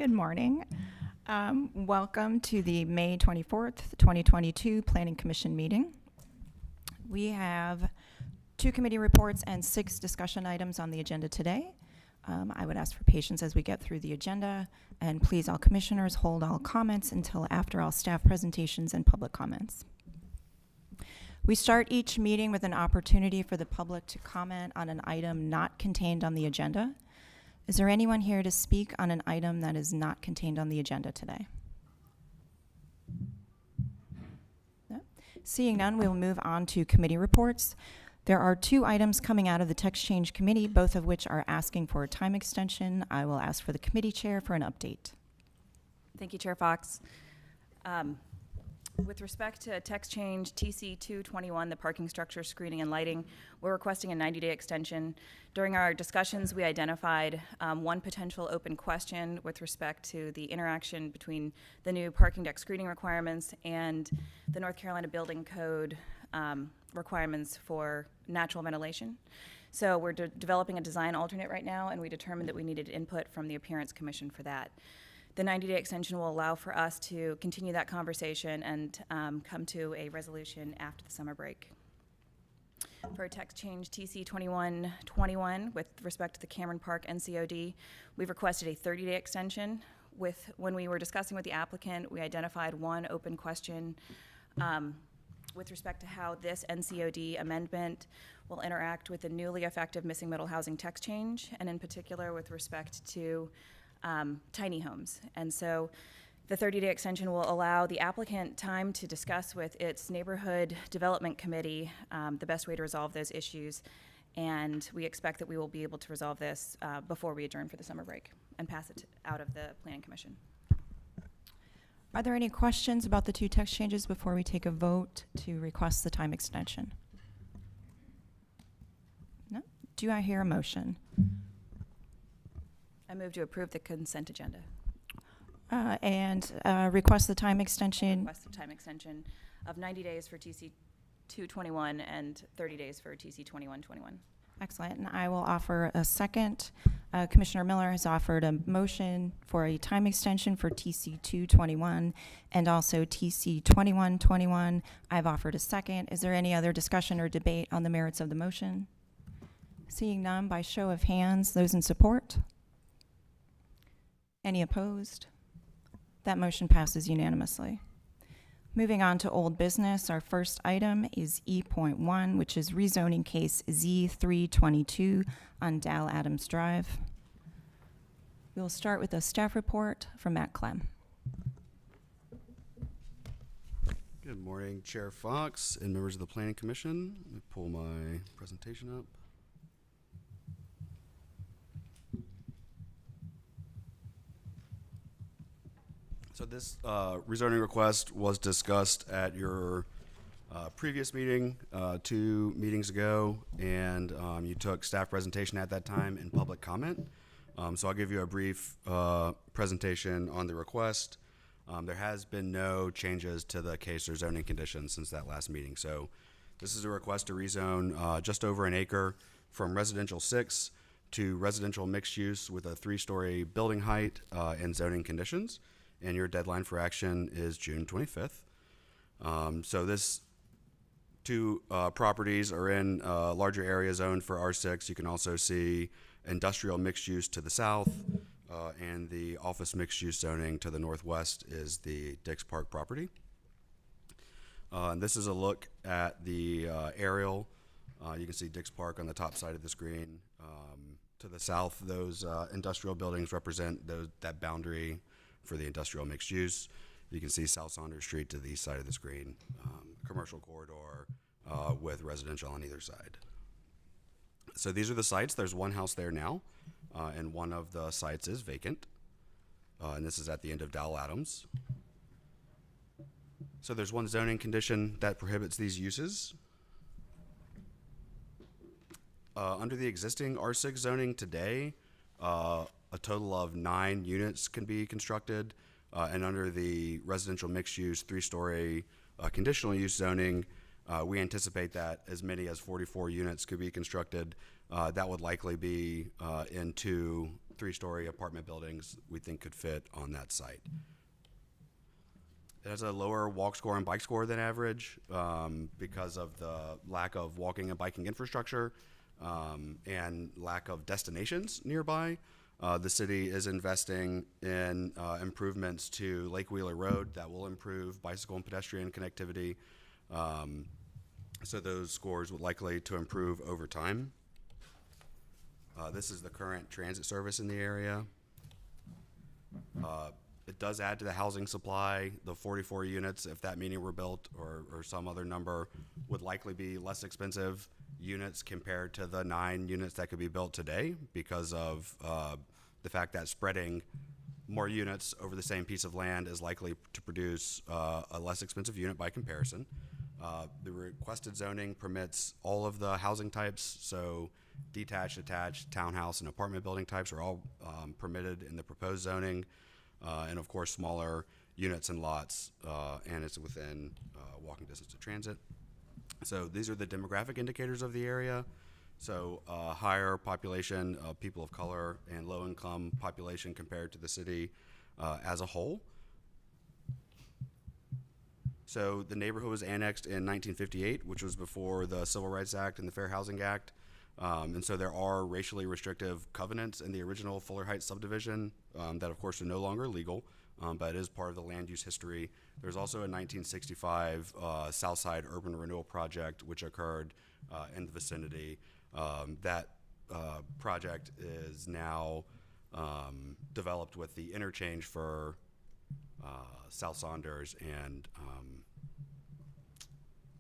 Good morning. Welcome to the May 24th, 2022 Planning Commission meeting. We have 2 committee reports and 6 discussion items on the agenda today. I would ask for patience as we get through the agenda, and please, all commissioners, hold all comments until after all staff presentations and public comments. We start each meeting with an opportunity for the public to comment on an item not contained on the agenda. Is there anyone here to speak on an item that is not contained on the agenda today? No? Seeing none, we will move on to committee reports. There are 2 items coming out of the Text Change Committee, both of which are asking for a time extension. I will ask for the committee chair for an update. Thank you, Chair Fox. With respect to text change TC 221, the parking structure, screening, and lighting, we're requesting a 90-day extension. During our discussions, we identified one potential open question with respect to the interaction between the new parking deck screening requirements and the North Carolina Building Code requirements for natural ventilation. So we're developing a design alternate right now, and we determined that we needed input from the Appearance Commission for that. The 90-day extension will allow for us to continue that conversation and come to a resolution after the summer break. For text change TC 2121, with respect to the Cameron Park NCOD, we've requested a 30-day extension. When we were discussing with the applicant, we identified one open question with respect to how this NCOD amendment will interact with the newly effective missing middle housing text change, and in particular with respect to tiny homes. And so the 30-day extension will allow the applicant time to discuss with its neighborhood development committee the best way to resolve those issues. And we expect that we will be able to resolve this before we adjourn for the summer break and pass it out of the Planning Commission. Are there any questions about the 2 text changes before we take a vote to request the time extension? No? Do I hear a motion? I move to approve the consent agenda. And request the time extension. Request a time extension of 90 days for TC 221 and 30 days for TC 2121. Excellent. And I will offer a second. Commissioner Miller has offered a motion for a time extension for TC 221 and also TC 2121. I've offered a second. Is there any other discussion or debate on the merits of the motion? Seeing none, by show of hands, those in support? Any opposed? That motion passes unanimously. Moving on to old business, our first item is E.1, which is rezoning case Z322 on Dal Adams Drive. We will start with a staff report from Matt Clem. Good morning, Chair Fox and members of the Planning Commission. Let me pull my presentation up. So this rezoning request was discussed at your previous meeting 2 meetings ago, and you took staff presentation at that time and public comment. So I'll give you a brief presentation on the request. There has been no changes to the case or zoning conditions since that last meeting. So this is a request to rezone just over an acre from residential 6 to residential mixed use with a 3-story building height and zoning conditions. And your deadline for action is June 25th. So this 2 properties are in larger area zoned for R6. You can also see industrial mixed use to the south, and the office mixed use zoning to the northwest is the Dix Park property. And this is a look at the aerial. You can see Dix Park on the top side of the screen. To the south, those industrial buildings represent that boundary for the industrial mixed use. You can see South Saunders Street to the east side of the screen, commercial corridor with residential on either side. So these are the sites. There's one house there now, and one of the sites is vacant. And this is at the end of Dal Adams. So there's one zoning condition that prohibits these uses. Under the existing R6 zoning today, a total of 9 units can be constructed, and under the residential mixed use 3-story conditional use zoning, we anticipate that as many as 44 units could be constructed. That would likely be in 2 3-story apartment buildings we think could fit on that site. It has a lower walk score and bike score than average because of the lack of walking and biking infrastructure and lack of destinations nearby. The city is investing in improvements to Lake Wheeler Road that will improve bicycle and pedestrian connectivity. So those scores would likely to improve over time. This is the current transit service in the area. It does add to the housing supply. The 44 units, if that meeting were built or some other number, would likely be less expensive units compared to the 9 units that could be built today because of the fact that spreading more units over the same piece of land is likely to produce a less expensive unit by comparison. The requested zoning permits all of the housing types, so detached, attached, townhouse, and apartment building types are all permitted in the proposed zoning. And of course, smaller units and lots, and it's within walking distance to transit. So these are the demographic indicators of the area. So higher population of people of color and low income population compared to the city as a whole. So the neighborhood was annexed in 1958, which was before the Civil Rights Act and the Fair Housing Act. And so there are racially restrictive covenants in the original Fuller Heights subdivision that, of course, are no longer legal, but it is part of the land use history. There's also a 1965 Southside Urban Renewal Project, which occurred in the vicinity. That project is now developed with the interchange for South Saunders and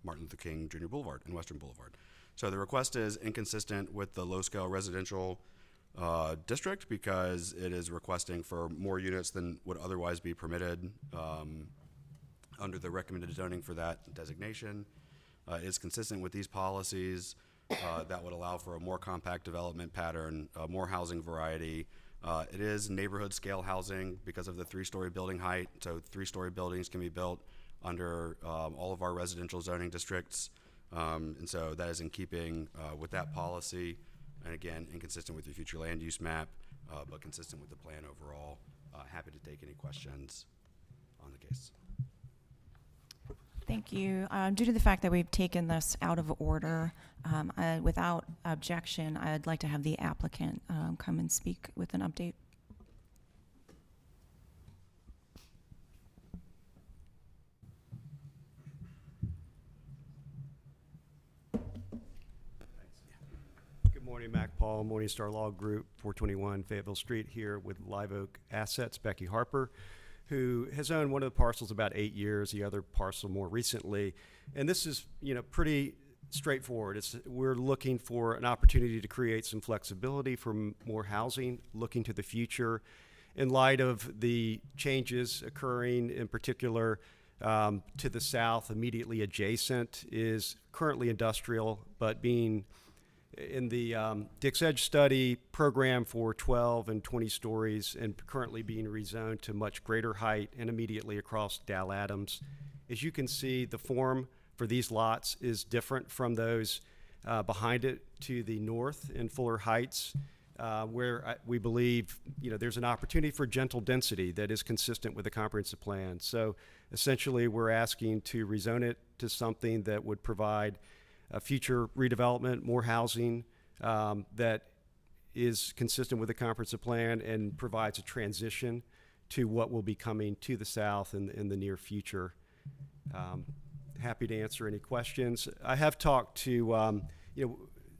Martin Luther King Jr. Boulevard and Western Boulevard. So the request is inconsistent with the low-scale residential district because it is requesting for more units than would otherwise be permitted under the recommended zoning for that designation. It is consistent with these policies that would allow for a more compact development pattern, more housing variety. It is neighborhood scale housing because of the 3-story building height. So 3-story buildings can be built under all of our residential zoning districts. And so that is in keeping with that policy, and again, inconsistent with your future land use map, but consistent with the plan overall. Happy to take any questions on the case. Thank you. Due to the fact that we've taken this out of order, without objection, I'd like to have the applicant come and speak with an update. Good morning, Mac Paul, Morningstar Law Group, 421 Fayetteville Street, here with Live Oak Assets, Becky Harper, who has owned one of the parcels about 8 years, the other parcel more recently. And this is, pretty straightforward. We're looking for an opportunity to create some flexibility for more housing, looking to the future. In light of the changes occurring, in particular, to the south, immediately adjacent is currently industrial, but being in the Dix Edge study program for 12 and 20 stories and currently being rezoned to much greater height and immediately across Dal Adams. As you can see, the form for these lots is different from those behind it to the north in Fuller Heights, where we believe there's an opportunity for gentle density that is consistent with the comprehensive plan. So essentially we're asking to rezone it to something that would provide a future redevelopment, more housing that is consistent with the comprehensive plan and provides a transition to what will be coming to the south in the near future. Happy to answer any questions. I have talked to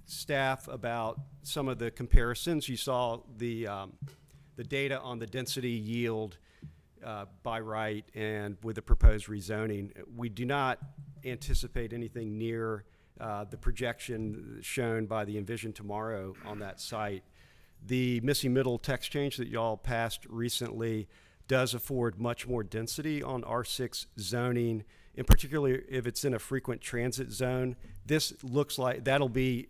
staff about some of the comparisons. You saw the data on the density yield by right and with the proposed rezoning. We do not anticipate anything near the projection shown by the Envision Tomorrow on that site. The missing middle text change that y'all passed recently does afford much more density on R6 zoning, in particular if it's in a frequent transit zone. This looks like that'll be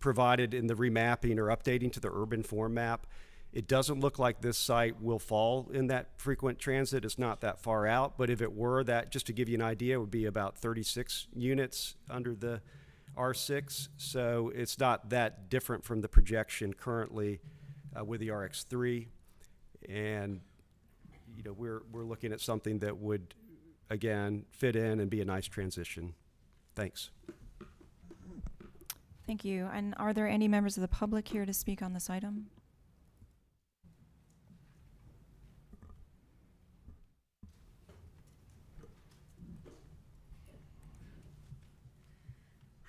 provided in the remapping or updating to the urban form map. It doesn't look like this site will fall in that frequent transit. It's not that far out, but if it were, that, just to give you an idea, would be about 36 units under the R6. So it's not that different from the projection currently with the RX3. And, you know, we're looking at something that would, again, fit in and be a nice transition. Thanks. Thank you. And are there any members of the public here to speak on this item?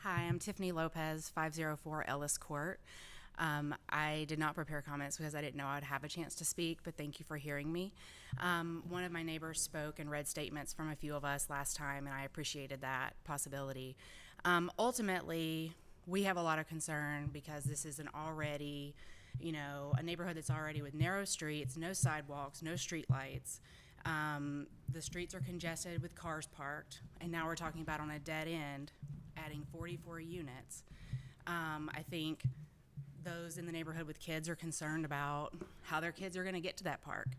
Hi, I'm Tiffany Lopez, 504 Ellis Court. I did not prepare comments because I didn't know I'd have a chance to speak, but thank you for hearing me. One of my neighbors spoke and read statements from a few of us last time, and I appreciated that possibility. Ultimately, we have a lot of concern because this is an already, you know, a neighborhood that's already with narrow streets, no sidewalks, no street lights. The streets are congested with cars parked, and now we're talking about on a dead end, adding 44 units. I think those in the neighborhood with kids are concerned about how their kids are going to get to that park,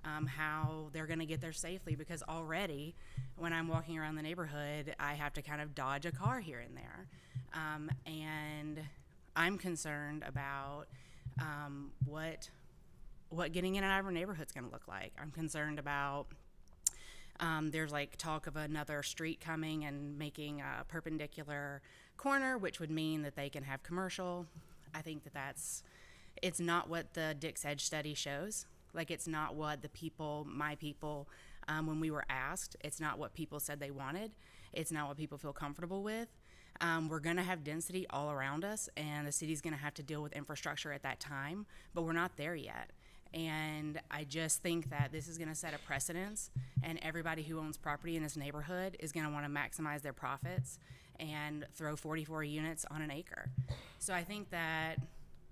how they're going to get there safely, because already when I'm walking around the neighborhood, I have to kind of dodge a car here and there. And I'm concerned about what getting in and out of our neighborhood is going to look like. I'm concerned about there's like talk of another street coming and making a perpendicular corner, which would mean that they can have commercial. I think it's not what the Dick's Edge study shows. Like, it's not what the people, my people, when we were asked, it's not what people said they wanted. It's not what people feel comfortable with. We're going to have density all around us, and the city's going to have to deal with infrastructure at that time, but we're not there yet. And I just think that this is going to set a precedence, and everybody who owns property in this neighborhood is going to want to maximize their profits and throw 44 units on an acre. So I think that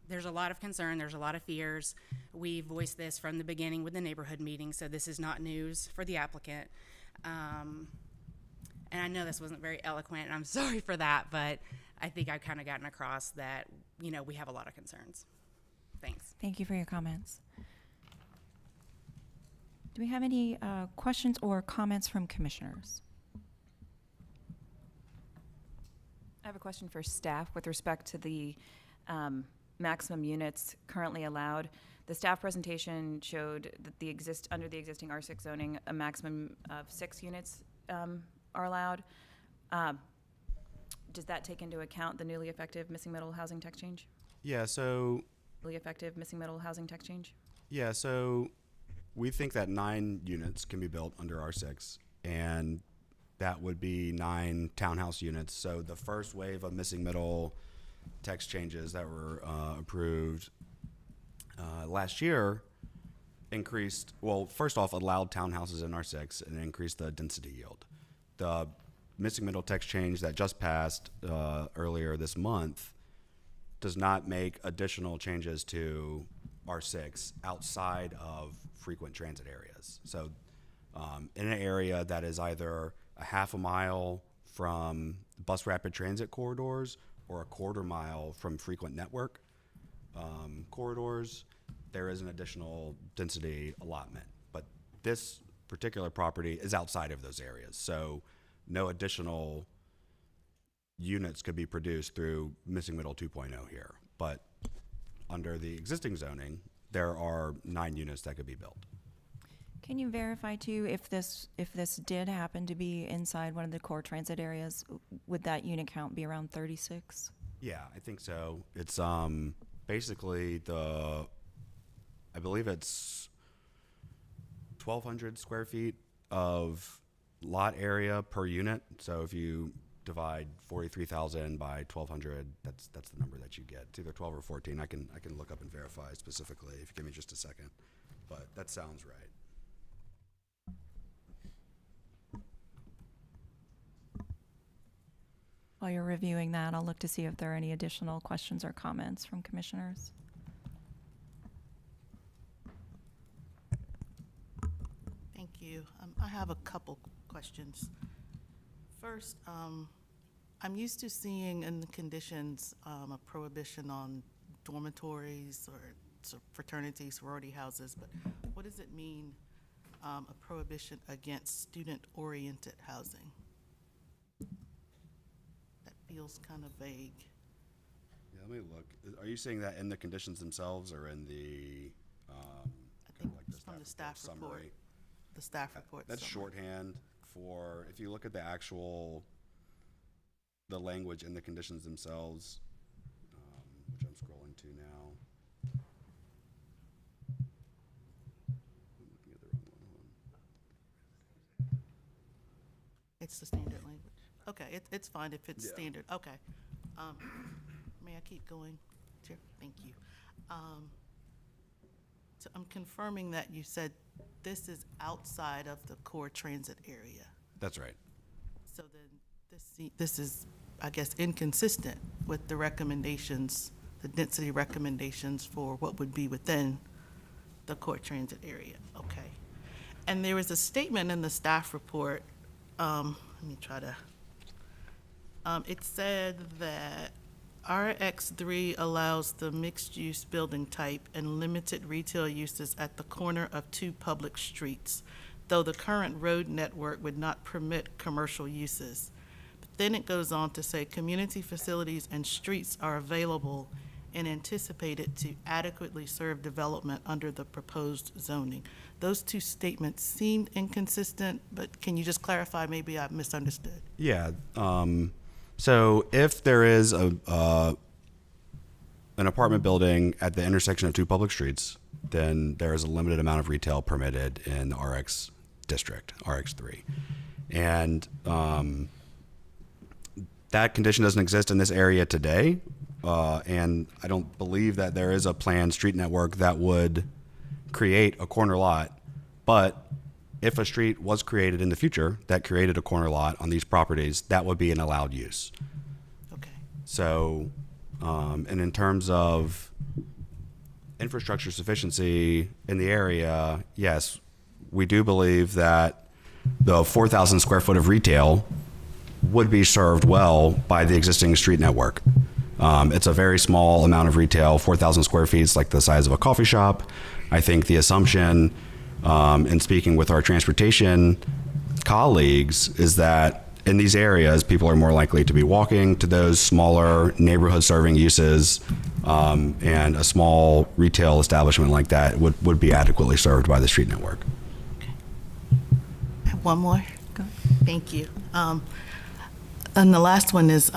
there's a lot of concern, there's a lot of fears. We voiced this from the beginning with the neighborhood meeting, so this is not news for the applicant. And I know this wasn't very eloquent, and I'm sorry for that, but I think I've kind of gotten across that, you know, we have a lot of concerns. Thanks. Thank you for your comments. Do we have any questions or comments from commissioners? I have a question for staff with respect to the maximum units currently allowed. The staff presentation showed that under the existing R6 zoning, a maximum of 6 units are allowed. Does that take into account the newly effective missing middle housing tax change? Yeah, so Newly effective missing middle housing tax change? yeah, so we think that 9 units can be built under R6, and that would be 9 townhouse units. So the first wave of missing middle text changes that were approved last year increased, well, first off, allowed townhouses in R6 and increased the density yield. The missing middle text change that just passed earlier this month does not make additional changes to R6 outside of frequent transit areas. So in an area that is either a half a mile from bus rapid transit corridors or a quarter mile from frequent network corridors, there is an additional density allotment. But this particular property is outside of those areas, so no additional units could be produced through missing middle 2.0 here. But under the existing zoning, there are 9 units that could be built. Can you verify too if this did happen to be inside one of the core transit areas, would that unit count be around 36? Yeah, I think so. It's basically I believe it's 1,200 square feet of lot area per unit. So if you divide 43,000 by 1,200, that's the number that you get. It's either 12 or 14. I can look up and verify specifically if you give me just a second, but that sounds right. While you're reviewing that, I'll look to see if there are any additional questions or comments from commissioners. Thank you. I have a couple questions. First, I'm used to seeing in the conditions a prohibition on dormitories or fraternity, sorority houses, but what does it mean, a prohibition against student-oriented housing? That feels kind of vague. Yeah, Let me look. Are you saying that in the conditions themselves or in the, I think it's from the staff report. summary? The staff report. That's summary. shorthand for, if you look at the actual, the language in the conditions themselves, which I'm scrolling to now. I'm looking at the wrong one. Hold on. It's the standard language. Okay, it's fine if it's Yeah. standard. Okay. May I keep going, Chair? Thank you. So I'm confirming that you said this is outside of the core transit area. That's right. So then this is, I guess, inconsistent with the recommendations, the density recommendations for what would be within the core transit area. Okay. And there was a statement in the staff report, let me try to, it said that RX3 allows the mixed-use building type and limited retail uses at the corner of two public streets, though the current road network would not permit commercial uses. But then it goes on to say community facilities and streets are available and anticipated to adequately serve development under the proposed zoning. Those two statements seemed inconsistent, but can you just clarify? Maybe I misunderstood. Yeah. So if there is an apartment building at the intersection of two public streets, then there is a limited amount of retail permitted in the RX district, RX3. And that condition doesn't exist in this area today. And I don't believe that there is a planned street network that would create a corner lot. But if a street was created in the future that created a corner lot on these properties, that would be an allowed use. Okay. So, and in terms of infrastructure sufficiency in the area, yes, we do believe that the 4,000 square foot of retail would be served well by the existing street network. It's a very small amount of retail. 4,000 square feet is like the size of a coffee shop. I think the assumption, in speaking with our transportation colleagues, is that in these areas, people are more likely to be walking to those smaller neighborhood serving uses, and a small retail establishment like that would be adequately served by the street network. I have one more. Go. Thank you. And the last one is,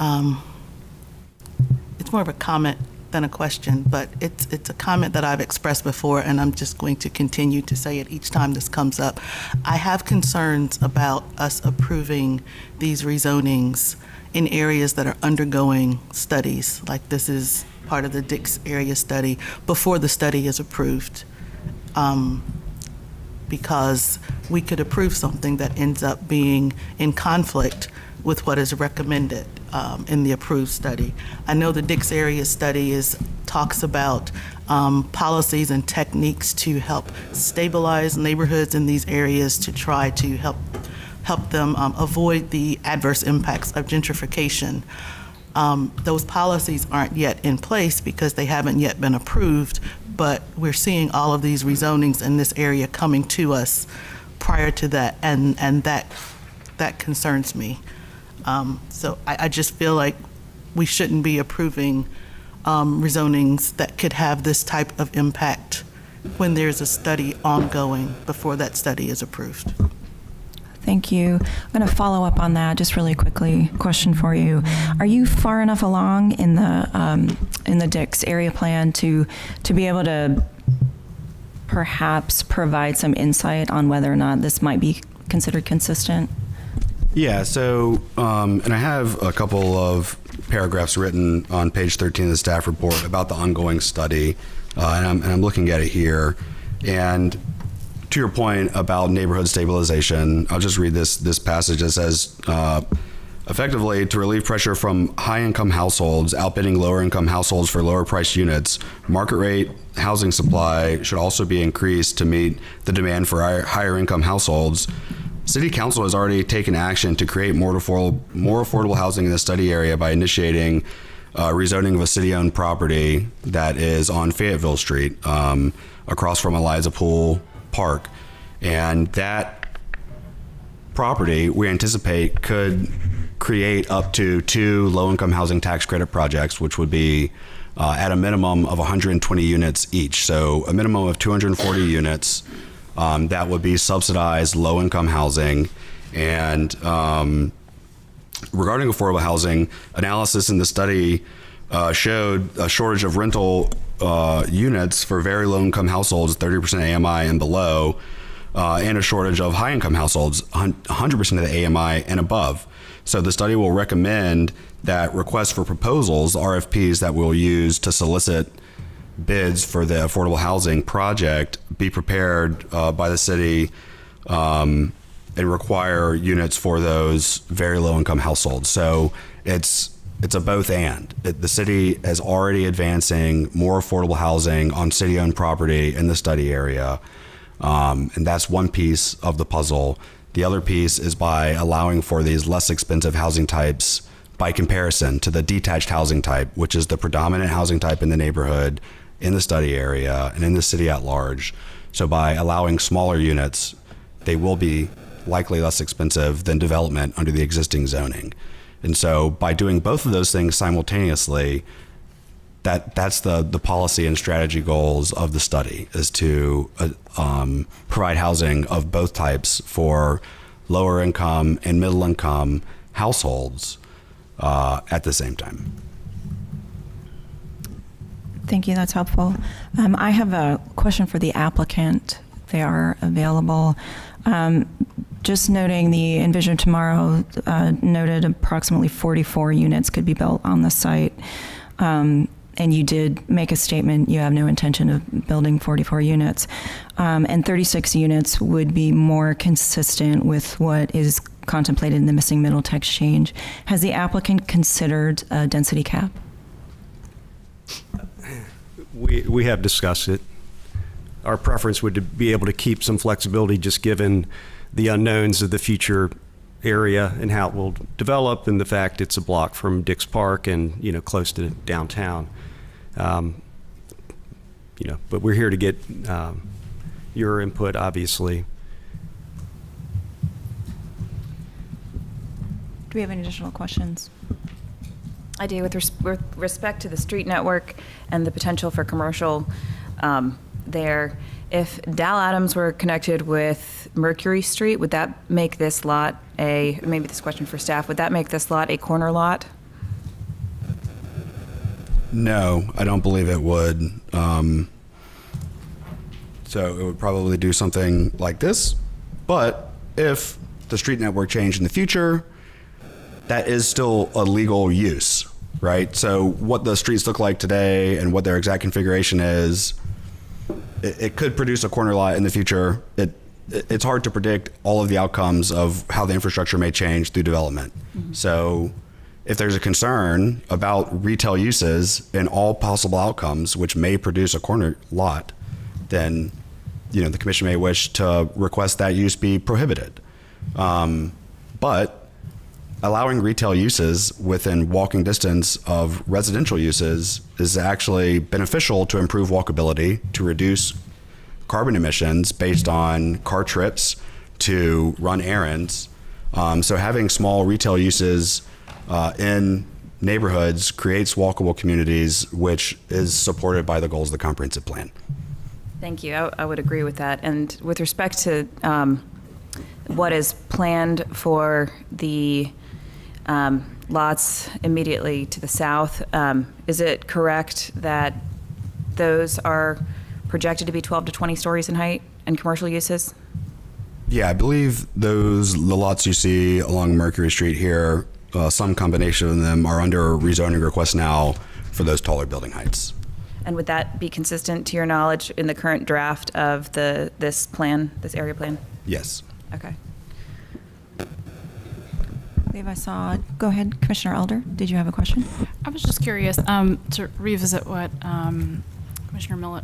it's more of a comment than a question, but it's a comment that I've expressed before, and I'm just going to continue to say it each time this comes up. I have concerns about us approving these rezonings in areas that are undergoing studies, like this is part of the Dix area study, before the study is approved. Because we could approve something that ends up being in conflict with what is recommended in the approved study. I know the Dix area study talks about policies and techniques to help stabilize neighborhoods in these areas to try to help them avoid the adverse impacts of gentrification. Those policies aren't yet in place because they haven't yet been approved, but we're seeing all of these rezonings in this area coming to us prior to that, and that concerns me. So I just feel like we shouldn't be approving rezonings that could have this type of impact when there's a study ongoing before that study is approved. Thank you. I'm going to follow up on that just really quickly. Question for you: are you far enough along in the Dix area plan to be able to perhaps provide some insight on whether or not this might be considered consistent? Yeah, so, and I have a couple of paragraphs written on page 13 of the staff report about the ongoing study, and I'm looking at it here. And to your point about neighborhood stabilization, I'll just read this passage that says, effectively, to relieve pressure from high-income households outbidding lower-income households for lower-priced units, market rate housing supply should also be increased to meet the demand for higher-income households. City Council has already taken action to create more affordable housing in the study area by initiating rezoning of a city-owned property that is on Fayetteville Street, across from Eliza Pool Park. And that property, we anticipate, could create up to 2 low-income housing tax credit projects, which would be at a minimum of 120 units each. So a minimum of 240 units that would be subsidized low-income housing. And regarding affordable housing, analysis in the study showed a shortage of rental units for very low-income households, 30% AMI and below, and a shortage of high-income households, 100% of the AMI and above. So the study will recommend that requests for proposals, RFPs that we'll use to solicit bids for the affordable housing project, be prepared by the city and require units for those very low-income households. So it's a both and. The city is already advancing more affordable housing on city-owned property in the study area, and that's one piece of the puzzle. The other piece is by allowing for these less expensive housing types by comparison to the detached housing type, which is the predominant housing type in the neighborhood, in the study area, and in the city at large. So by allowing smaller units, they will be likely less expensive than development under the existing zoning. And so by doing both of those things simultaneously, that's the policy and strategy goals of the study, is to provide housing of both types for lower income and middle income households at the same time. Thank you, that's helpful. I have a question for the applicant. They are available. Just noting the Envision Tomorrow noted approximately 44 units could be built on the site. And you did make a statement, you have no intention of building 44 units. And 36 units would be more consistent with what is contemplated in the missing middle text change. Has the applicant considered a density cap? We have discussed it. Our preference would be able to keep some flexibility just given the unknowns of the future area and how it will develop, and the fact it's a block from Dix Park and, you know, close to downtown. You know, but we're here to get your input, obviously. Do we have any additional questions? I do. With respect to the street network and the potential for commercial there, if Dow Adams were connected with Mercury Street, would that make this lot maybe this question for staff, would that make this lot a corner lot? No, I don't believe it would. So it would probably do something like this. But if the street network changed in the future, that is still a legal use, right? So what the streets look like today and what their exact configuration is, it could produce a corner lot in the future. It's hard to predict all of the outcomes of how the infrastructure may change through development. Mm-hmm. So if there's a concern about retail uses and all possible outcomes, which may produce a corner lot, then, you know, the commission may wish to request that use be prohibited. But allowing retail uses within walking distance of residential uses is actually beneficial to improve walkability, to reduce carbon emissions based on car trips, to run errands. So having small retail uses in neighborhoods creates walkable communities, which is supported by the goals of the comprehensive plan. Thank you. I would agree with that. And with respect to what is planned for the lots immediately to the south, is it correct that those are projected to be 12 to 20 stories in height and commercial uses? Yeah, I believe the lots you see along Mercury Street here, some combination of them are under rezoning request now for those taller building heights. And would that be consistent, to your knowledge, in the current draft of this area plan? Yes. Okay. I believe I saw, go ahead, Commissioner Elder, did you have a question? I was just curious to revisit what Commissioner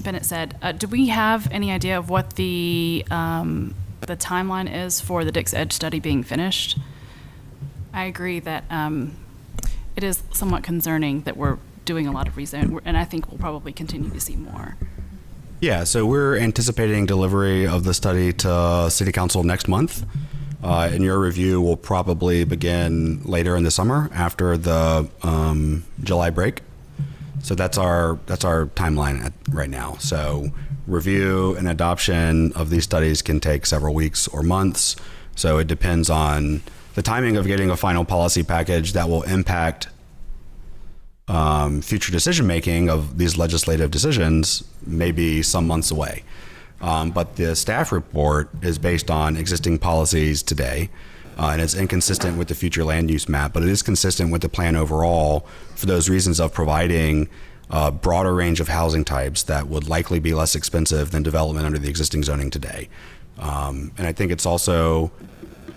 Bennett said. Do we have any idea of what the timeline is for the Dix Edge study being finished? I agree that it is somewhat concerning that we're doing a lot of rezone, and I think we'll probably continue to see more. Yeah, so we're anticipating delivery of the study to City Council next month. And your review will probably begin later in the summer after the July break. So that's our timeline right now. So review and adoption of these studies can take several weeks or months. So it depends on the timing of getting a final policy package that will impact future decision making of these legislative decisions, maybe some months away. But the staff report is based on existing policies today, and it's inconsistent with the future land use map, but it is consistent with the plan overall for those reasons of providing a broader range of housing types that would likely be less expensive than development under the existing zoning today. And I think it's also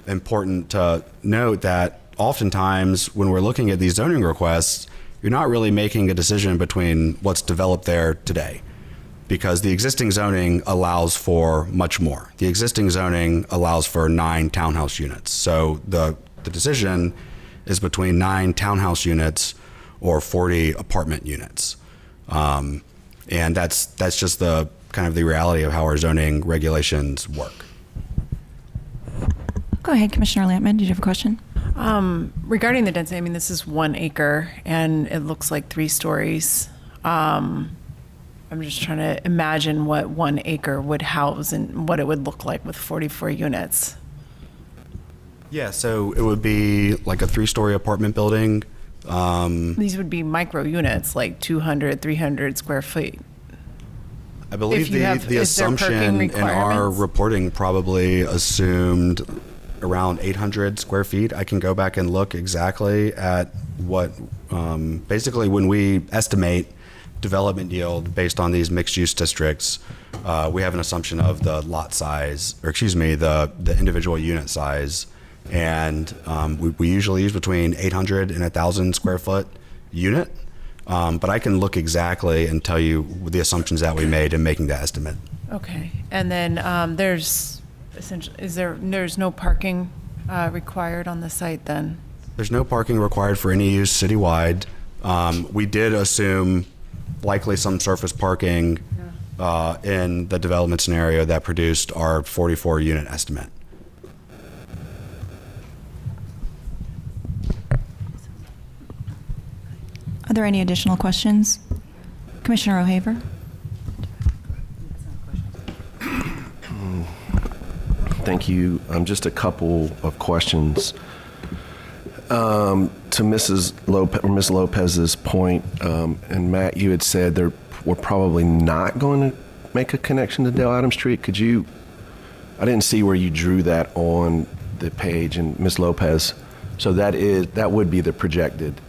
important to note that oftentimes when we're looking at these zoning requests, you're not really making a decision between what's developed there today, because the existing zoning allows for much more. The existing zoning allows for 9 townhouse units. So the decision is between 9 townhouse units or 40 apartment units. And that's just the kind of the reality of how our zoning regulations work. Go ahead, Commissioner Lampman. Did you have a question? Regarding the density, I mean, this is 1 acre and it looks like 3 stories. I'm just trying to imagine what 1 acre would house and what it would look like with 44 units. Yeah, so it would be like a 3-story apartment building. These would be micro units, like 200, 300 square feet. I believe you have- the is there parking assumption in our requirements? reporting probably assumed around 800 square feet. I can go back and look exactly at what, basically when we estimate development yield based on these mixed use districts, we have an assumption of the lot size, or excuse me, the individual unit size. And we usually use between 800 and 1,000 square foot unit. But I can look exactly and tell you the assumptions that we made in making that estimate. Okay, and then there's essentially, there's no parking required on the site then? There's no parking required for any use citywide. We did assume likely some surface parking in the development scenario that produced our 44 unit estimate. Are there any additional questions? Commissioner O'Haver? Thank you. Just a couple of questions. To Ms. Lopez's point, and Matt, you had said we're probably not going to make a connection to Dale Adams Street. Could you, I didn't see where you drew that on the page, and Ms. Lopez, so that would be the projected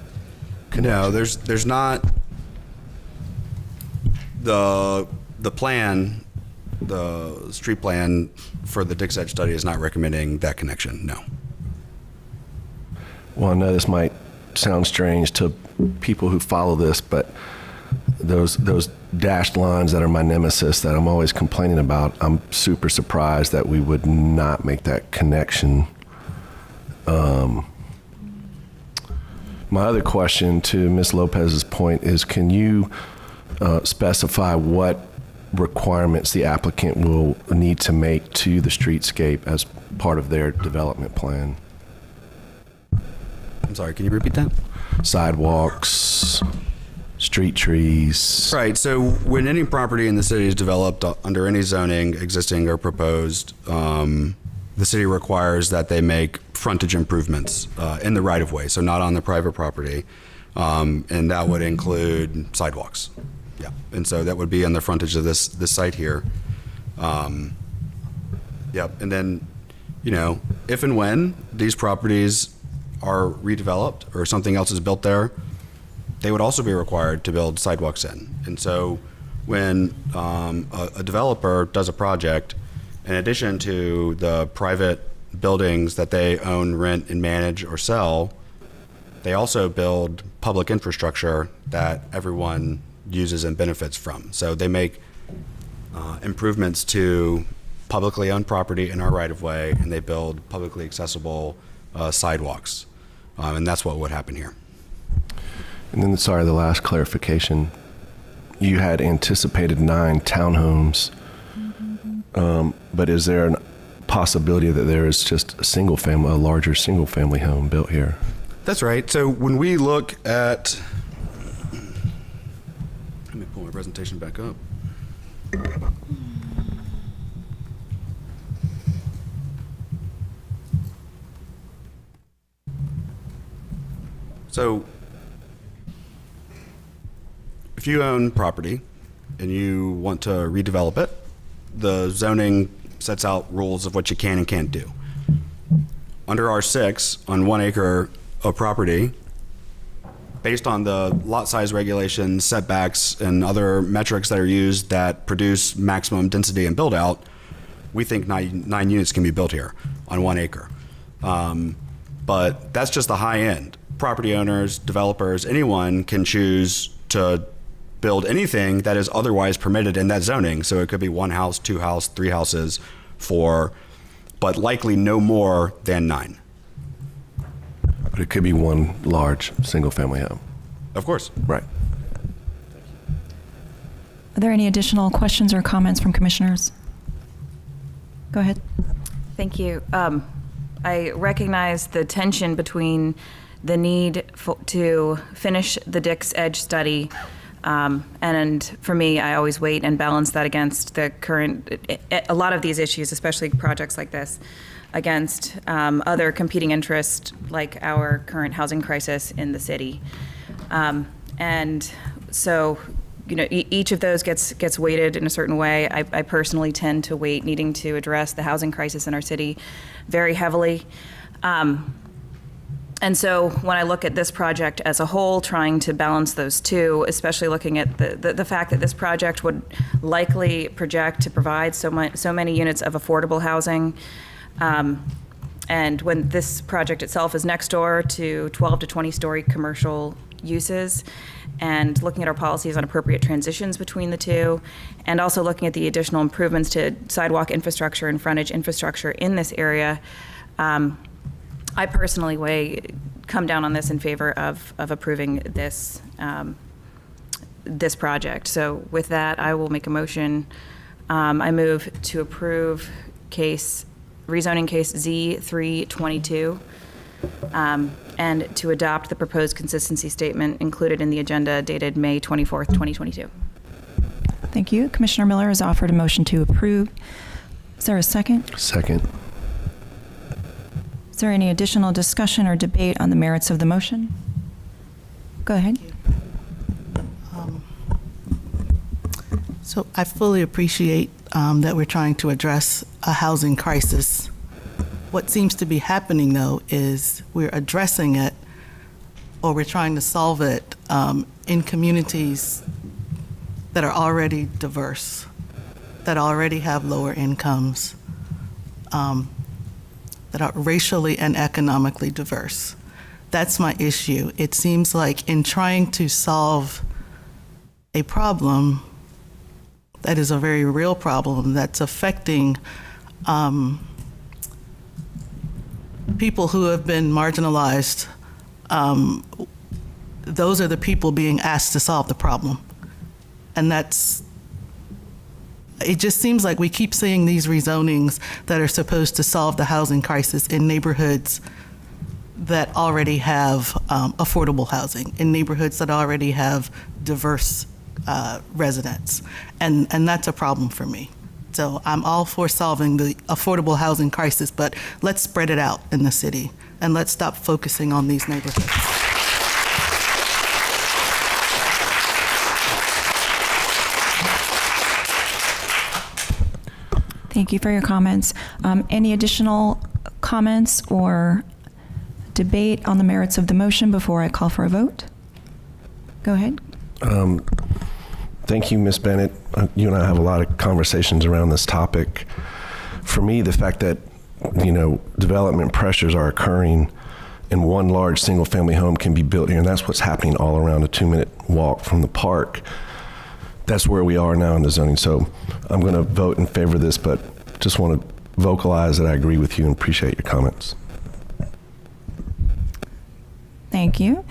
connection. No, there's not. The plan, the street plan for the Dix Edge study is not recommending that connection, no. Well, I know this might sound strange to people who follow this, but those dashed lines that are my nemesis that I'm always complaining about, I'm super surprised that we would not make that connection. My other question to Ms. Lopez's point is, can you specify what requirements the applicant will need to make to the streetscape as part of their development plan? I'm sorry, can you repeat that? Sidewalks, street trees. Right, so when any property in the city is developed under any zoning, existing or proposed, the city requires that they make frontage improvements in the right-of-way, so not on the private property. And that would include sidewalks. Yeah, and so that would be on the frontage of this site here. Yep, and then, if and when these properties are redeveloped or something else is built there, they would also be required to build sidewalks in. And so when a developer does a project, in addition to the private buildings that they own, rent, and manage or sell, they also build public infrastructure that everyone uses and benefits from. So they make improvements to publicly owned property in our right-of-way, and they build publicly accessible sidewalks. And that's what would happen here. And then, sorry, the last clarification. You had anticipated 9 townhomes, but is there a possibility that there is just a larger single family home built here. That's right. So when we look at, let me pull my presentation back up. So if you own property and you want to redevelop it, the zoning sets out rules of what you can and can't do. Under R6, on 1 acre of property, based on the lot size regulations, setbacks, and other metrics that are used that produce maximum density and build out, we think nine units can be built here on 1 acre. But that's just the high end. Property owners, developers, anyone can choose to build anything that is otherwise permitted in that zoning. So it could be 1 house, 2 house, 3 houses, 4, but likely no more than 9. But it could be one large single family home. Of course. Right. Are there any additional questions or comments from commissioners? Go ahead. Thank you. I recognize the tension between the need to finish the Dick's Edge study, and for me, I always wait and balance that against the current, a lot of these issues, especially projects like this, against other competing interests like our current housing crisis in the city. And so, you know, each of those gets weighted in a certain way. I personally tend to weight needing to address the housing crisis in our city very heavily. And so when I look at this project as a whole, trying to balance those two, especially looking at the fact that this project would likely project to provide so many units of affordable housing, and when this project itself is next door to 12 to 20-story commercial uses, and looking at our policies on appropriate transitions between the two, and also looking at the additional improvements to sidewalk infrastructure and frontage infrastructure in this area, I personally come down on this in favor of approving this this project. So with that, I will make a motion. I move to approve rezoning case Z322, and to adopt the proposed consistency statement included in the agenda dated May 24th, 2022. Thank you. Commissioner Miller has offered a motion to approve. Is there a second? Second. Is there any additional discussion or debate on the merits of the motion? Go ahead. So I fully appreciate that we're trying to address a housing crisis. What seems to be happening, though, is we're addressing it, or we're trying to solve it in communities that are already diverse, that already have lower incomes, that are racially and economically diverse. That's my issue. It seems like in trying to solve a problem that is a very real problem that's affecting people who have been marginalized, those are the people being asked to solve the problem. And it just seems like we keep seeing these rezonings that are supposed to solve the housing crisis in neighborhoods that already have affordable housing, in neighborhoods that already have diverse residents. And that's a problem for me. So I'm all for solving the affordable housing crisis, but let's spread it out in the city and let's stop focusing on these neighborhoods. Thank you for your comments. Any additional comments or debate on the merits of the motion before I call for a vote? Go ahead. Thank you, Ms. Bennett. You and I have a lot of conversations around this topic. For me, the fact that, development pressures are occurring and one large single-family home can be built here, and that's what's happening all around a 2-minute walk from the park. That's where we are now in the zoning. So I'm going to vote in favor of this, but just want to vocalize that I agree with you and appreciate your comments. Thank you.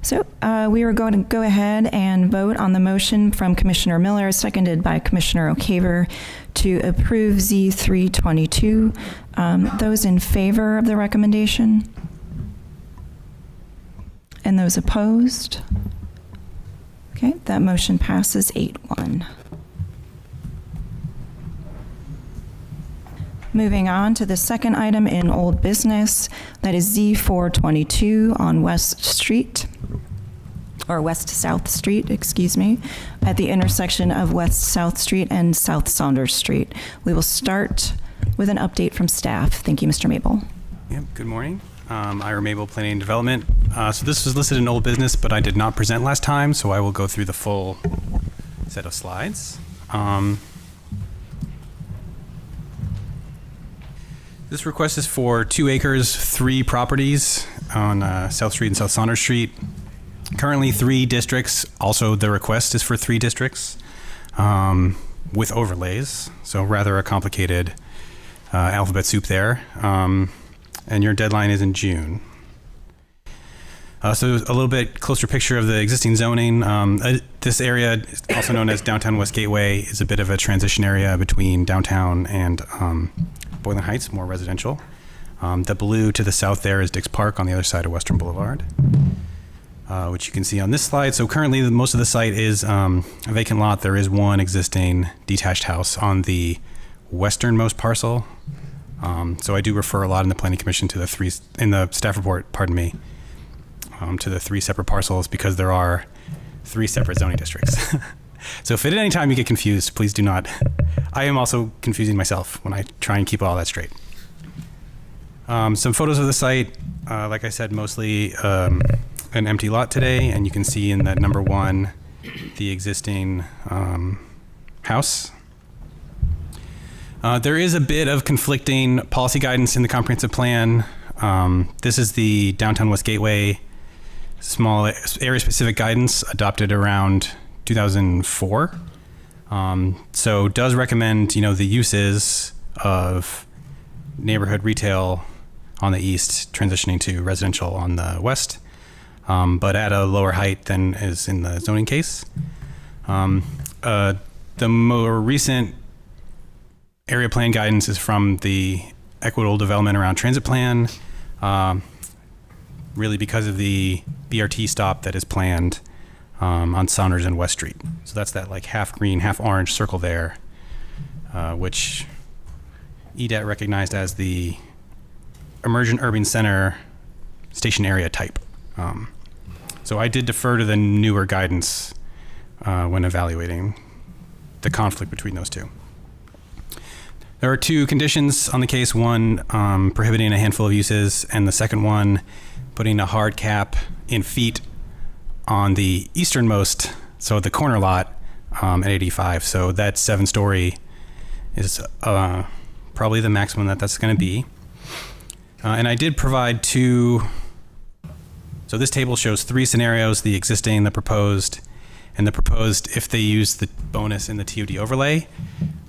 So we were going to go ahead and vote on the motion from Commissioner Miller, seconded by Commissioner O'Caver, to approve Z322. Those in favor of the recommendation? And those opposed? Okay, that motion passes 8-1. Moving on to the second item in old business, that is Z422 on West Street, or West South Street, excuse me, at the intersection of West South Street and South Saunders Street. We will start with an update from staff. Thank you, Mr. Mabel. Yep, good morning. Ira Mabel, Planning and Development. So this was listed in old business, but I did not present last time, so I will go through the full set of slides. This request is for 2 acres, 3 properties on South Street and South Saunders Street. Currently 3 districts. Also, the request is for 3 districts with overlays. So rather a complicated alphabet soup there. And your deadline is in June. So a little bit closer picture of the existing zoning. This area, also known as Downtown West Gateway, is a bit of a transition area between downtown and Boylan Heights, more residential. The blue to the south there is Dix Park on the other side of Western Boulevard, which you can see on this slide. So currently most of the site is a vacant lot. There is one existing detached house on the westernmost parcel. So I do refer a lot in the Planning Commission to in the staff report, pardon me, to the 3 separate parcels because there are 3 separate zoning districts. So if at any time you get confused, please do not. I am also confusing myself when I try and keep all that straight. Some photos of the site, like I said, mostly an empty lot today, and you can see in that number 1, the existing house. There is a bit of conflicting policy guidance in the comprehensive plan. This is the Downtown West Gateway small area-specific guidance adopted around 2004. So does recommend, the uses of neighborhood retail on the east transitioning to residential on the west, but at a lower height than is in the zoning case. The more recent area plan guidance is from the equitable development around transit plan, really because of the BRT stop that is planned on Saunders and West Street. So that's that like half green, half orange circle there, which EDAT recognized as the Emergent Urban Center station area type. So I did defer to the newer guidance when evaluating the conflict between those two. There are 2 conditions on the case, one prohibiting a handful of uses, and the second one putting a hard cap in feet on the easternmost, so the corner lot at 85. So that 7-story is probably the maximum that's going to be. And I did provide 2, so this table shows 3 scenarios, the existing, the proposed, and the proposed if they use the bonus in the TOD overlay,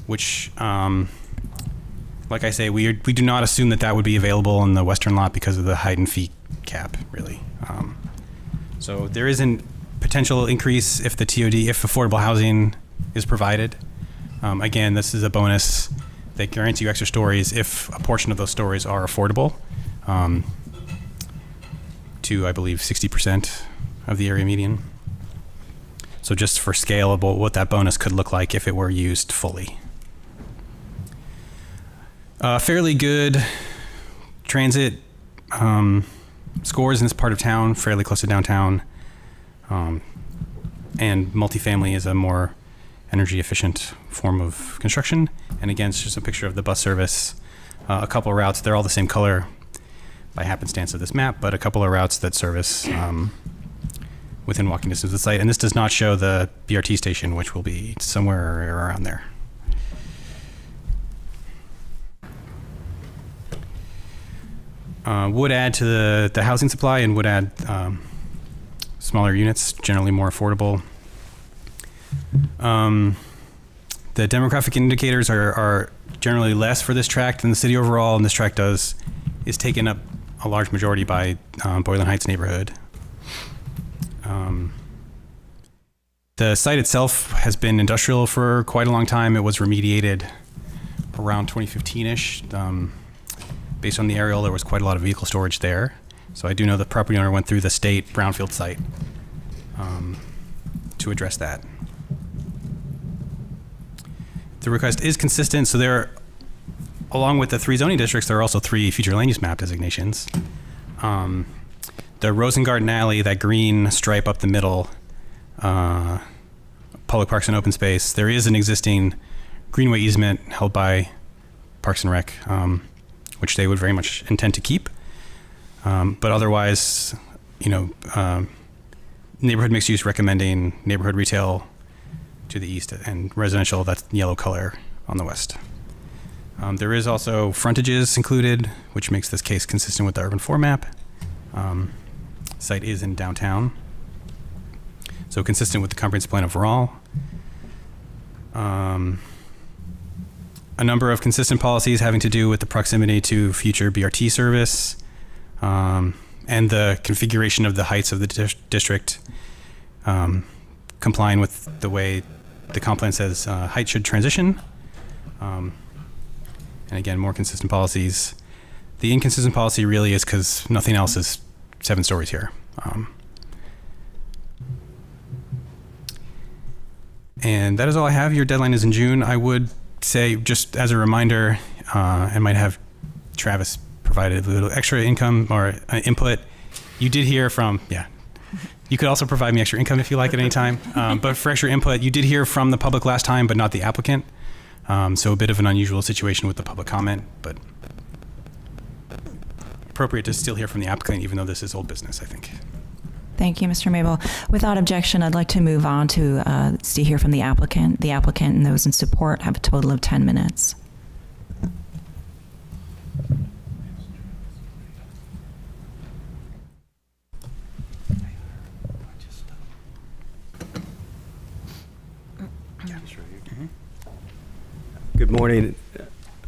which, like I say, we do not assume that would be available in the western lot because of the height and feet cap, really. So there is a potential increase if the TOD, if affordable housing is provided. Again, this is a bonus that guarantees you extra stories if a portion of those stories are affordable, to, I believe, 60% of the area median. So just for scale about what that bonus could look like if it were used fully. Fairly good transit scores in this part of town, fairly close to downtown. And multifamily is a more energy efficient form of construction. And again, it's just a picture of the bus service. A couple of routes, they're all the same color by happenstance of this map, but a couple of routes that service within walking distance of the site. And this does not show the BRT station, which will be somewhere around there. Would add to the housing supply and would add smaller units, generally more affordable. The demographic indicators are generally less for this tract than the city overall, and this tract is taken up a large majority by Boylan Heights neighborhood. The site itself has been industrial for quite a long time. It was remediated around 2015-ish. Based on the aerial, there was quite a lot of vehicle storage there. So I do know the property owner went through the state brownfield site to address that. The request is consistent, so there, along with the 3 zoning districts, there are also 3 future land use map designations. The Rosengarten Alley, that green stripe up the middle, public parks and open space, there is an existing greenway easement held by Parks and Rec, which they would very much intend to keep. But otherwise, neighborhood mixed use recommending neighborhood retail to the east and residential, that's yellow color, on the west. There is also frontages included, which makes this case consistent with the urban 4 map. Site is in downtown, so consistent with the comprehensive plan overall. A number of consistent policies having to do with the proximity to future BRT service, and the configuration of the heights of the district, complying with the way the comp plan says height should transition. And again, more consistent policies. The inconsistent policy really is because nothing else is 7 stories here. And that is all I have. Your deadline is in June. I would say, just as a reminder, I might have Travis provided a little extra income or input. You did hear from, you could also provide me extra income if you like at any time. But for extra input, you did hear from the public last time, but not the applicant. So a bit of an unusual situation with the public comment, but appropriate to still hear from the applicant, even though this is old business, I think. Thank you, Mr. Mabel. Without objection, I'd like to move on to hear from the applicant. The applicant and those in support have a total of 10 minutes. Good morning,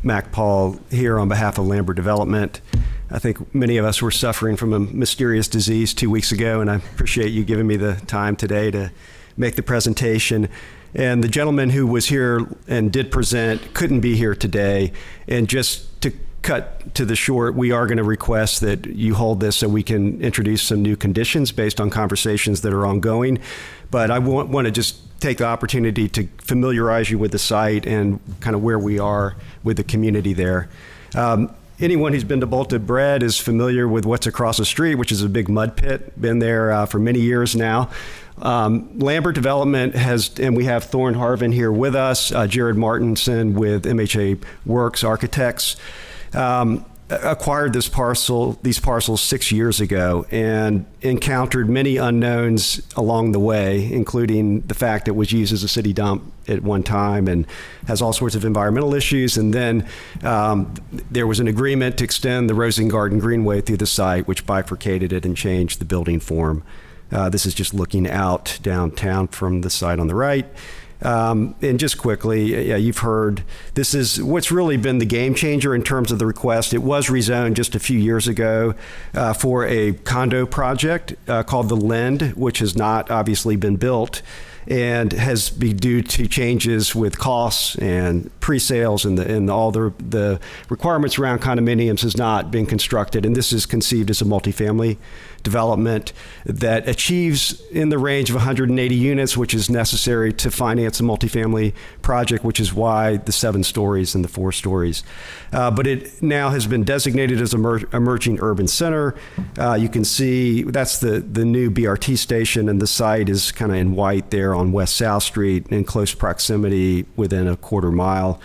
Mac Paul here on behalf of Lambert Development. I think many of us were suffering from a mysterious disease 2 weeks ago, and I appreciate you giving me the time today to make the presentation. And the gentleman who was here and did present couldn't be here today. And just to cut to the short, we are going to request that you hold this so we can introduce some new conditions based on conversations that are ongoing. But I want to just take the opportunity to familiarize you with the site and kind of where we are with the community there. Anyone who's been to Bolted Bread is familiar with what's across the street, which is a big mud pit. Been there for many years now. Lambert Development has, and we have Thorne Harvin here with us, Jared Martinson with MHA Works Architects, acquired these parcels 6 years ago and encountered many unknowns along the way, including the fact it was used as a city dump at one time and has all sorts of environmental issues. And then there was an agreement to extend the Rosengarten Greenway through the site, which bifurcated it and changed the building form. This is just looking out downtown from the site on the right. And just quickly, you've heard, this is what's really been the game changer in terms of the request. It was rezoned just a few years ago for a condo project called The Lend, which has not obviously been built and has been due to changes with costs and pre-sales and all the requirements around condominiums has not been constructed. And this is conceived as a multifamily development that achieves in the range of 180 units, which is necessary to finance a multifamily project, which is why the 7 stories and the 4 stories. But it now has been designated as an emerging urban center. You can see that's the new BRT station, and the site is kind of in white there on West South Street in close proximity within a quarter mile.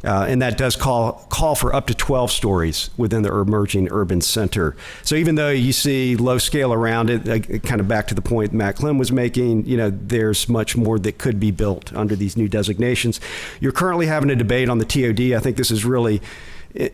And that does call for up to 12 stories within the emerging urban center. So even though you see low scale around it, kind of back to the point Matt Clem was making, there's much more that could be built under these new designations. You're currently having a debate on the TOD. I think this is really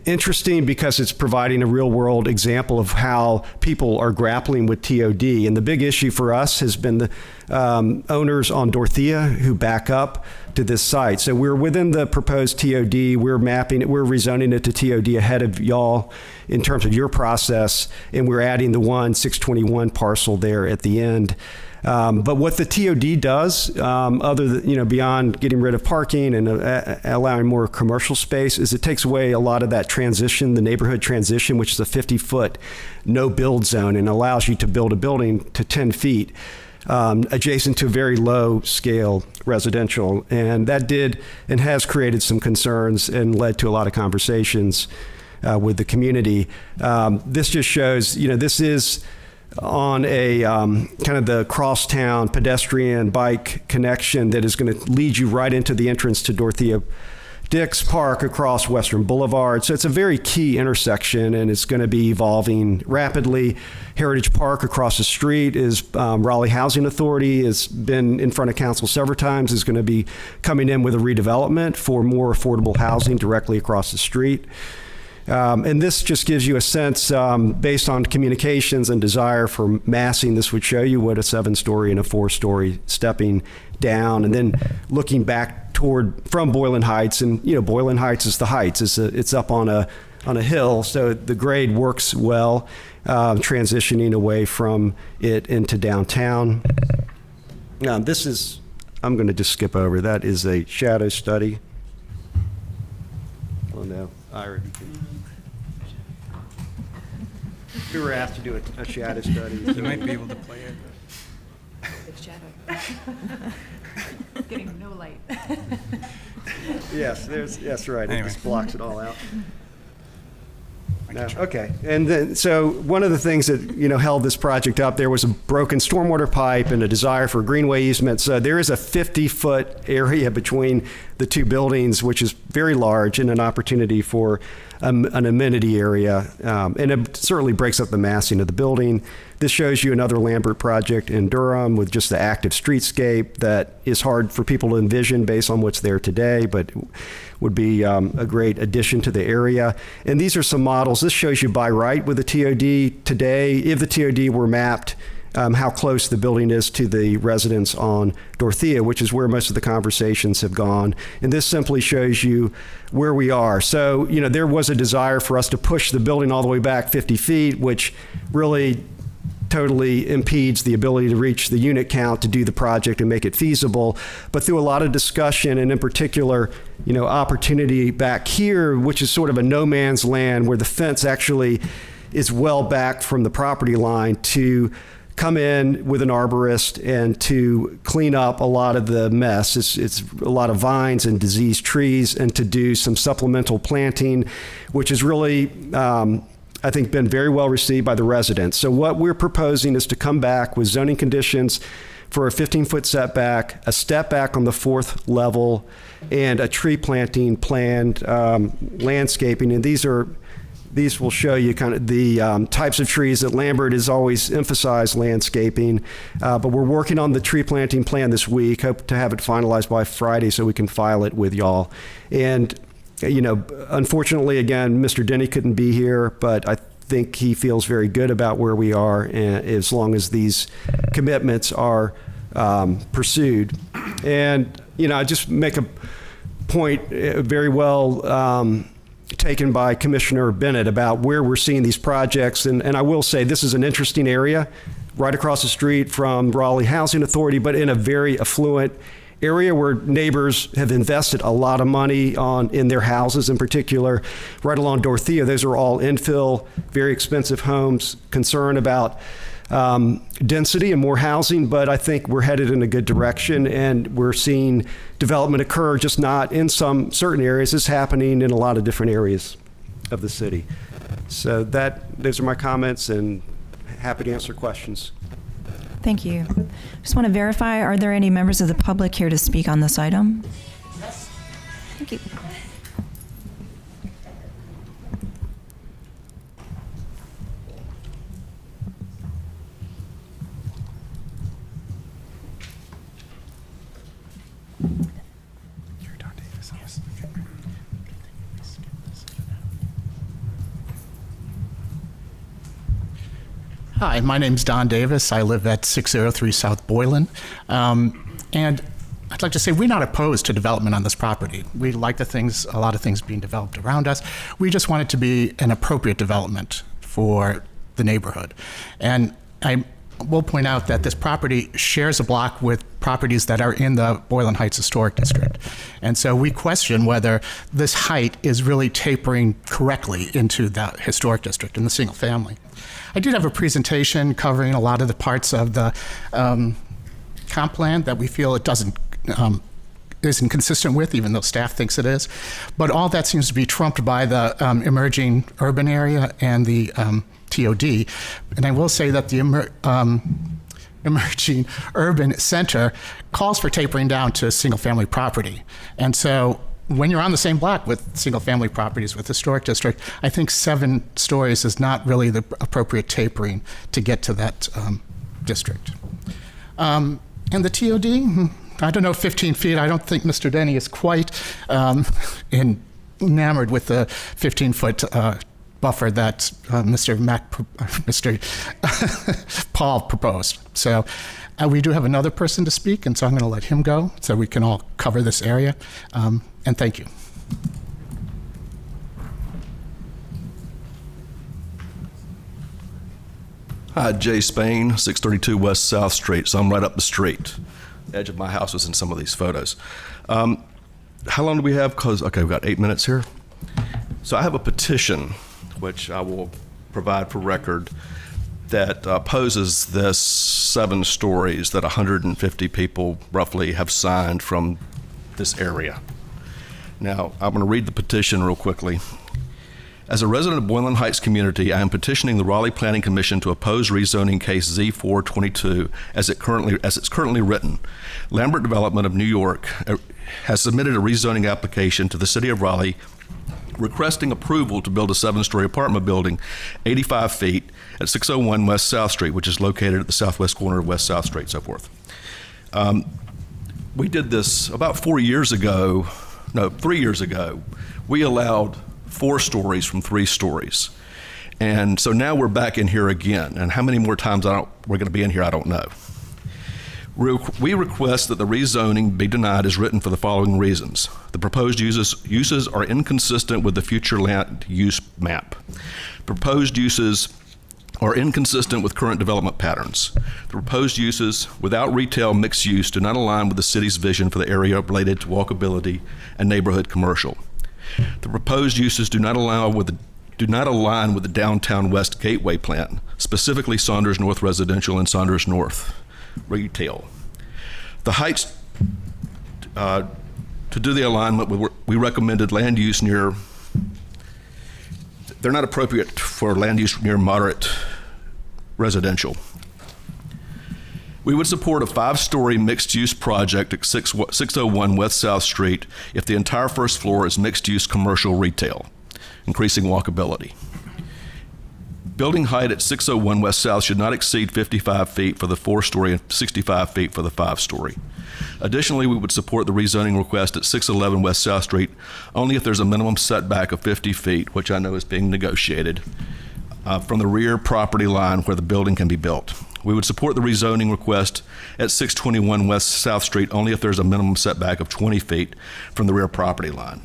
interesting because it's providing a real world example of how people are grappling with TOD. And the big issue for us has been the owners on Dorothea who back up to this site. So we're within the proposed TOD. We're mapping it, we're rezoning it to TOD ahead of y'all in terms of your process. And we're adding the 621 parcel there at the end. But what the TOD does, other than, beyond getting rid of parking and allowing more commercial space, is it takes away a lot of that transition, the neighborhood transition, which is a 50-foot no-build zone, and allows you to build a building to 10 feet adjacent to very low-scale residential. And that did and has created some concerns and led to a lot of conversations with the community. This just shows, this is on a kind of the crosstown pedestrian bike connection that is going to lead you right into the entrance to Dorothea Dix Park across Western Boulevard. So it's a very key intersection, and it's going to be evolving rapidly. Heritage Park across the street is Raleigh Housing Authority, has been in front of council several times, is going to be coming in with a redevelopment for more affordable housing directly across the street. And this just gives you a sense, based on communications and desire for massing, this would show you what a 7-story and a 4-story stepping down, and then looking back from Boylan Heights, and Boylan Heights is the Heights. It's up on a hill, so the grade works well, transitioning away from it into downtown. Now, I'm going to just skip over. That is a shadow study. Oh no, Ira, you can. We were asked to do a shadow study. You might be able to play it. Getting no light. Yes, that's right. Anyway. It just blocks it all out. No, okay. And then, so one of the things that, held this project up, there was a broken stormwater pipe and a desire for a greenway easement. So there is a 50-foot area between the two buildings, which is very large, and an opportunity for an amenity area. And it certainly breaks up the massing of the building. This shows you another Lambert project in Durham with just the active streetscape that is hard for people to envision based on what's there today, but would be a great addition to the area. And these are some models. This shows you by right with the TOD today. If the TOD were mapped, how close the building is to the residents on Dorothea, which is where most of the conversations have gone. And this simply shows you where we are. So, there was a desire for us to push the building all the way back 50 feet, which really totally impedes the ability to reach the unit count to do the project and make it feasible. But through a lot of discussion, and in particular, opportunity back here, which is sort of a no man's land where the fence actually is well back from the property line, to come in with an arborist and to clean up a lot of the mess. It's a lot of vines and diseased trees, and to do some supplemental planting, which is really, I think, been very well received by the residents. So what we're proposing is to come back with zoning conditions for a 15-foot setback, a step back on the 4th level, and a tree planting planned, landscaping. And these will show you kind of the types of trees that Lambert has always emphasized landscaping. But we're working on the tree planting plan this week. Hope to have it finalized by Friday so we can file it with y'all. And unfortunately, again, Mr. Denny couldn't be here, but I think he feels very good about where we are, and as long as these commitments are pursued. And, I just make a point very well taken by Commissioner Bennett about where we're seeing these projects. And I will say this is an interesting area right across the street from Raleigh Housing Authority, but in a very affluent area where neighbors have invested a lot of money in their houses, in particular, right along Dorothea. Those are all infill, very expensive homes, concern about density and more housing, but I think we're headed in a good direction, and we're seeing development occur, just not in some certain areas. It's happening in a lot of different areas of the city. So those are my comments, and happy to answer questions. Thank you. Just want to verify, are there any members of the public here to speak on this item? Yes. Thank you. Hi, my name's Don Davis. I live at 603 South Boylan. And I'd like to say we're not opposed to development on this property. We like a lot of things being developed around us. We just want it to be an appropriate development for the neighborhood. And will point out that this property shares a block with properties that are in the Boylan Heights Historic District. And so we question whether this height is really tapering correctly into the historic district in the single family. I did have a presentation covering a lot of the parts of the comp plan that we feel it isn't consistent with, even though staff thinks it is. But all that seems to be trumped by the emerging urban area and the TOD. And I will say that the emerging urban center calls for tapering down to single-family property. And so when you're on the same block with single-family properties with historic district, I think 7 stories is not really the appropriate tapering to get to that district. And the TOD, I don't know, 15 feet. I don't think Mr. Denny is quite enamored with the 15-foot buffer that Mr. Paul proposed. So we do have another person to speak, and so I'm going to let him go so we can all cover this area. And thank you. Hi, Jay Spain, 632 West South Street. So I'm right up the street. Edge of my house was in some of these photos. How long do we have? Okay, we've got 8 minutes here. So I have a petition, which I will provide for record, that opposes this 7 stories that 150 people roughly have signed from this area. Now, I'm going to read the petition real quickly. As a resident of Boylan Heights community, I am petitioning the Raleigh Planning Commission to oppose rezoning case Z422 as it's currently written. Lambert Development of New York has submitted a rezoning application to the City of Raleigh requesting approval to build a 7-story apartment building 85 feet at 601 West South Street, which is located at the southwest corner of West South Street, so forth. We did this about 3 years ago. We allowed 4 stories from 3 stories. And so now we're back in here again. And how many more times we're going to be in here, I don't know. We request that the rezoning be denied as written for the following reasons. The proposed uses are inconsistent with the future land use map. Proposed uses are inconsistent with current development patterns. The proposed uses without retail mixed use do not align with the city's vision for the area related to walkability and neighborhood commercial. The proposed uses do not align with the Downtown West Gateway plan, specifically Saunders North Residential and Saunders North Retail. The heights, to do the alignment, we recommended land use near, they're not appropriate for land use near moderate residential. We would support a 5-story mixed-use project at 601 West South Street if the entire first floor is mixed-use commercial retail, increasing walkability. Building height at 601 West South should not exceed 55 feet for the 4-story and 65 feet for the 5-story. Additionally, we would support the rezoning request at 611 West South Street only if there's a minimum setback of 50 feet, which I know is being negotiated, from the rear property line where the building can be built. We would support the rezoning request at 621 West South Street only if there's a minimum setback of 20 feet from the rear property line,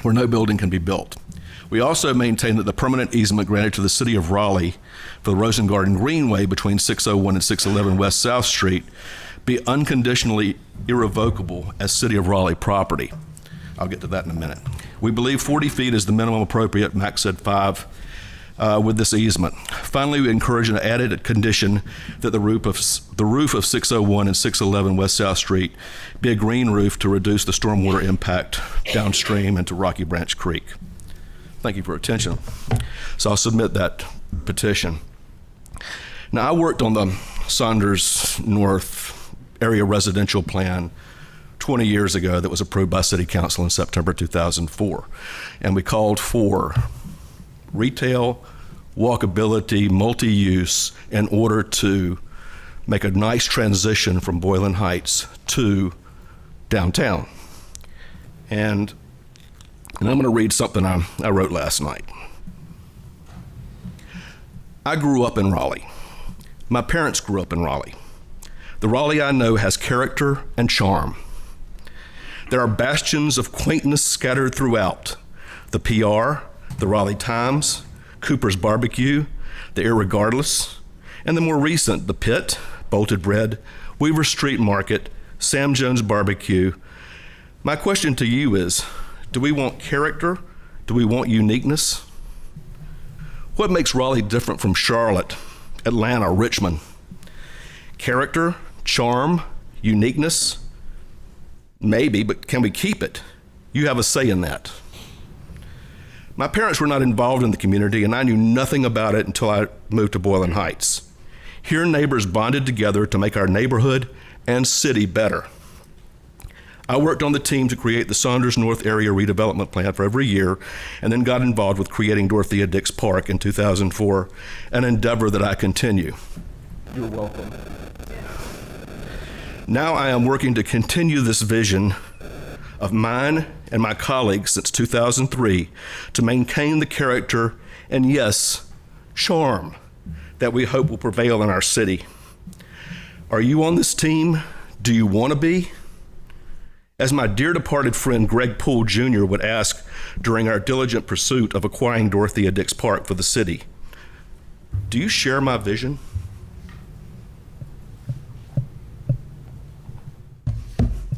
where no building can be built. We also maintain that the permanent easement granted to the City of Raleigh for the Rosen Garden Greenway between 601 and 611 West South Street be unconditionally irrevocable as City of Raleigh property. I'll get to that in a minute. We believe 40 feet is the minimum appropriate. Max said 5 with this easement. Finally, we encourage an added condition that the roof of 601 and 611 West South Street be a green roof to reduce the stormwater impact downstream into Rocky Branch Creek. Thank you for your attention. So I'll submit that petition. Now, I worked on the Saunders North area residential plan 20 years ago that was approved by City Council in September 2004. And we called for retail, walkability, multi-use in order to make a nice transition from Boylan Heights to downtown. And I'm going to read something I wrote last night. I grew up in Raleigh. My parents grew up in Raleigh. The Raleigh I know has character and charm. There are bastions of quaintness scattered throughout. The PR, the Raleigh Times, Cooper's Barbecue, the Irregardless, and the more recent, The Pit, Bolted Bread, Weaver Street Market, Sam Jones Barbecue. My question to you is, do we want character? Do we want uniqueness? What makes Raleigh different from Charlotte, Atlanta, Richmond? Character, charm, uniqueness? Maybe, but can we keep it? You have a say in that. My parents were not involved in the community, and I knew nothing about it until I moved to Boylan Heights. Here, neighbors bonded together to make our neighborhood and city better. I worked on the team to create the Saunders North Area Redevelopment Plan for every year, and then got involved with creating Dorothea Dix Park in 2004, an endeavor that I continue. You're welcome. Now I am working to continue this vision of mine and my colleagues since 2003 to maintain the character and, yes, charm that we hope will prevail in our city. Are you on this team? Do you want to be? As my dear departed friend Greg Poole Jr. would ask during our diligent pursuit of acquiring Dorothea Dix Park for the city, do you share my vision?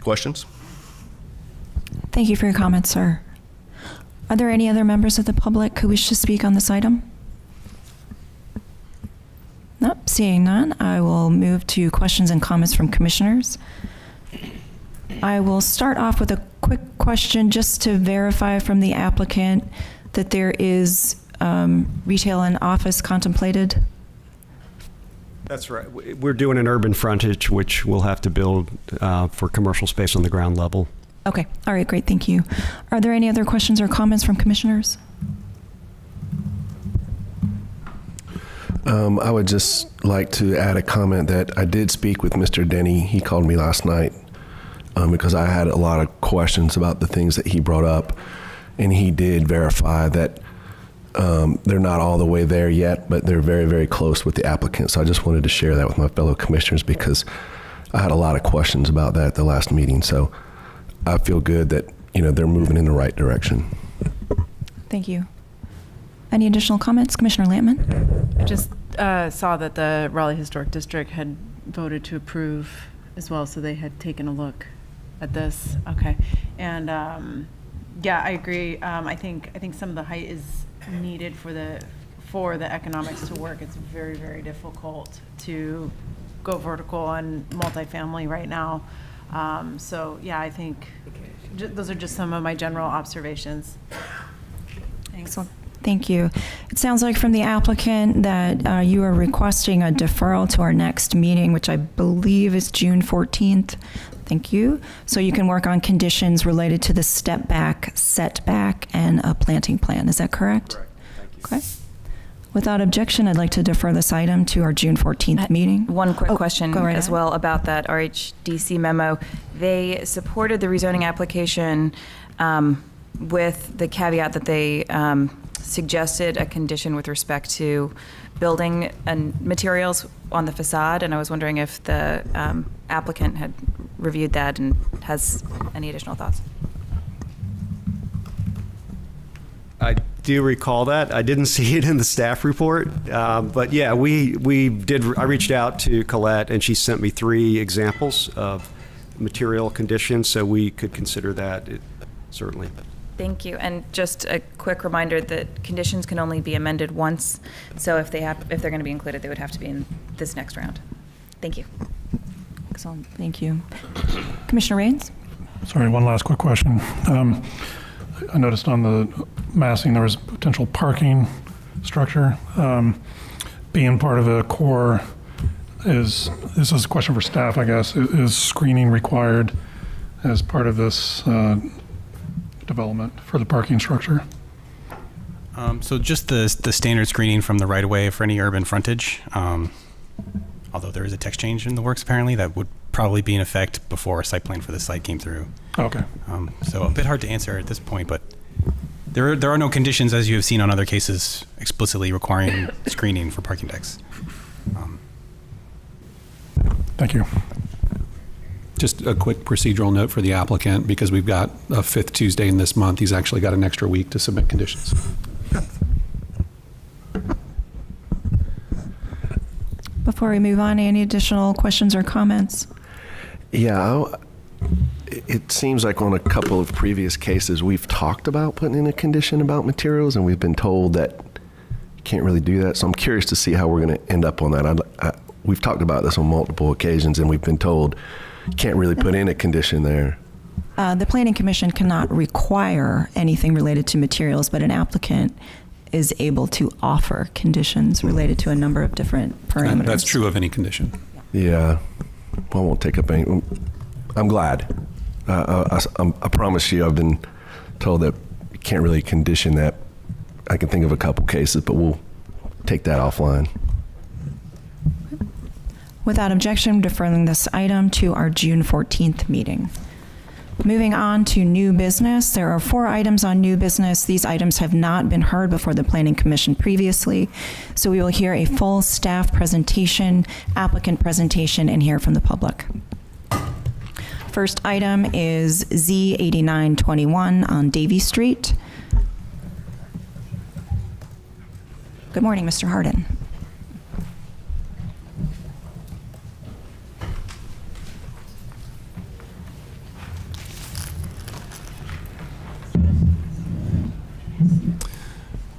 Questions? Thank you for your comments, sir. Are there any other members of the public who wish to speak on this item? Nope, seeing none, I will move to questions and comments from commissioners. I will start off with a quick question just to verify from the applicant that there is retail and office contemplated. That's right. We're doing an urban frontage, which we'll have to build for commercial space on the ground level. Okay, all right, great, thank you. Are there any other questions or comments from commissioners? I would just like to add a comment that I did speak with Mr. Denny. He called me last night because I had a lot of questions about the things that he brought up, and he did verify that they're not all the way there yet, but they're very, very close with the applicant. So I just wanted to share that with my fellow commissioners because I had a lot of questions about that at the last meeting. So I feel good that, you know, they're moving in the right direction. Thank you. Any additional comments? Commissioner Lampman? I just saw that the Raleigh Historic District had voted to approve as well, so they had taken a look at this. Okay, and yeah, I agree. I think some of the height is needed for the economics to work. It's very, very difficult to go vertical on multifamily right now. So yeah, I think those are just some of my general observations. Thanks. Excellent. Thank you. It sounds like from the applicant that you are requesting a deferral to our next meeting, which I believe is June 14th. Thank you. So you can work on conditions related to the step back, setback, and a planting plan. Is that correct? Correct. Thank you. Okay. Without objection, I'd like to defer this item to our June 14th meeting. One quick question go right as ahead. well about that RHDC memo. They supported the rezoning application with the caveat that they suggested a condition with respect to building and materials on the facade, and I was wondering if the applicant had reviewed that and has any additional thoughts. I do recall that. I didn't see it in the staff report, but yeah, we did. I reached out to Colette, and she sent me 3 examples of material conditions, so we could consider that certainly. Thank you. And just a quick reminder that conditions can only be amended once, so if they're going to be included, they would have to be in this next round. Thank you. Excellent. Thank you. Commissioner Raines? Sorry, one last quick question. I noticed on the massing there was potential parking structure being part of a core. This is a question for staff, I guess. Is screening required as part of this development for the parking structure? So just the standard screening from the right-of-way for any urban frontage, although there is a text change in the works apparently, that would probably be in effect before a site plan for the site came through. Okay. So a bit hard to answer at this point, but there are no conditions, as you have seen on other cases, explicitly requiring screening for parking decks. Thank you. Just a quick procedural note for the applicant, because we've got a 5th Tuesday in this month. He's actually got an extra week to submit conditions. Before we move on, any additional questions or comments? Yeah, it seems like on a couple of previous cases, we've talked about putting in a condition about materials, and we've been told that you can't really do that. So I'm curious to see how we're going to end up on that. We've talked about this on multiple occasions, and we've been told you can't really put in a condition there. The Planning Commission cannot require anything related to materials, but an applicant is able to offer conditions related to a number of different parameters. That's true of any condition. Yeah, well, I won't take up any. I'm glad. I promise you, I've been told that you can't really condition that. I can think of a couple cases, but we'll take that offline. Without objection, deferring this item to our June 14th meeting. Moving on to new business, there are 4 items on new business. These items have not been heard before the Planning Commission previously, so we will hear a full staff presentation, applicant presentation, and hear from the public. First item is Z8921 on Davie Street. Good morning, Mr. Hardin.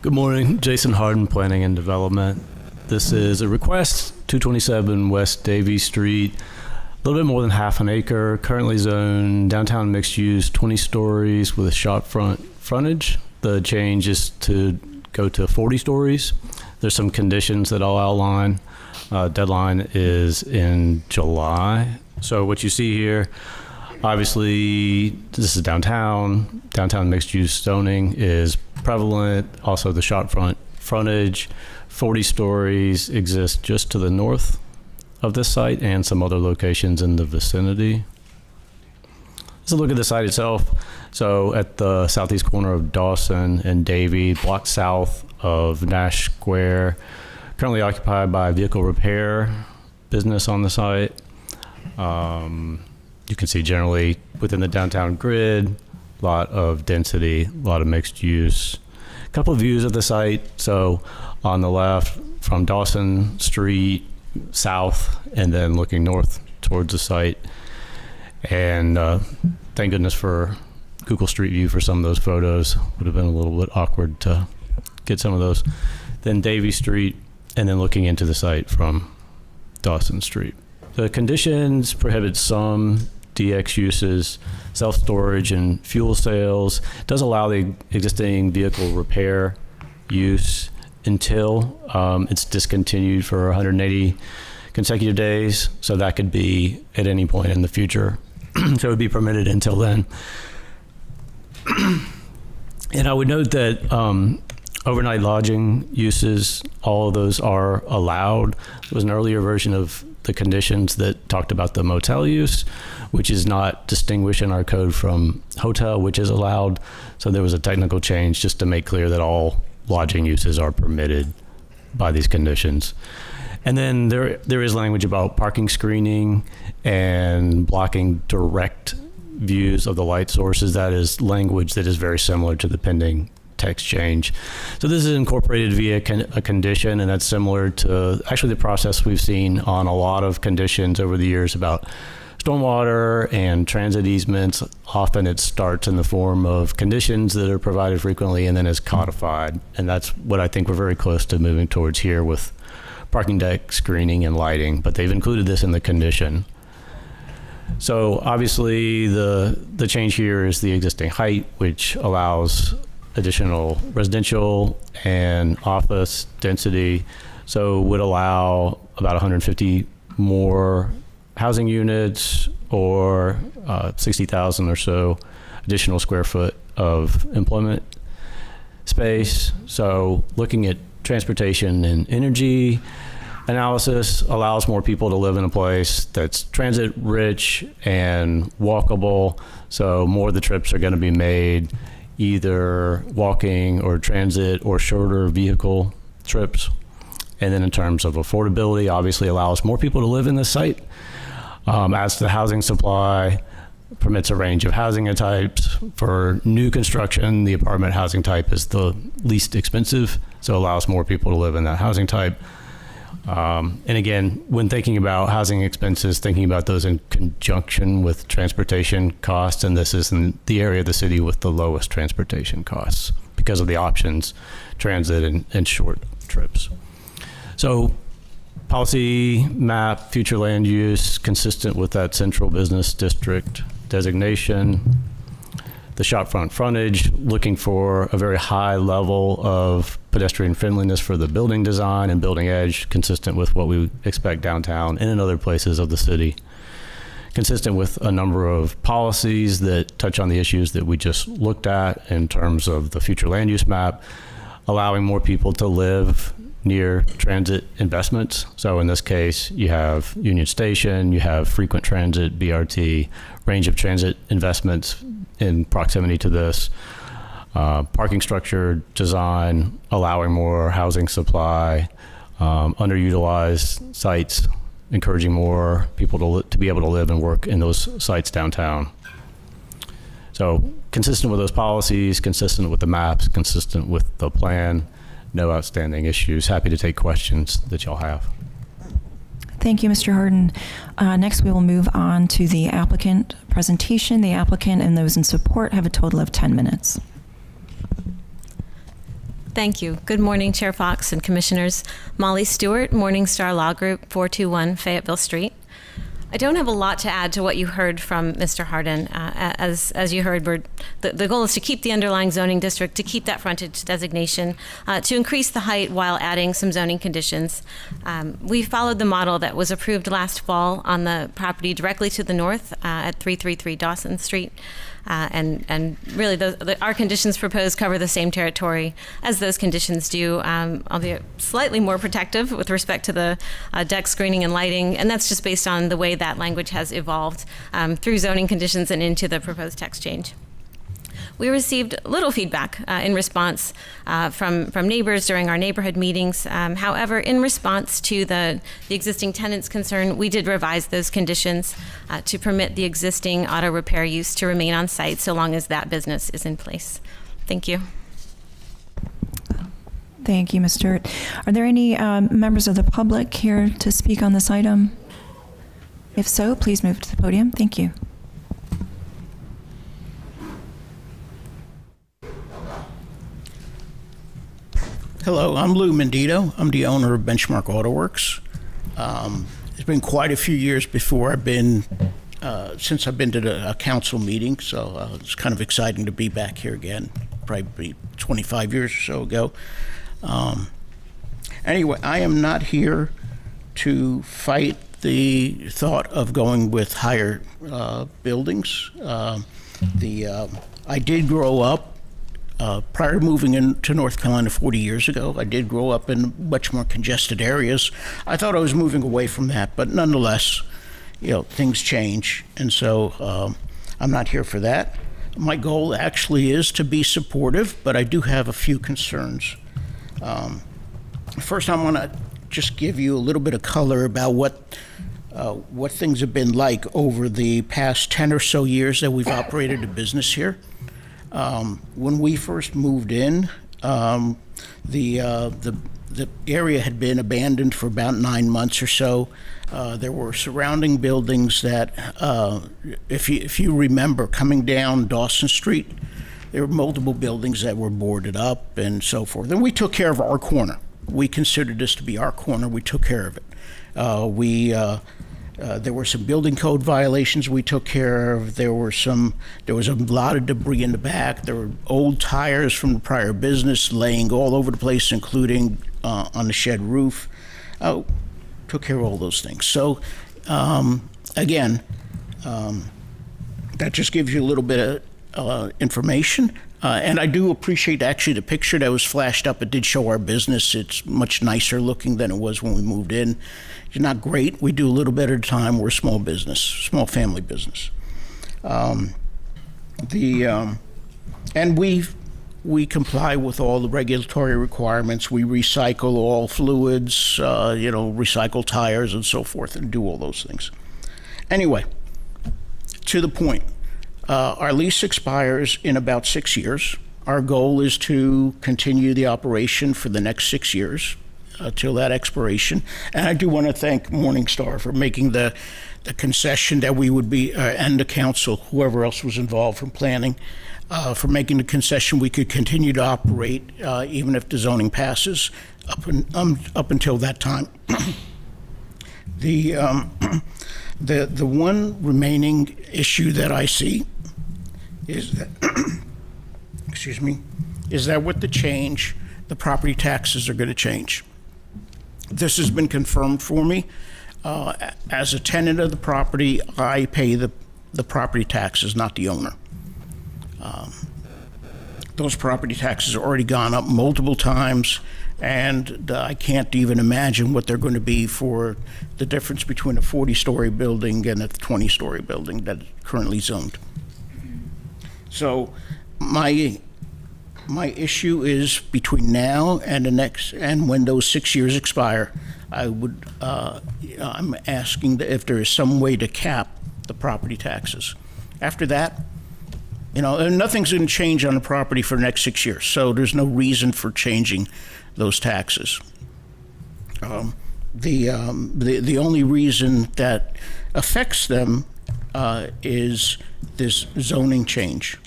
Good morning, Jason Harden, Planning and Development. This is a request, 227 West Davie Street, a little bit more than half an acre, currently zoned downtown mixed use, 20 stories with a shop frontage. The change is to go to 40 stories. There's some conditions that I'll outline. Deadline is in July. So what you see here, obviously, this is downtown. Downtown mixed use zoning is prevalent. Also, the shop frontage, 40 stories exist just to the north of this site and some other locations in the vicinity. Let's look at the site itself. So at the southeast corner of Dawson and Davie, block south of Nash Square, currently occupied by a vehicle repair business on the site. You can see generally within the downtown grid, a lot of density, a lot of mixed use. A couple of views of the site. So on the left from Dawson Street south, and then looking north towards the site. And thank goodness for Google Street View for some of those photos. Would have been a little bit awkward to get some of those. Then Davie Street, and then looking into the site from Dawson Street. The conditions prohibit some DX uses, self-storage and fuel sales. It does allow the existing vehicle repair use until it's discontinued for 180 consecutive days. So that could be at any point in the future. So it would be permitted until then. And I would note that overnight lodging uses, all of those are allowed. There was an earlier version of the conditions that talked about the motel use, which is not distinguished in our code from hotel, which is allowed. So there was a technical change just to make clear that all lodging uses are permitted by these conditions. And then there is language about parking screening and blocking direct views of the light sources. That is language that is very similar to the pending text change. So this is incorporated via a condition, and that's similar to actually the process we've seen on a lot of conditions over the years about stormwater and transit easements. Often it starts in the form of conditions that are provided frequently and then is codified. And that's what I think we're very close to moving towards here with parking deck screening and lighting, but they've included this in the condition. So obviously the change here is the existing height, which allows additional residential and office density. So would allow about 150 more housing units or 60,000 or so additional square foot of employment space. So looking at transportation and energy analysis allows more people to live in a place that's transit rich and walkable. So more of the trips are going to be made either walking or transit or shorter vehicle trips. And then in terms of affordability, obviously allows more people to live in this site. Adds to the housing supply, permits a range of housing types. For new construction, the apartment housing type is the least expensive, so allows more people to live in that housing type. And again, when thinking about housing expenses, thinking about those in conjunction with transportation costs, and this is in the area of the city with the lowest transportation costs because of the options, transit and short trips. So policy map, future land use, consistent with that central business district designation. The shopfront frontage, looking for a very high level of pedestrian friendliness for the building design and building edge, consistent with what we expect downtown and in other places of the city. Consistent with a number of policies that touch on the issues that we just looked at in terms of the future land use map, allowing more people to live near transit investments. So in this case, you have Union Station, you have frequent transit, BRT, range of transit investments in proximity to this, parking structure design, allowing more housing supply, underutilized sites, encouraging more people to be able to live and work in those sites downtown. So consistent with those policies, consistent with the maps, consistent with the plan, no outstanding issues. Happy to take questions that y'all have. Thank you, Mr. Harden. Next, we will move on to the applicant presentation. The applicant and those in support have a total of 10 minutes. Thank you. Good morning, Chair Fox and Commissioners. Molly Stewart, Morningstar Law Group, 421 Fayetteville Street. I don't have a lot to add to what you heard from Mr. Harden. As you heard, the goal is to keep the underlying zoning district, to keep that frontage designation, to increase the height while adding some zoning conditions. We followed the model that was approved last fall on the property directly to the north at 333 Dawson Street. And really, our conditions proposed cover the same territory as those conditions do, albeit slightly more protective with respect to the deck screening and lighting, and that's just based on the way that language has evolved through zoning conditions and into the proposed text change. We received little feedback in response from neighbors during our neighborhood meetings. However, in response to the existing tenants' concern, we did revise those conditions to permit the existing auto repair use to remain on site so long as that business is in place. Thank you. Thank you, Ms. Stewart. Are there any members of the public here to speak on this item? If so, please move to the podium. Thank you. Hello, I'm Lou Mendito. I'm the owner of Benchmark Auto Works. It's been quite a few years before I've been, since I've been to a council meeting, so it's kind of exciting to be back here again, probably 25 years or so ago. Anyway, I am not here to fight the thought of going with higher buildings. I did grow up prior to moving into North Carolina 40 years ago. I did grow up in much more congested areas. I thought I was moving away from that, but nonetheless, things change, and so I'm not here for that. My goal actually is to be supportive, but I do have a few concerns. First, I want to just give you a little bit of color about what things have been like over the past 10 or so years that we've operated a business here. When we first moved in, the area had been abandoned for about 9 months or so. There were surrounding buildings that, if you remember, coming down Dawson Street, there were multiple buildings that were boarded up and so forth. And we took care of our corner. We considered this to be our corner. We took care of it. There were some building code violations we took care of. There was a lot of debris in the back. There were old tires from the prior business laying all over the place, including on the shed roof. Took care of all those things. So again, that just gives you a little bit of information. And I do appreciate actually the picture that was flashed up. It did show our business. It's much nicer looking than it was when we moved in. It's not great. We do a little bit at a time. We're a small business, small family business. And we comply with all the regulatory requirements. We recycle all fluids, recycle tires and so forth, and do all those things. Anyway, to the point. Our lease expires in about 6 years. Our goal is to continue the operation for the next 6 years. till that expiration. And I do want to thank Morningstar for making the concession that we would be, and the council, whoever else was involved from planning, for making the concession we could continue to operate even if the zoning passes up until that time. The one remaining issue that I see is that, excuse me, is that with the change, the property taxes are going to change. This has been confirmed for me. As a tenant of the property, I pay the property taxes, not the owner. Those property taxes have already gone up multiple times, and I can't even imagine what they're going to be for the difference between a 40-story building and a 20-story building that's currently zoned. So my issue is between now and when those 6 years expire, I'm asking if there is some way to cap the property taxes. After that, nothing's going to change on the property for the next 6 years, so there's no reason for changing those taxes. The only reason that affects them is this zoning change,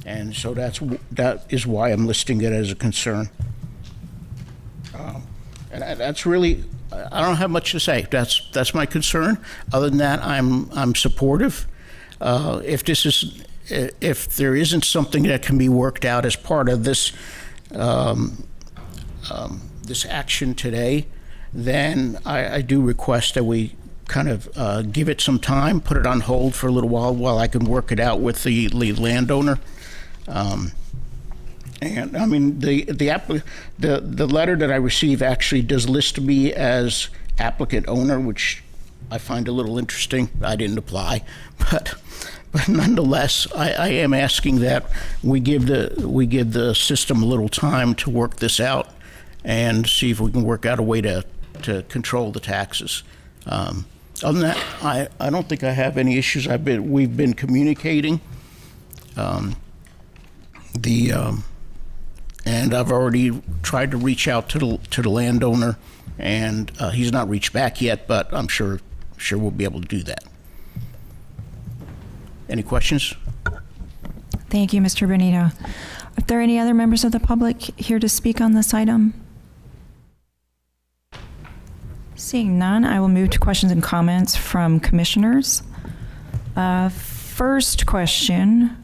and so that is why I'm listing it as a concern. And that's really, I don't have much to say. That's my concern. Other than that, I'm supportive. If there isn't something that can be worked out as part of this this action today, then I do request that we kind of give it some time, put it on hold for a little while I can work it out with the landowner. And I mean, the letter that I received actually does list me as applicant owner, which I find a little interesting. I didn't apply, but nonetheless, I am asking that we give the system a little time to work this out and see if we can work out a way to control the taxes. Other than that, I don't think I have any issues. We've been communicating. And I've already tried to reach out to the landowner, and he's not reached back yet, but I'm sure we'll be able to do that. Any questions? Thank you, Mr. Benito. Are there any other members of the public here to speak on this item? Seeing none, I will move to questions and comments from commissioners. First question,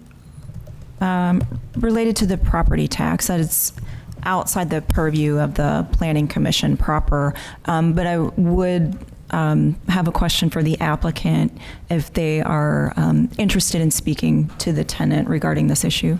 related to the property tax, that it's outside the purview of the Planning Commission proper, but I would have a question for the applicant if they are interested in speaking to the tenant regarding this issue.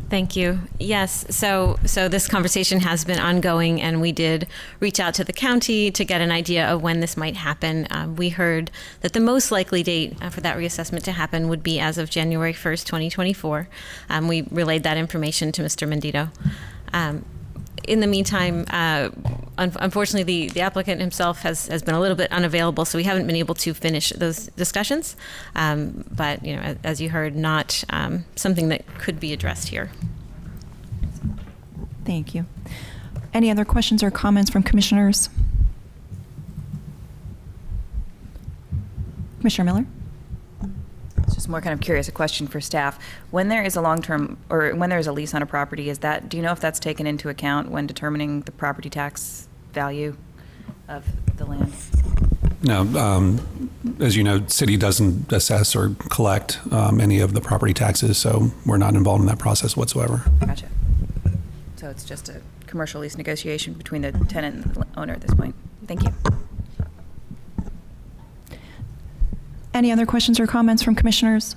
Thank you. Yes, so this conversation has been ongoing, and we did reach out to the county to get an idea of when this might happen. We heard that the most likely date for that reassessment to happen would be as of January 1st, 2024. We relayed that information to Mr. Mendito. In the meantime, unfortunately, the applicant himself has been a little bit unavailable, so we haven't been able to finish those discussions. But as you heard, not something that could be addressed here. Thank you. Any other questions or comments from commissioners? Commissioner Miller? It's just more kind of curious, a question for staff. When there is a long-term, or when there is a lease on a property, do you know if that's taken into account when determining the property tax value of the land? No, as you know, city doesn't assess or collect any of the property taxes, so we're not involved in that process whatsoever. Gotcha. So it's just a commercial lease negotiation between the tenant and the owner at this point. Thank you. Any other questions or comments from commissioners?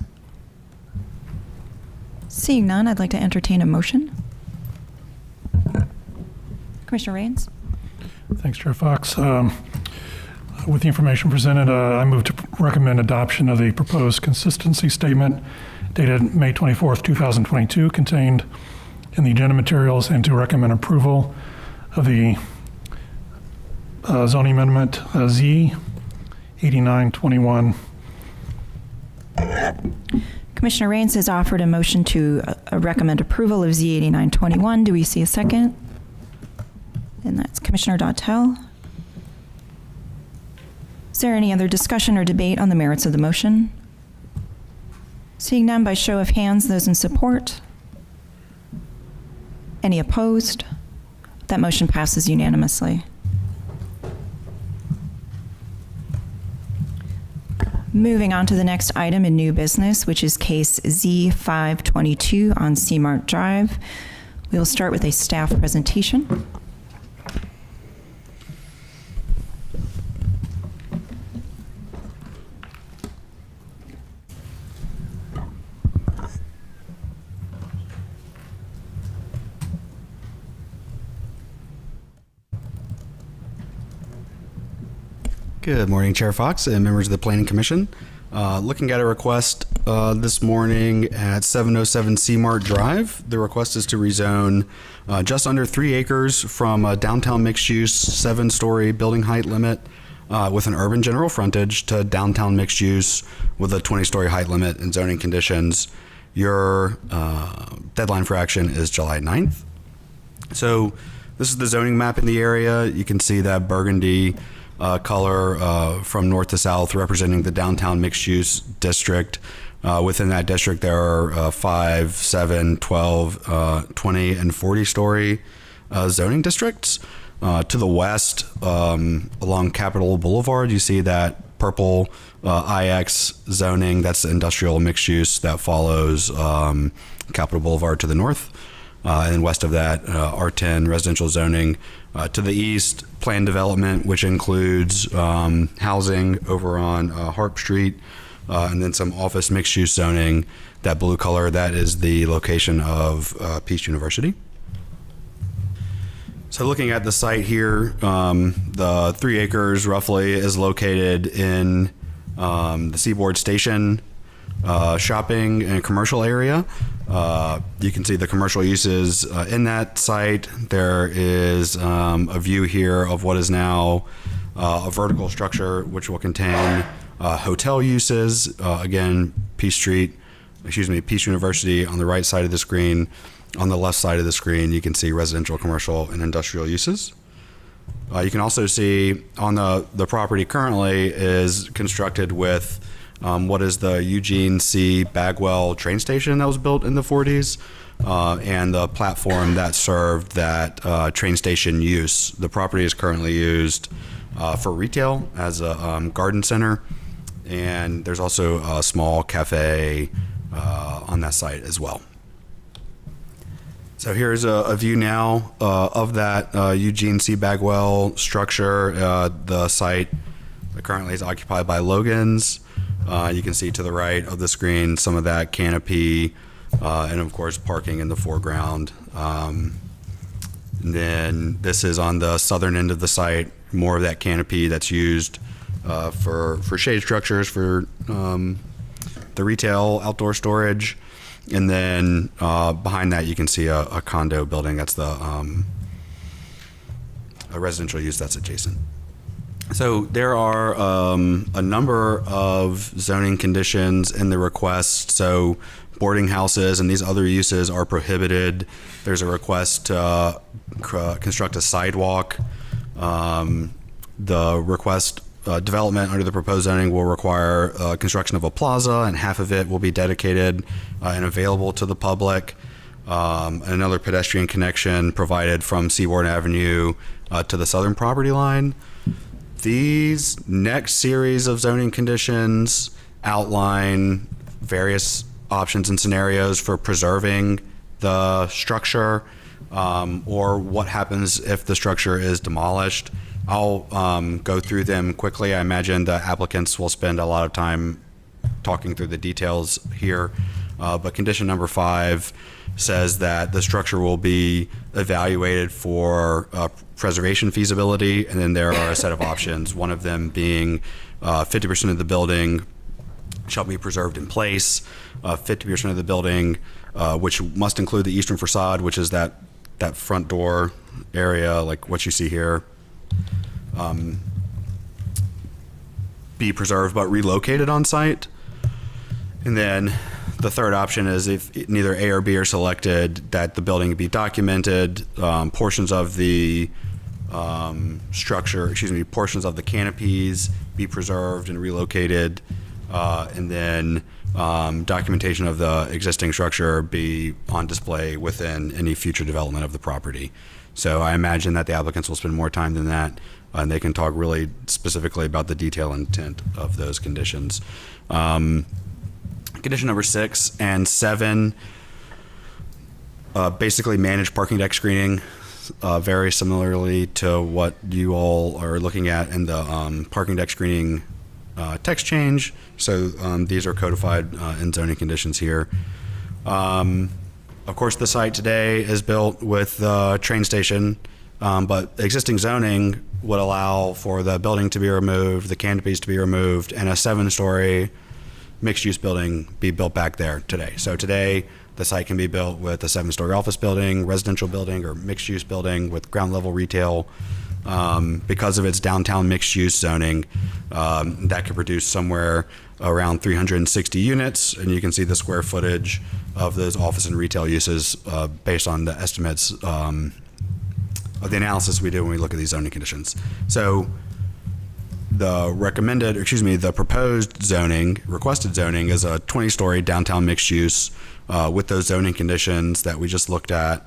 Seeing none, I'd like to entertain a motion. Commissioner Raines? Thanks, Chair Fox. With the information presented, I move to recommend adoption of the proposed consistency statement dated May 24th, 2022, contained in the agenda materials, and to recommend approval of the zoning amendment Z 8921. Commissioner Rains has offered a motion to recommend approval of Z8921. Do we see a second? And that's Commissioner Dautel. Is there any other discussion or debate on the merits of the motion? Seeing none, by show of hands, those in support? Any opposed? That motion passes unanimously. Moving on to the next item in new business, which is case Z522 on Seamart Drive. We will start with a staff presentation. Good morning, Chair Fox and members of the Planning Commission. Looking at a request this morning at 707 Seamart Drive. The request is to rezone just under 3 acres from a downtown mixed-use 7-story building height limit with an urban general frontage to downtown mixed-use with a 20-story height limit and zoning conditions. Your deadline for action is July 9th. So this is the zoning map in the area. You can see that burgundy color from north to south representing the downtown mixed-use district. Within that district, there are 5, 7, 12, 20, and 40-story zoning districts. To the west, along Capitol Boulevard, you see that purple IX zoning. That's the industrial mixed-use that follows Capitol Boulevard to the north. And west of that, R10 residential zoning. To the east, planned development, which includes housing over on Harp Street, and then some office mixed-use zoning. That blue color, that is the location of Peace University. So looking at the site here, the 3 acres roughly is located in the Seaboard Station shopping and commercial area. You can see the commercial uses in that site. There is a view here of what is now a vertical structure which will contain hotel uses. Again, Peace University on the right side of the screen. On the left side of the screen, you can see residential, commercial, and industrial uses. You can also see on the property currently is constructed with what is the Eugene C. Bagwell train station that was built in the 40s, and the platform that served that train station use. The property is currently used for retail as a garden center, and there's also a small cafe on that site as well. So here's a view now of that Eugene C. Bagwell structure. The site currently is occupied by Logan's. You can see to the right of the screen some of that canopy and of course parking in the foreground. And then this is on the southern end of the site, more of that canopy that's used for shade structures for the retail outdoor storage. And then behind that you can see a condo building. That's the a residential use that's adjacent. So there are a number of zoning conditions in the request. So boarding houses and these other uses are prohibited. There's a request to construct a sidewalk. The request development under the proposed zoning will require construction of a plaza, and half of it will be dedicated and available to the public. Another pedestrian connection provided from Seaboard Avenue to the southern property line. These next series of zoning conditions outline various options and scenarios for preserving the structure or what happens if the structure is demolished. I'll go through them quickly. I imagine the applicants will spend a lot of time talking through the details here. But condition number 5 says that the structure will be evaluated for preservation feasibility, and then there are a set of options, one of them being 50% of the building shall be preserved in place, 50% of the building, which must include the eastern facade, which is that front door area, like what you see here, be preserved but relocated on site. And then the third option is if neither A or B are selected, that the building be documented, portions of the portions of the canopies be preserved and relocated, and then documentation of the existing structure be on display within any future development of the property. So I imagine that the applicants will spend more time than that, and they can talk really specifically about the detail and intent of those conditions. Condition number 6 and 7 basically manage parking deck screening very similarly to what you all are looking at in the parking deck screening text change. So these are codified in zoning conditions here. Of course, the site today is built with the train station, but existing zoning would allow for the building to be removed, the canopies to be removed, and a 7-story mixed-use building be built back there today. So today, the site can be built with a 7-story office building, residential building, or mixed-use building with ground-level retail. Because of its downtown mixed-use zoning, that could produce somewhere around 360 units, and you can see the square footage of those office and retail uses based on the estimates of the analysis we do when we look at these zoning conditions. So the proposed zoning, requested zoning, is a 20-story downtown mixed use with those zoning conditions that we just looked at.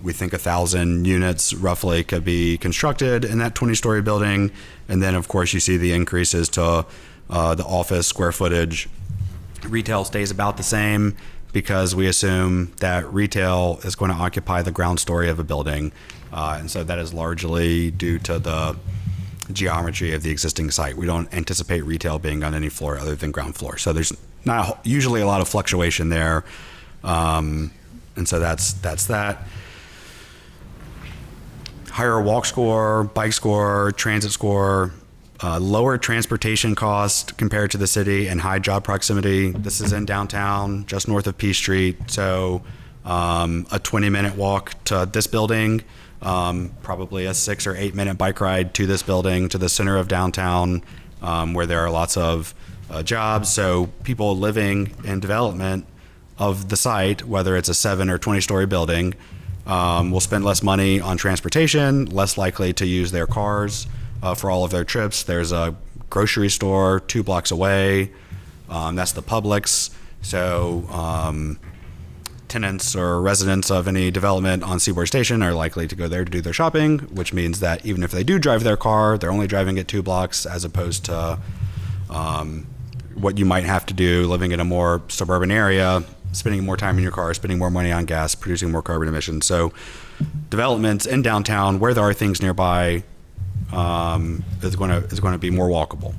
We think 1,000 units roughly could be constructed in that 20-story building. And then, of course, you see the increases to the office square footage. Retail stays about the same because we assume that retail is going to occupy the ground story of a building. And so that is largely due to the geometry of the existing site. We don't anticipate retail being on any floor other than ground floor. So there's not usually a lot of fluctuation there. And so that's that. Higher walk score, bike score, transit score, lower transportation cost compared to the city, and high job proximity. This is in downtown, just north of P Street. So a 20-minute walk to this building, probably a 6 or 8 minute bike ride to this building, to the center of downtown, where there are lots of jobs. So people living in development of the site, whether it's a 7 or 20-story building, will spend less money on transportation, less likely to use their cars for all of their trips. There's a grocery store 2 blocks away. That's the Publix. So tenants or residents of any development on Seaboard Station are likely to go there to do their shopping, which means that even if they do drive their car, they're only driving it 2 blocks as opposed to what you might have to do living in a more suburban area, spending more time in your car, spending more money on gas, producing more carbon emissions. So developments in downtown where there are things nearby is going to be more walkable.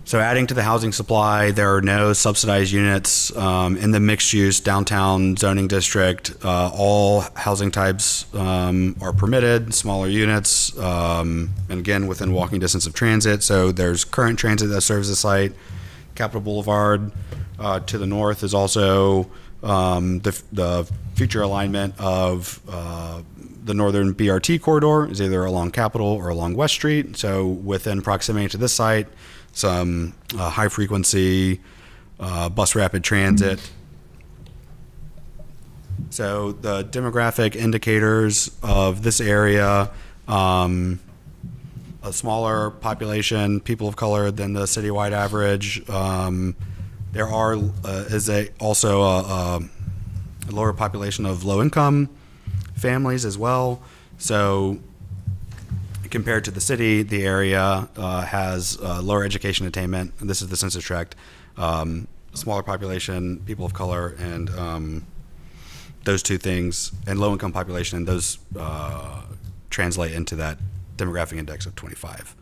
So adding to the housing supply, there are no subsidized units in the mixed-use downtown zoning district. All housing types are permitted, smaller units, and again, within walking distance of transit. So there's current transit that serves the site. Capitol Boulevard to the north is also the future alignment of the northern BRT corridor is either along Capitol or along West Street. So within proximity to this site, some high frequency bus rapid transit. So the demographic indicators of this area, a smaller population, people of color than the citywide average. There is also a lower population of low income families as well. So compared to the city, the area has lower education attainment. And this is the census tract. Smaller population, people of color, and those two things, and low income population, and those translate into that demographic index of 25.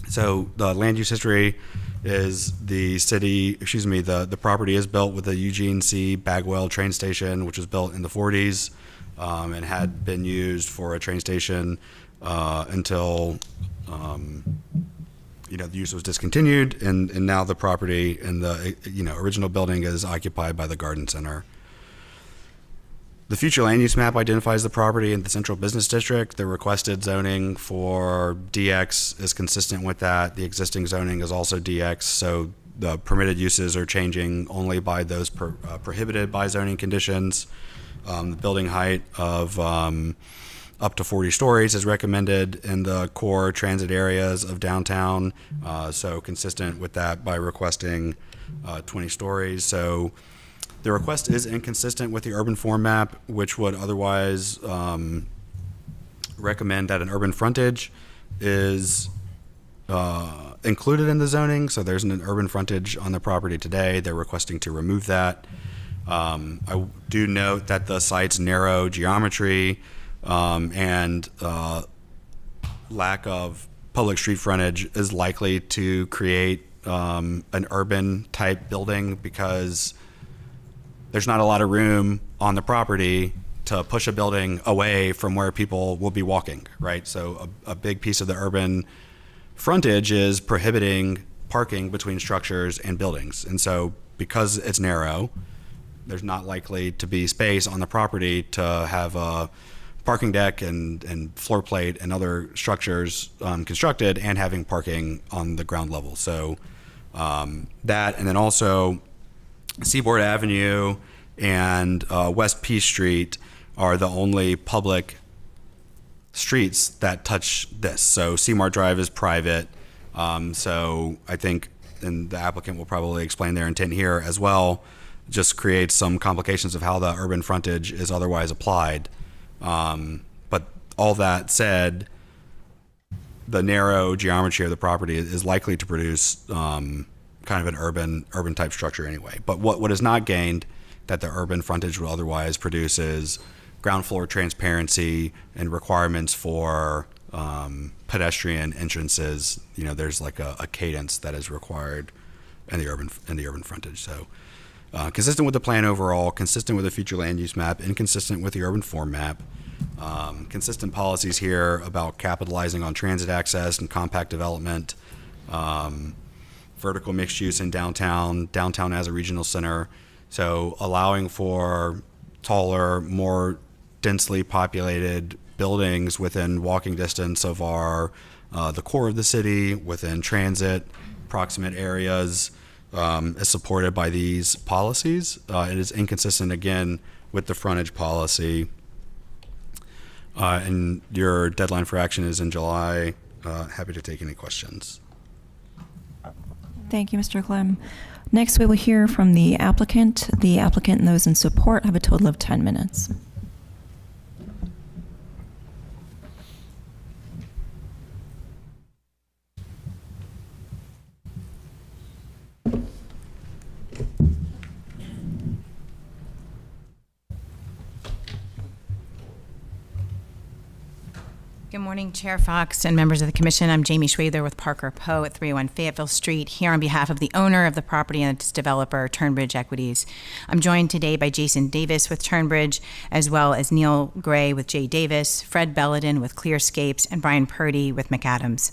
So the land use history is the property is built with the Eugene C. Bagwell train station, which was built in the 40s and had been used for a train station until the use was discontinued, and now the property and the original building is occupied by the garden center. The future land use map identifies the property in the central business district. The requested zoning for DX is consistent with that. The existing zoning is also DX, so the permitted uses are changing only by those prohibited by zoning conditions. The building height of up to 40 stories is recommended in the core transit areas of downtown. So consistent with that by requesting 20 stories. So the request is inconsistent with the urban form map, which would otherwise recommend that an urban frontage is included in the zoning. So there's an urban frontage on the property today. They're requesting to remove that. I do note that the site's narrow geometry and lack of public street frontage is likely to create an urban type building because there's not a lot of room on the property to push a building away from where people will be walking, right? So a big piece of the urban frontage is prohibiting parking between structures and buildings. And so because it's narrow, there's not likely to be space on the property to have a parking deck and floor plate and other structures constructed and having parking on the ground level. So that, and then also Seaboard Avenue and West P Street are the only public streets that touch this. So Seymour Drive is private. So I think, and the applicant will probably explain their intent here as well, just creates some complications of how the urban frontage is otherwise applied. But all that said, the narrow geometry of the property is likely to produce kind of an urban type structure anyway. But what is not gained that the urban frontage will otherwise produce is ground floor transparency and requirements for pedestrian entrances. You know, there's like a cadence that is required in the urban frontage. So consistent with the plan overall, consistent with the future land use map, inconsistent with the urban form map. Consistent policies here about capitalizing on transit access and compact development, vertical mixed use in downtown as a regional center. So allowing for taller, more densely populated buildings within walking distance of the core of the city, within transit proximate areas, is supported by these policies. It is inconsistent again with the frontage policy. And your deadline for action is in July. Happy to take any questions. Thank you, Mr. Clem. Next, we will hear from the applicant. The applicant and those in support have a total of 10 minutes. Good morning, Chair Fox and members of the commission. I'm Jamie Schwather with Parker Poe at 301 Fayetteville Street, here on behalf of the owner of the property and its developer, Turnbridge Equities. I'm joined today by Jason Davis with Turnbridge, as well as Neil Gray with J. Davis, Fred Belladin with Clearscapes, and Brian Purdy with McAdams.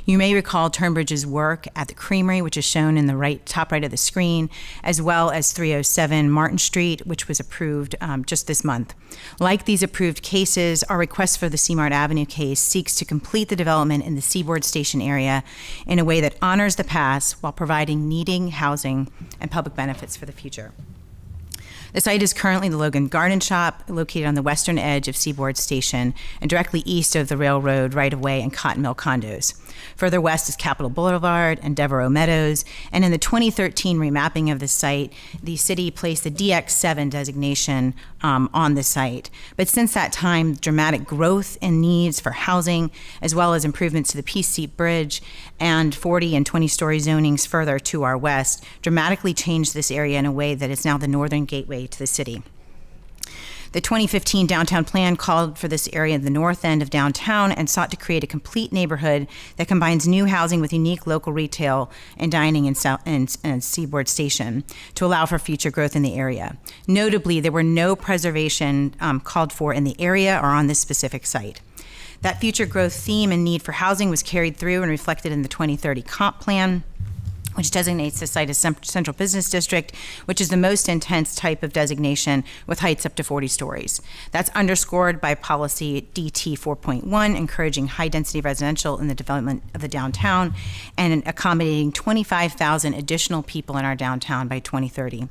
You may recall Turnbridge's work at the Creamery, which is shown in the top right of the screen, as well as 307 Martin Street, which was approved just this month. Like these approved cases, our request for the Seamart Avenue case seeks to complete the development in the Seaboard Station area in a way that honors the past while providing needing housing and public benefits for the future. The site is currently the Logan Garden Shop, located on the western edge of Seaboard Station and directly east of the railroad right-of-way and Cotton Mill condos. Further west is Capitol Boulevard and Devereaux Meadows, and in the 2013 remapping of the site, the city placed the DX7 designation on the site. But since that time, dramatic growth in needs for housing, as well as improvements to the Peace Seat Bridge and 40 and 20-story zonings further to our west, dramatically changed this area in a way that is now the northern gateway to the city. The 2015 downtown plan called for this area in the north end of downtown and sought to create a complete neighborhood that combines new housing with unique local retail and dining in Seaboard Station to allow for future growth in the area. Notably, there were no preservation called for in the area or on this specific site. That future growth theme and need for housing was carried through and reflected in the 2030 comp plan, which designates the site as Central Business District, which is the most intense type of designation with heights up to 40 stories. That's underscored by policy DT 4.1, encouraging high-density residential in the development of the downtown and accommodating 25,000 additional people in our downtown by 2030.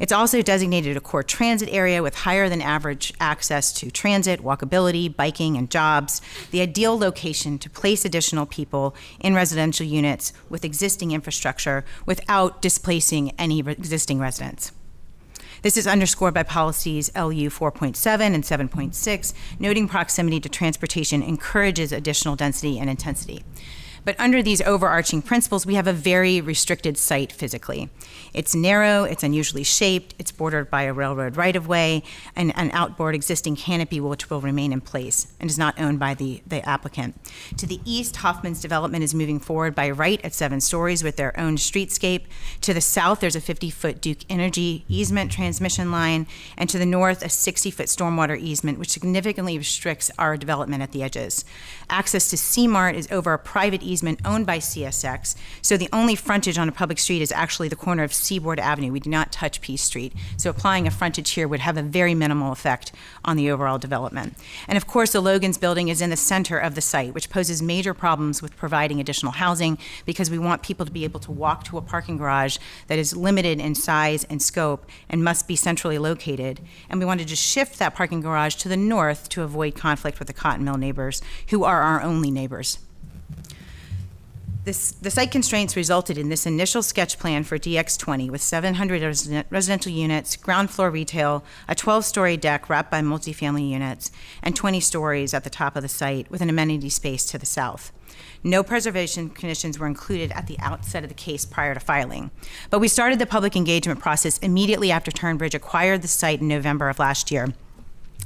It's also designated a core transit area with higher than average access to transit, walkability, biking, and jobs, the ideal location to place additional people in residential units with existing infrastructure without displacing any existing residents. This is underscored by policies LU 4.7 and 7.6, noting proximity to transportation encourages additional density and intensity. But under these overarching principles, we have a very restricted site physically. It's narrow, it's unusually shaped, it's bordered by a railroad right-of-way, and an outboard existing canopy which will remain in place and is not owned by the applicant. To the east, Hoffman's development is moving forward by right at 7 stories with their own streetscape. To the south, there's a 50-foot Duke Energy easement transmission line, and to the north, a 60-foot stormwater easement, which significantly restricts our development at the edges. Access to C-Mart is over a private easement owned by CSX, so the only frontage on a public street is actually the corner of Seaboard Avenue. We do not touch Peace Street, so applying a frontage here would have a very minimal effect on the overall development. And of course, the Logan's building is in the center of the site, which poses major problems with providing additional housing because we want people to be able to walk to a parking garage that is limited in size and scope and must be centrally located. And we wanted to shift that parking garage to the north to avoid conflict with the Cotton Mill neighbors, who are our only neighbors. The site constraints resulted in this initial sketch plan for DX20 with 700 residential units, ground floor retail, a 12-story deck wrapped by multifamily units, and 20 stories at the top of the site with an amenity space to the south. No preservation conditions were included at the outset of the case prior to filing. But we started the public engagement process immediately after Turnbridge acquired the site in November of last year,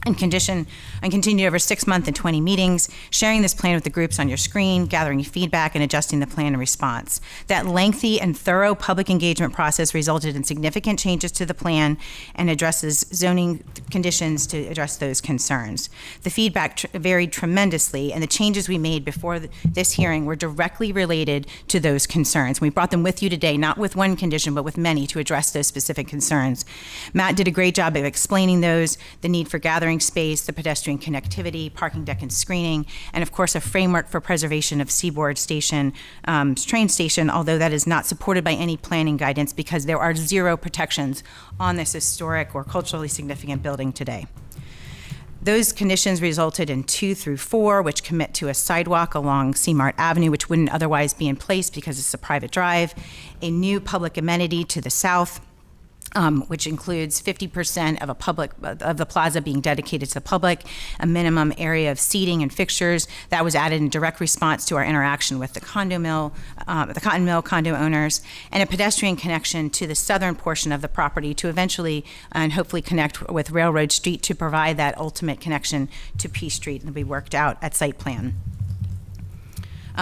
and continued over 6 months and 20 meetings, sharing this plan with the groups on your screen, gathering feedback, and adjusting the plan in response. That lengthy and thorough public engagement process resulted in significant changes to the plan and addresses zoning conditions to address those concerns. The feedback varied tremendously, and the changes we made before this hearing were directly related to those concerns. We brought them with you today, not with one condition, but with many to address those specific concerns. Matt did a great job of explaining those, the need for gathering space, the pedestrian connectivity, parking deck and screening, and of course a framework for preservation of Seaboard Station, train station, although that is not supported by any planning guidance because there are 0 protections on this historic or culturally significant building today. Those conditions resulted in 2 through 4, which commit to a sidewalk along C-Mart Avenue, which wouldn't otherwise be in place because it's a private drive, a new public amenity to the south, which includes 50% of the plaza being dedicated to the public, a minimum area of seating and fixtures. That was added in direct response to our interaction with the Cotton Mill condo owners, and a pedestrian connection to the southern portion of the property to eventually and hopefully connect with Railroad Street to provide that ultimate connection to Peace Street and be worked out at site plan.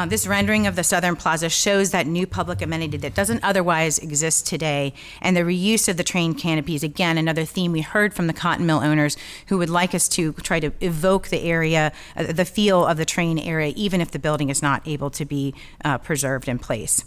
This rendering of the Southern Plaza shows that new public amenity that doesn't otherwise exist today, and the reuse of the train canopies, again, another theme we heard from the Cotton Mill owners who would like us to try to evoke the area, the feel of the train area, even if the building is not able to be preserved in place.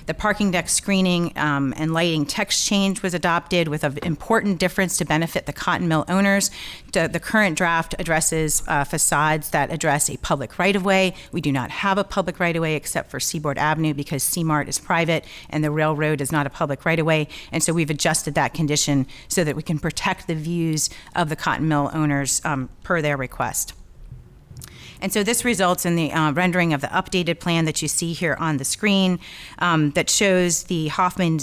The parking deck screening and lighting text change was adopted with an important difference to benefit the Cotton Mill owners. The current draft addresses facades that address a public right-of-way. We do not have a public right-of-way except for Seaboard Avenue because C-Mart is private and the railroad is not a public right-of-way. And so we've adjusted that condition so that we can protect the views of the Cotton Mill owners per their request. And so this results in the rendering of the updated plan that you see here on the screen that shows the Hoffman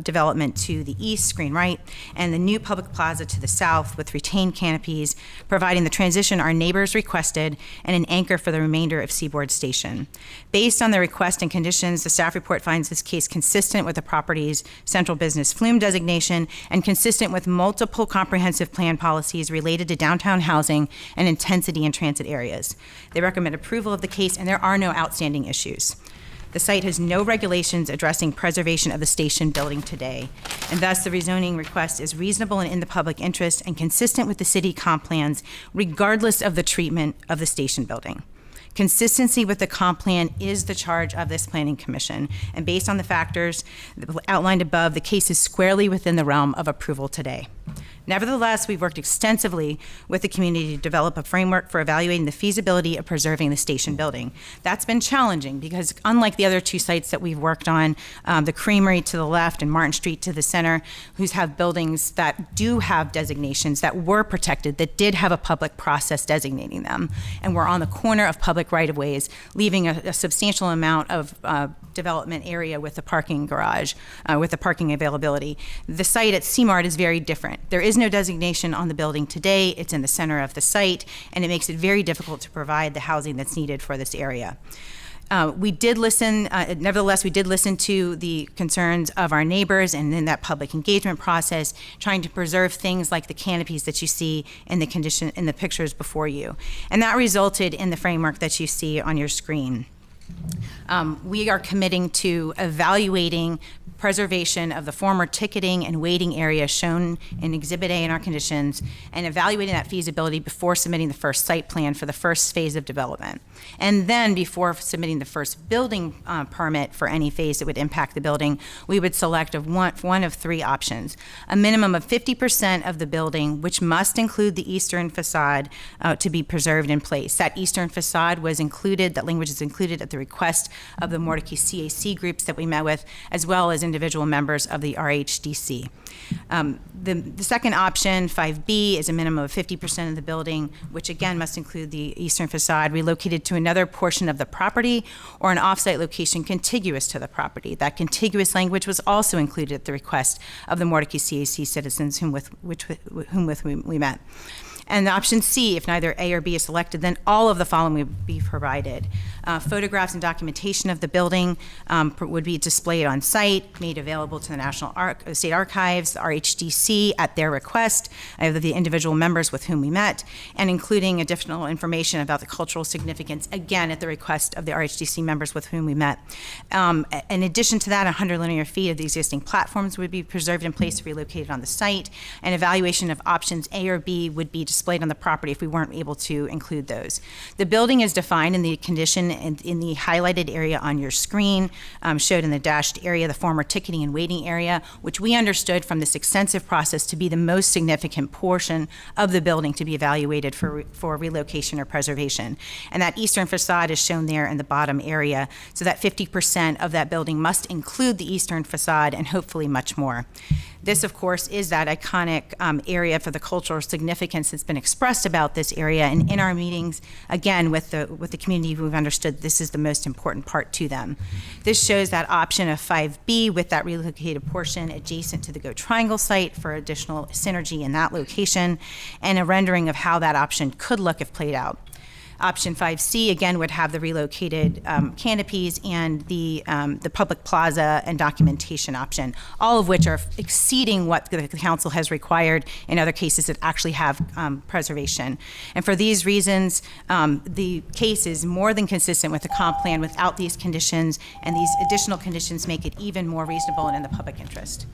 development to the east, screen right, and the new public plaza to the south with retained canopies, providing the transition our neighbors requested and an anchor for the remainder of Seaboard Station. Based on the request and conditions, the staff report finds this case consistent with the property's central business flume designation and consistent with multiple comprehensive plan policies related to downtown housing and intensity in transit areas. They recommend approval of the case, and there are no outstanding issues. The site has no regulations addressing preservation of the station building today, and thus the rezoning request is reasonable and in the public interest and consistent with the city comp plans, regardless of the treatment of the station building. Consistency with the comp plan is the charge of this Planning Commission, and based on the factors outlined above, the case is squarely within the realm of approval today. Nevertheless, we've worked extensively with the community to develop a framework for evaluating the feasibility of preserving the station building. That's been challenging because unlike the other two sites that we've worked on, the Creamery to the left and Martin Street to the center, who have buildings that do have designations that were protected, that did have a public process designating them, and were on the corner of public right-of-ways, leaving a substantial amount of development area with the parking garage, with the parking availability. The site at C-Mart is very different. There is no designation on the building today. It's in the center of the site, and it makes it very difficult to provide the housing that's needed for this area. We did listen, nevertheless, we did listen to the concerns of our neighbors, and in that public engagement process, trying to preserve things like the canopies that you see in the pictures before you. And that resulted in the framework that you see on your screen. We are committing to evaluating preservation of the former ticketing and waiting area shown in Exhibit A in our conditions, and evaluating that feasibility before submitting the first site plan for the first phase of development. And then before submitting the first building permit for any phase that would impact the building, we would select one of three options. A minimum of 50% of the building, which must include the eastern facade, to be preserved in place. That eastern facade was included, that language is included at the request of the Mordecai CAC groups that we met with, as well as individual members of the RHDC. The second option, 5B, is a minimum of 50% of the building, which again must include the eastern facade, relocated to another portion of the property or an off-site location contiguous to the property. That contiguous language was also included at the request of the Mordecai CAC citizens whom we met. And option C, if neither A or B is selected, then all of the following would be provided. Photographs and documentation of the building would be displayed on site, made available to the National State Archives, the RHDC at their request, the individual members with whom we met, and including additional information about the cultural significance, again at the request of the RHDC members with whom we met. In addition to that, 100 linear feet of the existing platforms would be preserved in place, relocated on the site, and evaluation of options A or B would be displayed on the property if we weren't able to include those. The building is defined in the condition and in the highlighted area on your screen, showed in the dashed area, the former ticketing and waiting area, which we understood from this extensive process to be the most significant portion of the building to be evaluated for relocation or preservation. And that eastern facade is shown there in the bottom area, so that 50% of that building must include the eastern facade and hopefully much more. This, of course, is that iconic area for the cultural significance that's been expressed about this area. And in our meetings, again, with the community, we've understood this is the most important part to them. This shows that option of 5B with that relocated portion adjacent to the Go Triangle site for additional synergy in that location, and a rendering of how that option could look if played out. Option 5C, again, would have the relocated canopies and the public plaza and documentation option, all of which are exceeding what the council has required in other cases that actually have preservation. And for these reasons, the case is more than consistent with the comp plan without these conditions, and these additional conditions make it even more reasonable and in the public interest.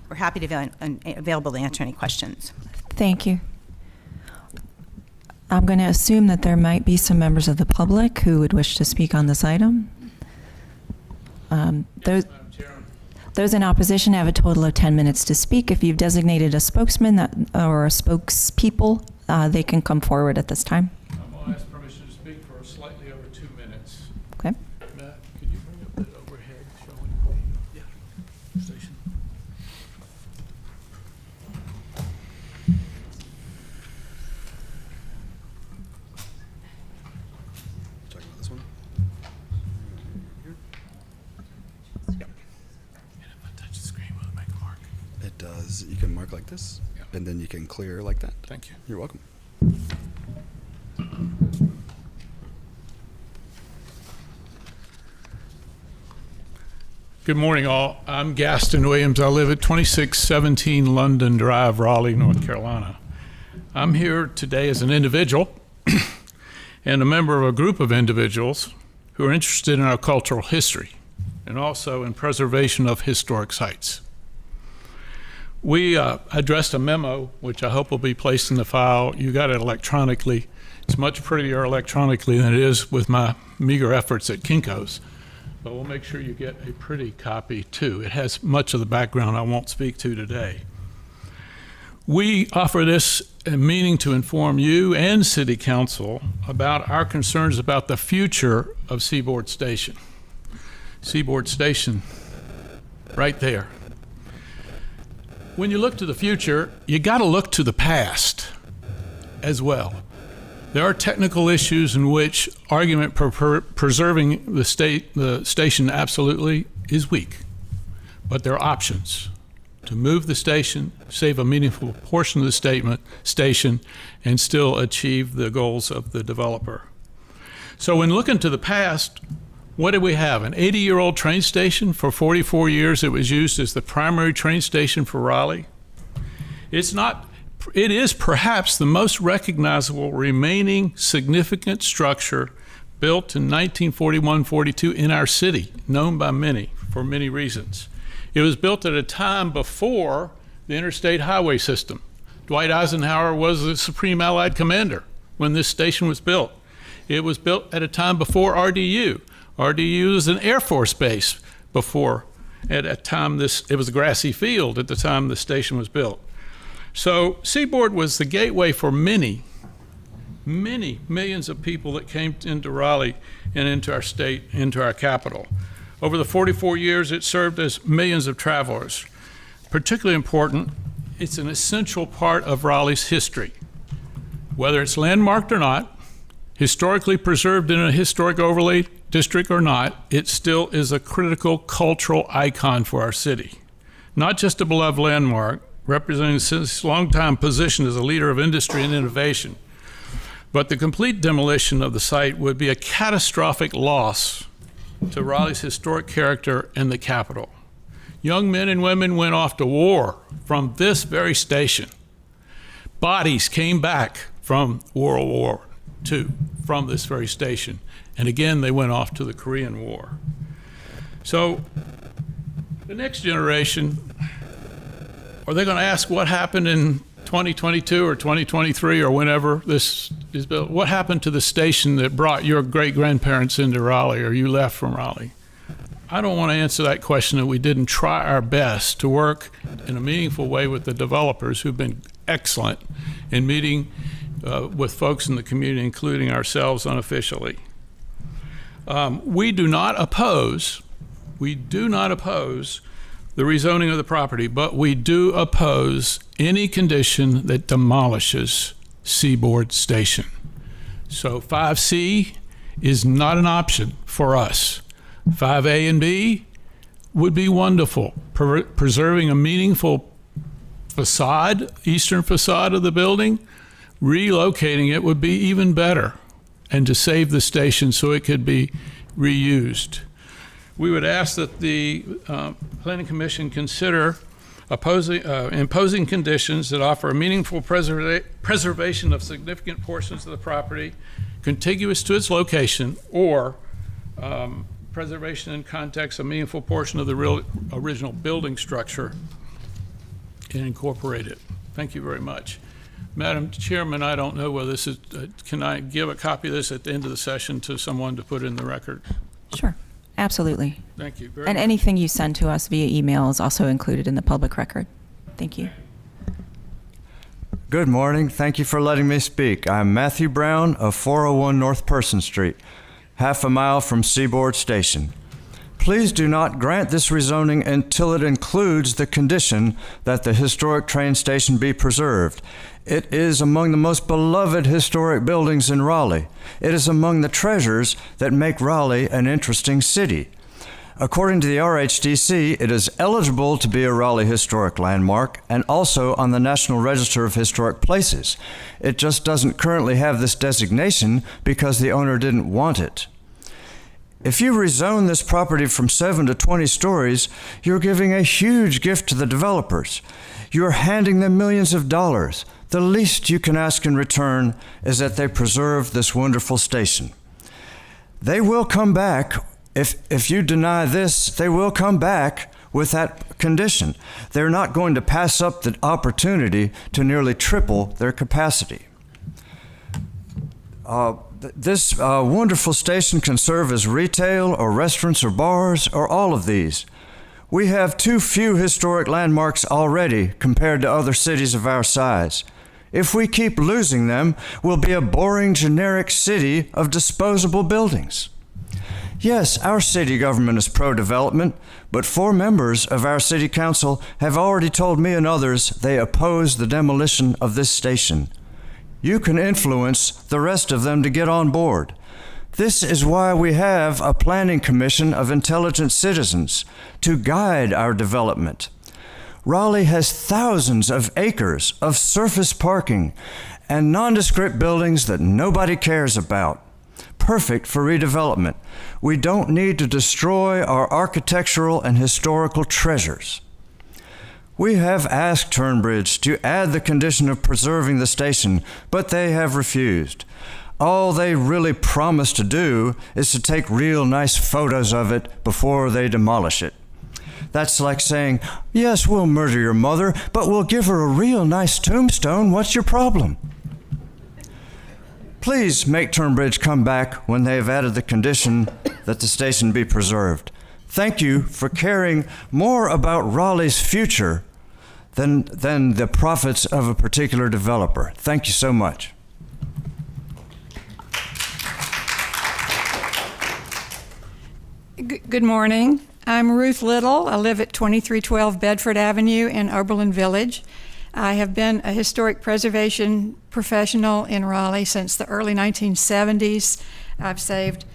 We're happy to be available to answer any questions. Thank you. I'm going to assume that there might be some members of the public who would wish to speak on this item. Those in opposition have a total of 10 minutes to speak. If you've designated a spokesman or a spokespeople, they can come forward at this time. I'm going to ask permission to speak for slightly over 2 minutes. Okay. Matt, could you bring up that overhead showing the station? Talking about this one? Here? Yep. And if I touch the screen, will it make a mark? It does. You can mark like this, and then you can clear like that. Thank you. You're welcome. Good morning, all. I'm Gaston Williams. I live at 2617 London Drive, Raleigh, North Carolina. I'm here today as an individual and a member of a group of individuals who are interested in our cultural history and also in preservation of historic sites. We addressed a memo, which I hope will be placed in the file. You got it electronically, It's much prettier electronically than it is with my meager efforts at Kinko's. But we'll make sure you get a pretty copy too. It has much of the background I won't speak to today. We offer this meeting to inform you and City Council about our concerns about the future of Seaboard Station. Seaboard Station, right there. When you look to the future, you got to look to the past as well. There are technical issues in which argument preserving the station absolutely is weak, but there are options to move the station, save a meaningful portion of the station, and still achieve the goals of the developer. So when looking to the past, what do we have? An 80-year-old train station. For 44 years it was used as the primary train station for Raleigh. It is perhaps the most recognizable remaining significant structure built in 1941-42 in our city, known by many for many reasons. It was built at a time before the interstate highway system. Dwight Eisenhower was the Supreme Allied Commander when this station was built. It was built at a time before RDU. RDU was an Air Force base before, at a time it was a grassy field at the time the station was built. So Seaboard was the gateway for many millions of people that came into Raleigh and into our state, into our capital. Over the 44 years, it served as millions of travelers. Particularly important, it's an essential part of Raleigh's history. Whether it's landmarked or not, historically preserved in a historic overlay district or not, it still is a critical cultural icon for our city. Not just a beloved landmark, representing his longtime position as a leader of industry and innovation, but the complete demolition of the site would be a catastrophic loss to Raleigh's historic character and the capital. Young men and women went off to war from this very station. Bodies came back from World War II from this very station. And again, they went off to the Korean War. So the next generation, are they going to ask what happened in 2022 or 2023 or whenever this is built? What happened to the station that brought your great-grandparents into Raleigh or you left from Raleigh? I don't want to answer that question that we didn't try our best to work in a meaningful way with the developers who've been excellent in meeting with folks in the community, including ourselves unofficially. We do not oppose the rezoning of the property, but we do oppose any condition that demolishes Seaboard Station. So 5C is not an option for us. 5A and B would be wonderful. Preserving a meaningful facade, eastern facade of the building, relocating it would be even better, and to save the station so it could be reused. We would ask that the Planning Commission consider imposing conditions that offer a meaningful preservation of significant portions of the property contiguous to its location, or preservation in context of a meaningful portion of the original building structure, and incorporate it. Thank you very much. Madam Chairman, I don't know whether this is, can I give a copy of this at the end of the session to someone to put in the record? Sure. Absolutely. Thank you very And much. anything you send to us via email is also included in the public record. Thank you. Good morning. Thank you for letting me speak. I'm Matthew Brown of 401 North Person Street, half a mile from Seaboard Station. Please do not grant this rezoning until it includes the condition that the historic train station be preserved. It is among the most beloved historic buildings in Raleigh. It is among the treasures that make Raleigh an interesting city. According to the RHDC, it is eligible to be a Raleigh Historic Landmark and also on the National Register of Historic Places. It just doesn't currently have this designation because the owner didn't want it. If you rezone this property from 7 to 20 stories, you're giving a huge gift to the developers. You're handing them millions of dollars. The least you can ask in return is that they preserve this wonderful station. They will come back. If you deny this, they will come back with that condition. They're not going to pass up the opportunity to nearly triple their capacity. This wonderful station can serve as retail or restaurants or bars or all of these. We have too few historic landmarks already compared to other cities of our size. If we keep losing them, we'll be a boring, generic city of disposable buildings. Yes, our city government is pro-development, but 4 members of our city council have already told me and others they oppose the demolition of this station. You can influence the rest of them to get on board. This is why we have a planning commission of intelligent citizens to guide our development. Raleigh has thousands of acres of surface parking and nondescript buildings that nobody cares about. Perfect for redevelopment. We don't need to destroy our architectural and historical treasures. We have asked Turnbridge to add the condition of preserving the station, but they have refused. All they really promise to do is to take real nice photos of it before they demolish it. That's like saying, yes, we'll murder your mother, but we'll give her a real nice tombstone. What's your problem? Please make Turnbridge come back when they have added the condition that the station be preserved. Thank you for caring more about Raleigh's future than the profits of a particular developer. Thank you so much. Good morning. I'm Ruth Little. I live at 2312 Bedford Avenue in Oberlin Village. I have been a historic preservation professional in Raleigh since the early 1970s. I've saved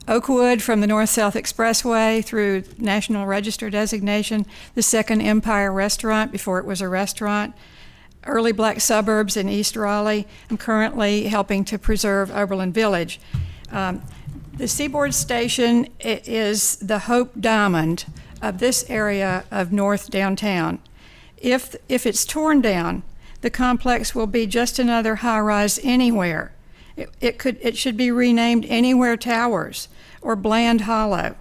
Oakwood from the North-South Expressway through National Register designation, the Second Empire Restaurant before it was a restaurant, early black suburbs in East Raleigh. I'm currently helping to preserve Oberlin Village. The Seaboard Station is the Hope Diamond of this area of North Downtown. If it's torn down, the complex will be just another high-rise anywhere. It should be renamed Anywhere Towers or Bland Hollow.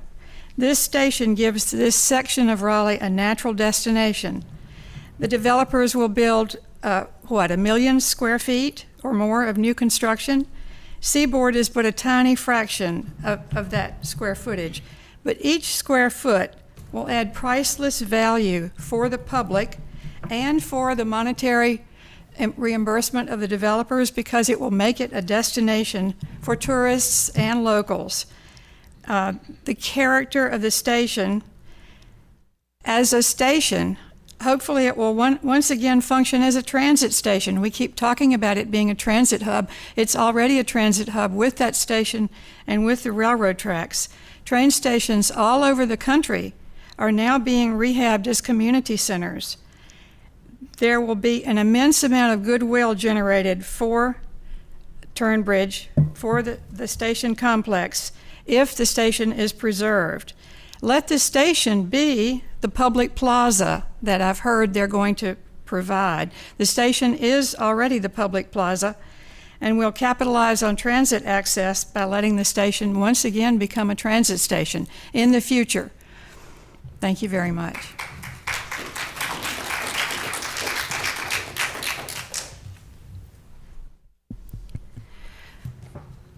This station gives this section of Raleigh a natural destination. The developers will build, 1 million square feet or more of new construction. Seaboard is but a tiny fraction of that square footage, but each square foot will add priceless value for the public and for the monetary reimbursement of the developers because it will make it a destination for tourists and locals. The character of the station as a station, hopefully it will once again function as a transit station. We keep talking about it being a transit hub. It's already a transit hub with that station and with the railroad tracks. Train stations all over the country are now being rehabbed as community centers. There will be an immense amount of goodwill generated for Turnbridge, for the station complex, if the station is preserved. Let the station be the public plaza that I've heard they're going to provide. The station is already the public plaza, and we'll capitalize on transit access by letting the station once again become a transit station in the future. Thank you very much.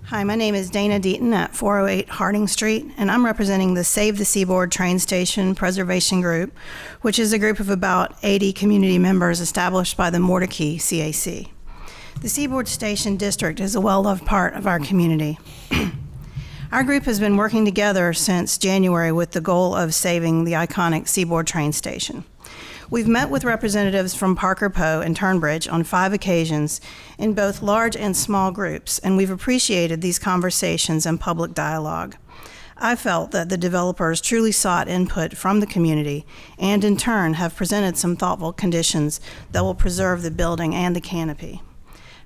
Hi, my name is Dana Deaton at 408 Harding Street, and I'm representing the Save the Seaboard Train Station Preservation Group, which is a group of about 80 community members established by the Mordecai CAC. The Seaboard Station District is a well-loved part of our community. Our group has been working together since January with the goal of saving the iconic Seaboard train station. We've met with representatives from Parker Poe and Turnbridge on 5 occasions in both large and small groups, and we've appreciated these conversations and public dialogue. I felt that the developers truly sought input from the community and in turn have presented some thoughtful conditions that will preserve the building and the canopy.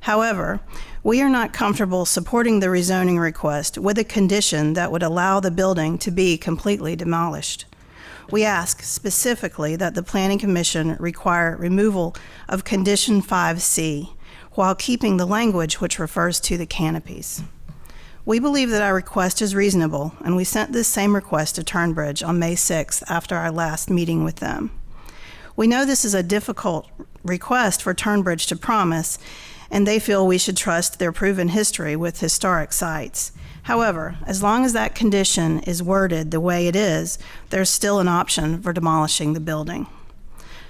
However, we are not comfortable supporting the rezoning request with a condition that would allow the building to be completely demolished. We ask specifically that the Planning Commission require removal of Condition 5C while keeping the language which refers to the canopies. We believe that our request is reasonable, and we sent this same request to Turnbridge on May 6th after our last meeting with them. We know this is a difficult request for Turnbridge to promise, and they feel we should trust their proven history with historic sites. However, as long as that condition is worded the way it is, there's still an option for demolishing the building.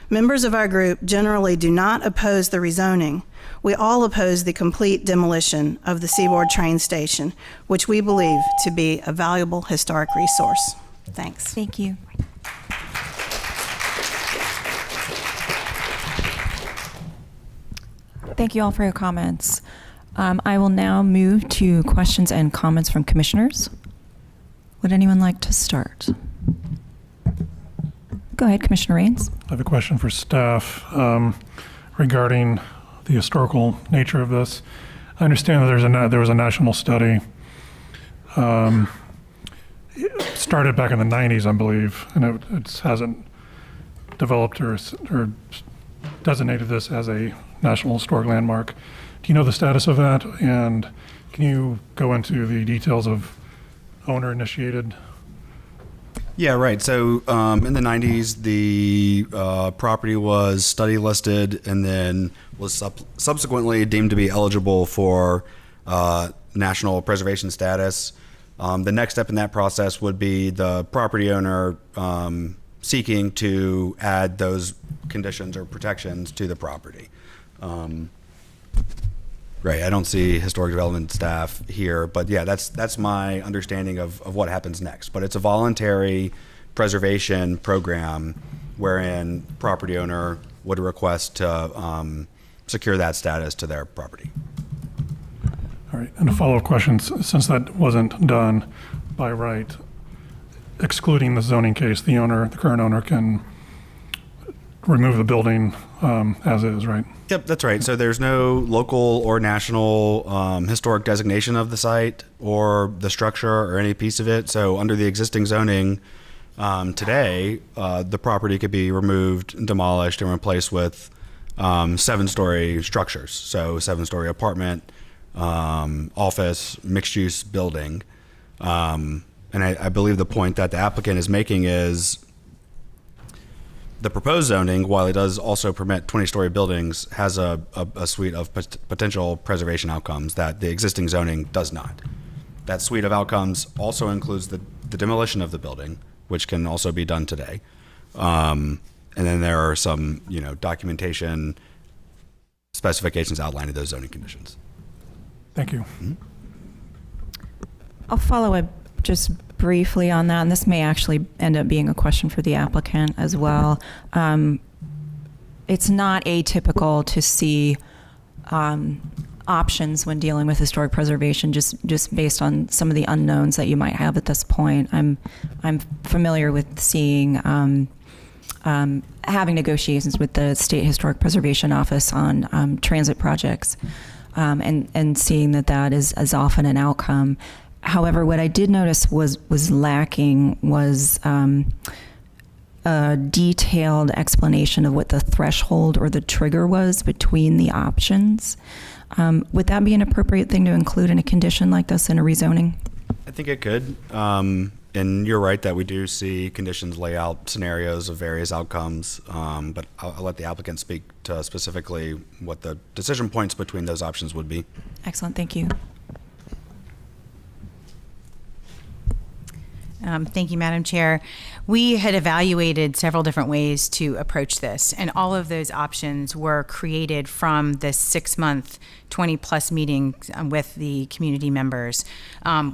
Members of our group generally do not oppose the rezoning. We all oppose the complete demolition of the Seaboard train station, which we believe to be a valuable historic resource. Thanks. Thank you. Thank you all for your comments. I will now move to questions and comments from commissioners. Would anyone like to start? Go ahead, Commissioner Rains. I have a question for staff regarding the historical nature of this. I understand that there was a national study started back in the 90s, I believe, and it hasn't developed or designated this as a National Historic Landmark. Do you know the status of that? And can you go into the details of owner-initiated? Yeah, right. So in the 90s, the property was study listed and then was subsequently deemed to be eligible for national preservation status. The next step in that process would be the property owner seeking to add those conditions or protections to the property. Right, I don't see historic development staff here, but yeah, that's my understanding of what happens next. But it's a voluntary preservation program wherein property owner would request to secure that status to their property. All right, and a follow-up question, since that wasn't done by right, excluding the zoning case, the current owner can remove the building as is, right? Yep, that's right. So there's no local or national historic designation of the site or the structure or any piece of it. So under the existing zoning today, the property could be removed and demolished and replaced with 7-story structures. So 7-story apartment, office, mixed-use building. And I believe the point that the applicant is making is the proposed zoning, while it does also permit 20-story buildings, has a suite of potential preservation outcomes that the existing zoning does not. That suite of outcomes also includes the demolition of the building, which can also be done today. And then there are some, documentation specifications outlining those zoning conditions. Thank you. Mm-hmm. I'll follow up just briefly on that, and this may actually end up being a question for the applicant as well. It's not atypical to see options when dealing with historic preservation, just based on some of the unknowns that you might have at this point. I'm familiar with seeing having negotiations with the State Historic Preservation Office on transit projects, and seeing that is often an outcome. However, what I did notice was lacking was a detailed explanation of what the threshold or the trigger was between the options. Would that be an appropriate thing to include in a condition like this in a rezoning? I think it could. And you're right that we do see conditions lay out scenarios of various outcomes, but I'll let the applicant speak to specifically what the decision points between those options would be. Excellent, thank you. Thank you, Madam Chair. We had evaluated several different ways to approach this, and all of those options were created from this 6-month, 20-plus meeting with the community members.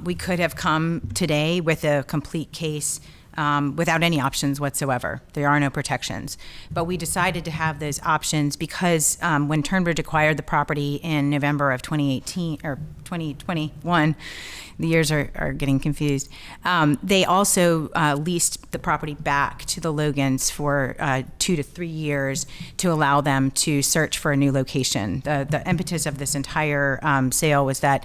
We could have come today with a complete case without any options whatsoever. There are no protections. But we decided to have those options because when Turnbridge acquired the property in November of 2018 or 2021, the years are getting confused. They also leased the property back to the Logans for 2 to 3 years to allow them to search for a new location. The impetus of this entire sale was that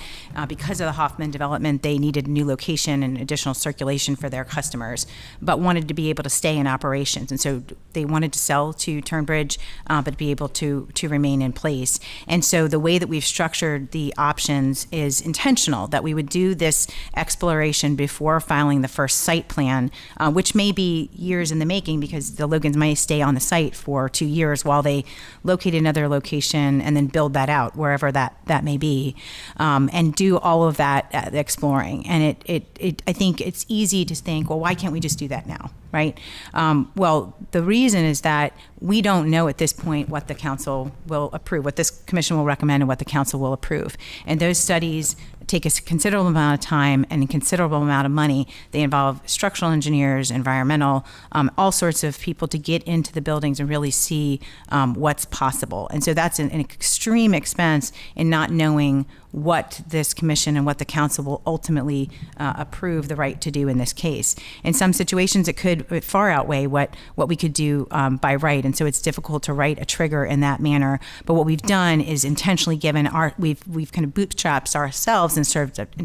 because of the Hoffman development, they needed a new location and additional circulation for their customers. but wanted to be able to stay in operations. And so they wanted to sell to Turnbridge, but be able to remain in place. And so the way that we've structured the options is intentional, that we would do this exploration before filing the first site plan, which may be years in the making because the Logans may stay on the site for 2 years while they locate another location and then build that out wherever that may be, and do all of that exploring. And I think it's easy to think, well, why can't we just do that now, right? Well, the reason is that we don't know at this point what the council will approve, what this commission will recommend and what the council will approve. And those studies take a considerable amount of time and a considerable amount of money. They involve structural engineers, environmental, all sorts of people to get into the buildings and really see what's possible. And so that's an extreme expense in not knowing what this commission and what the council will ultimately approve the right to do in this case. In some situations, it could far outweigh what we could do by right, and so it's difficult to write a trigger in that manner. But what we've done is intentionally given we've kind of bootstrapped ourselves in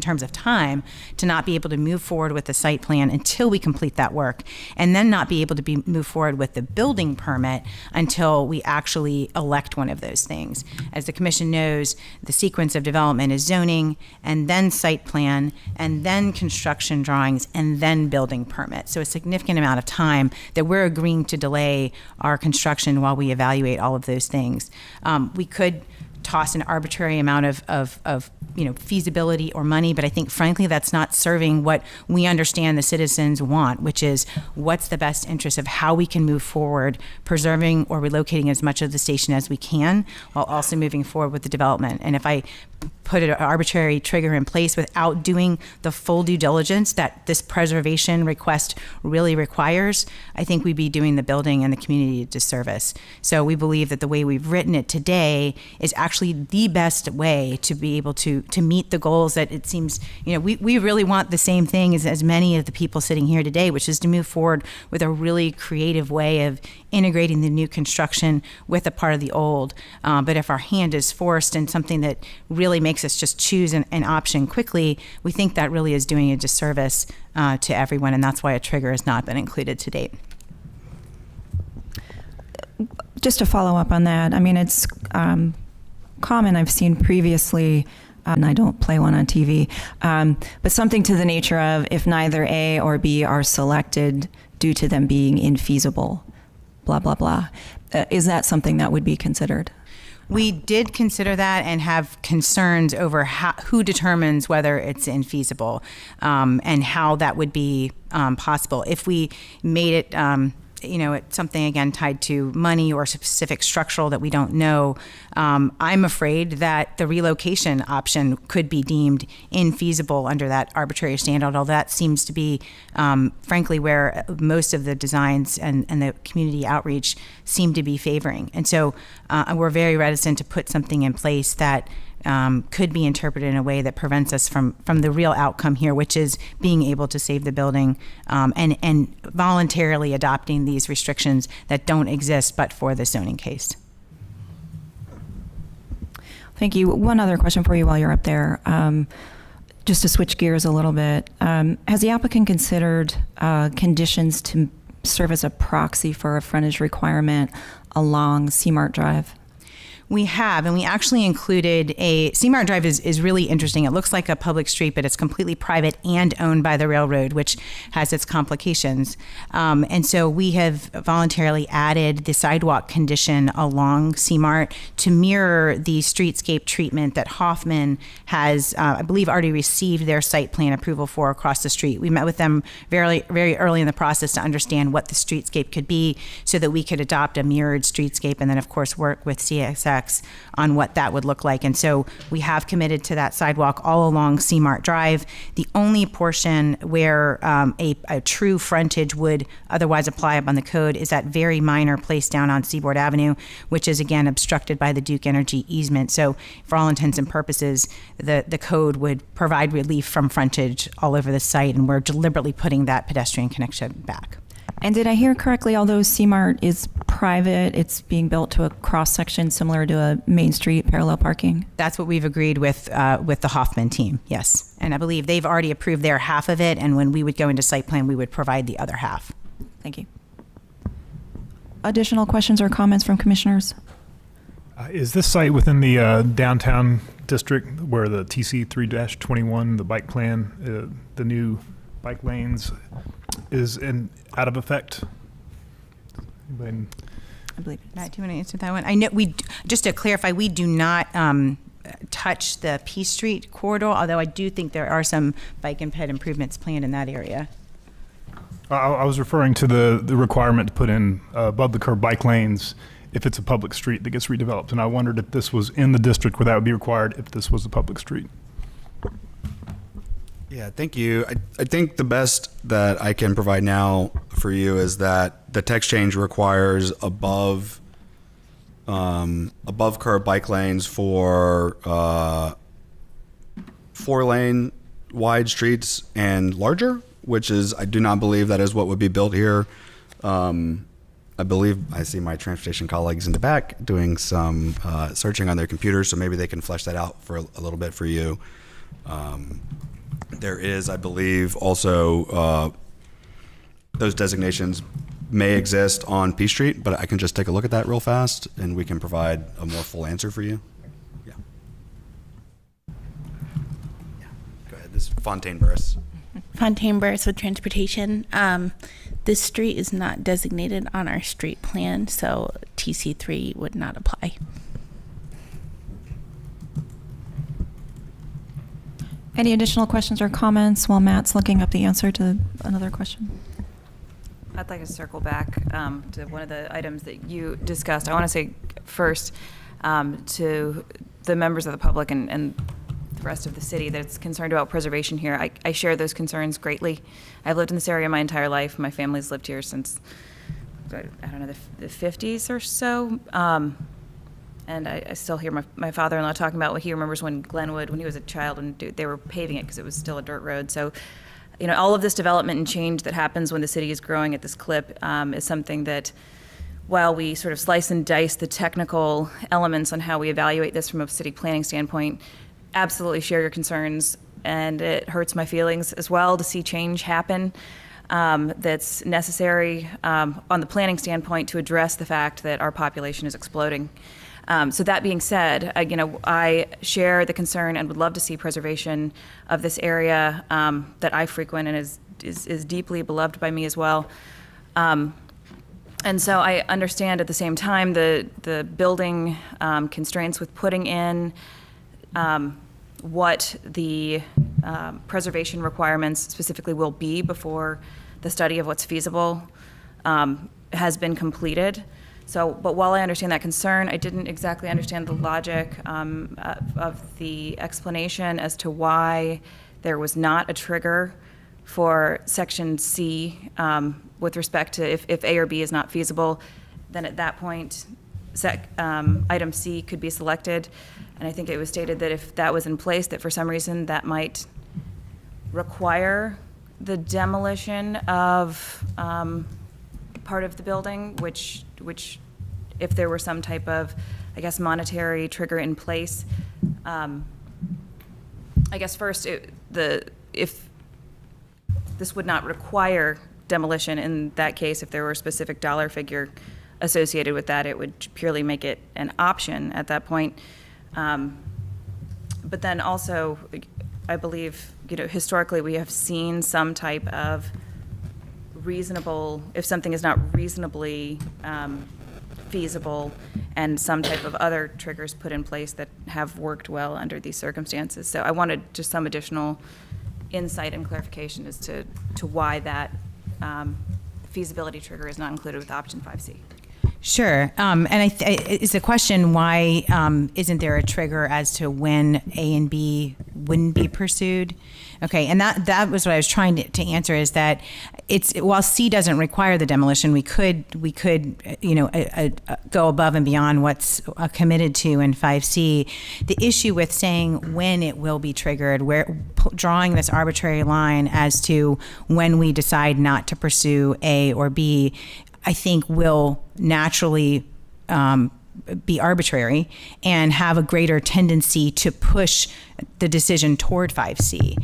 terms of time to not be able to move forward with the site plan until we complete that work, and then not be able to move forward with the building permit until we actually elect one of those things. As the commission knows, the sequence of development is zoning, and then site plan, and then construction drawings, and then building permit. So a significant amount of time that we're agreeing to delay our construction while we evaluate all of those things. We could toss an arbitrary amount of feasibility or money, but I think frankly that's not serving what we understand the citizens want, which is what's the best interest of how we can move forward, preserving or relocating as much of the station as we can, while also moving forward with the development. And if I put an arbitrary trigger in place without doing the full due diligence that this preservation request really requires, I think we'd be doing the building and the community a disservice. So we believe that the way we've written it today is actually the best way to be able to meet the goals that it seems, we really want the same thing as many of the people sitting here today, which is to move forward with a really creative way of integrating the new construction with a part of the old. But if our hand is forced in something that really makes us just choose an option quickly, we think that really is doing a disservice to everyone, and that's why a trigger has not been included to date. Just to follow up on that, I mean, it's common, I've seen previously, and I don't play one on TV, but something to the nature of if neither A or B are selected due to them being infeasible, blah, blah, blah. Is that something that would be considered? We did consider that and have concerns over who determines whether it's infeasible, and how that would be possible. If we made it, it's something again tied to money or specific structural that we don't know, I'm afraid that the relocation option could be deemed infeasible under that arbitrary standard, although that seems to be, frankly, where most of the designs and the community outreach seem to be favoring. And so we're very reticent to put something in place that could be interpreted in a way that prevents us from the real outcome here, which is being able to save the building and voluntarily adopting these restrictions that don't exist but for the zoning case. Thank you. One other question for you while you're up there. Just to switch gears a little bit, has the applicant considered conditions to serve as a proxy for a frontage requirement along Seamart Drive? We have, and we actually included Seamart Drive is really interesting. It looks like a public street, but it's completely private and owned by the railroad, which has its complications. And so we have voluntarily added the sidewalk condition along Seamart to mirror the streetscape treatment that Hoffman has, I believe, already received their site plan approval for across the street. We met with them very, very early in the process to understand what the streetscape could be so that we could adopt a mirrored streetscape and then, of course, work with CSX on what that would look like. And so we have committed to that sidewalk all along Seamart Drive. The only portion where a true frontage would otherwise apply up on the code is that very minor place down on Seaboard Avenue, which is again obstructed by the Duke Energy easement. So for all intents and purposes, the code would provide relief from frontage all over the site, and we're deliberately putting that pedestrian connection back. And did I hear correctly, although Seamart is private. It's being built to a cross-section similar to a Main Street parallel parking. That's what we've agreed with the Hoffman team, yes. And I believe they've already approved their half of it, and when we would go into site plan, we would provide the other half. Thank you. Additional questions or comments from commissioners? Is this site within the downtown district where the TC 3-21, the bike plan, the new bike lanes, is out of effect? Anybody? I believe. Matt, do you want to answer that one? I know just to clarify, we do not touch the Peace Street corridor, although I do think there are some bike and ped improvements planned in that area. I was referring to the requirement to put in above the curb bike lanes if it's a public street that gets redeveloped. And I wondered if this was in the district where that would be required if this was a public street. Yeah, thank you. I think the best that I can provide now for you is that the text change requires above curb bike lanes for 4-lane wide streets and larger, which is, I do not believe that is what would be built here. I believe I see my transportation colleagues in the back doing some searching on their computers, so maybe they can flesh that out for a little bit for you. There is, I believe, also those designations may exist on P Street, but I can just take a look at that real fast and we can provide a more full answer for you. Yeah. Go ahead. This is Fontaine Burris. Fontaine Burris with Transportation. This street is not designated on our street plan, so TC3 would not apply. Any additional questions or comments while Matt's looking up the answer to another question? I'd like to circle back to one of the items that you discussed. I want to say first to the members of the public and the rest of the city that's concerned about preservation here. I share those concerns greatly. I've lived in this area my entire life. My family's lived here since, I don't know, the 50s or so. And I still hear my father-in-law talking about what he remembers when Glenwood, when he was a child, and they were paving it because it was still a dirt road. So, you know, all of this development and change that happens when the city is growing at this clip is something that, while we sort of slice and dice the technical elements on how we evaluate this from a city planning standpoint, absolutely share your concerns, and it hurts my feelings as well to see change happen that's necessary on the planning standpoint to address the fact that our population is exploding. So that being said, I share the concern and would love to see preservation of this area that I frequent and is deeply beloved by me as well. And so I understand at the same time the building constraints with putting in what the preservation requirements specifically will be before the study of what's feasible has been completed. So, but while I understand that concern, I didn't exactly understand the logic of the explanation as to why there was not a trigger for Section C with respect to if A or B is not feasible, then at that point, item C could be selected. And I think it was stated that if that was in place, that for some reason that might require the demolition of part of the building, which if there were some type of, I guess, monetary trigger in place, I guess first, if this would not require demolition in that case, if there were a specific dollar figure associated with that, it would purely make it an option at that point. But then also, I believe, historically we have seen some type of reasonable, if something is not reasonably feasible, and some type of other triggers put in place that have worked well under these circumstances. So I wanted just some additional insight and clarification as to why that feasibility trigger is not included with option 5C. Sure. And it's a question, why isn't there a trigger as to when A and B wouldn't be pursued? Okay, and that was what I was trying to answer, is that while C doesn't require the demolition, we could go above and beyond what's committed to in 5C. The issue with saying when it will be triggered, drawing this arbitrary line as to when we decide not to pursue A or B, I think will naturally be arbitrary and have a greater tendency to push the decision toward 5C.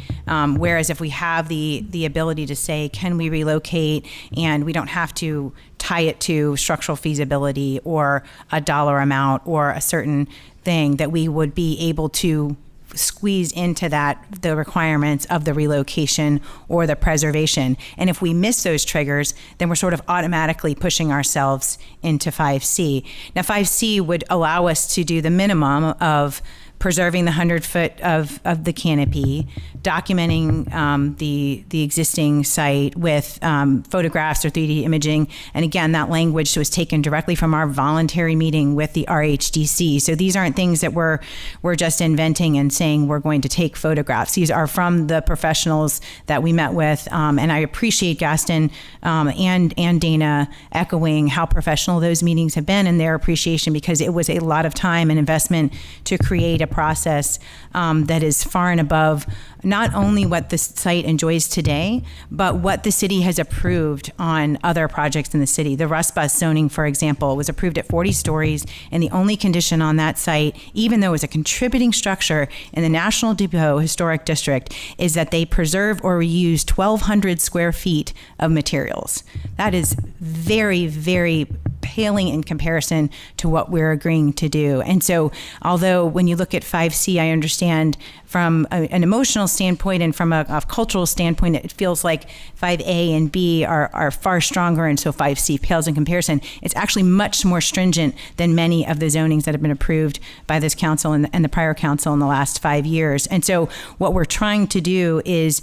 Whereas if we have the ability to say, can we relocate, and we don't have to tie it to structural feasibility or a dollar amount or a certain thing, that we would be able to squeeze into that the requirements of the relocation or the preservation. And if we miss those triggers, then we're sort of automatically pushing ourselves into 5C. Now 5C would allow us to do the minimum of preserving the 100-foot of the canopy, documenting the existing site with photographs or 3D imaging. And again, that language was taken directly from our voluntary meeting with the RHDC. So these aren't things that we're just inventing and saying we're going to take photographs. These are from the professionals that we met with. And I appreciate Gaston and Dana echoing how professional those meetings have been and their appreciation, because it was a lot of time and investment to create a process that is far and above not only what the site enjoys today, but what the city has approved on other projects in the city. The Rust Bus zoning, for example, was approved at 40 stories, and the only condition on that site, even though it was a contributing structure in the National Depot Historic District, is that they preserve or reuse 1,200 square feet of materials. That is very, very paling in comparison to what we're agreeing to do. And so, although when you look at 5C, I understand from an emotional standpoint and from a cultural standpoint, it feels like 5A and B are far stronger, and so 5C pales in comparison. It's actually much more stringent than many of the zonings that have been approved by this council and the prior council in the last 5 years. And so what we're trying to do is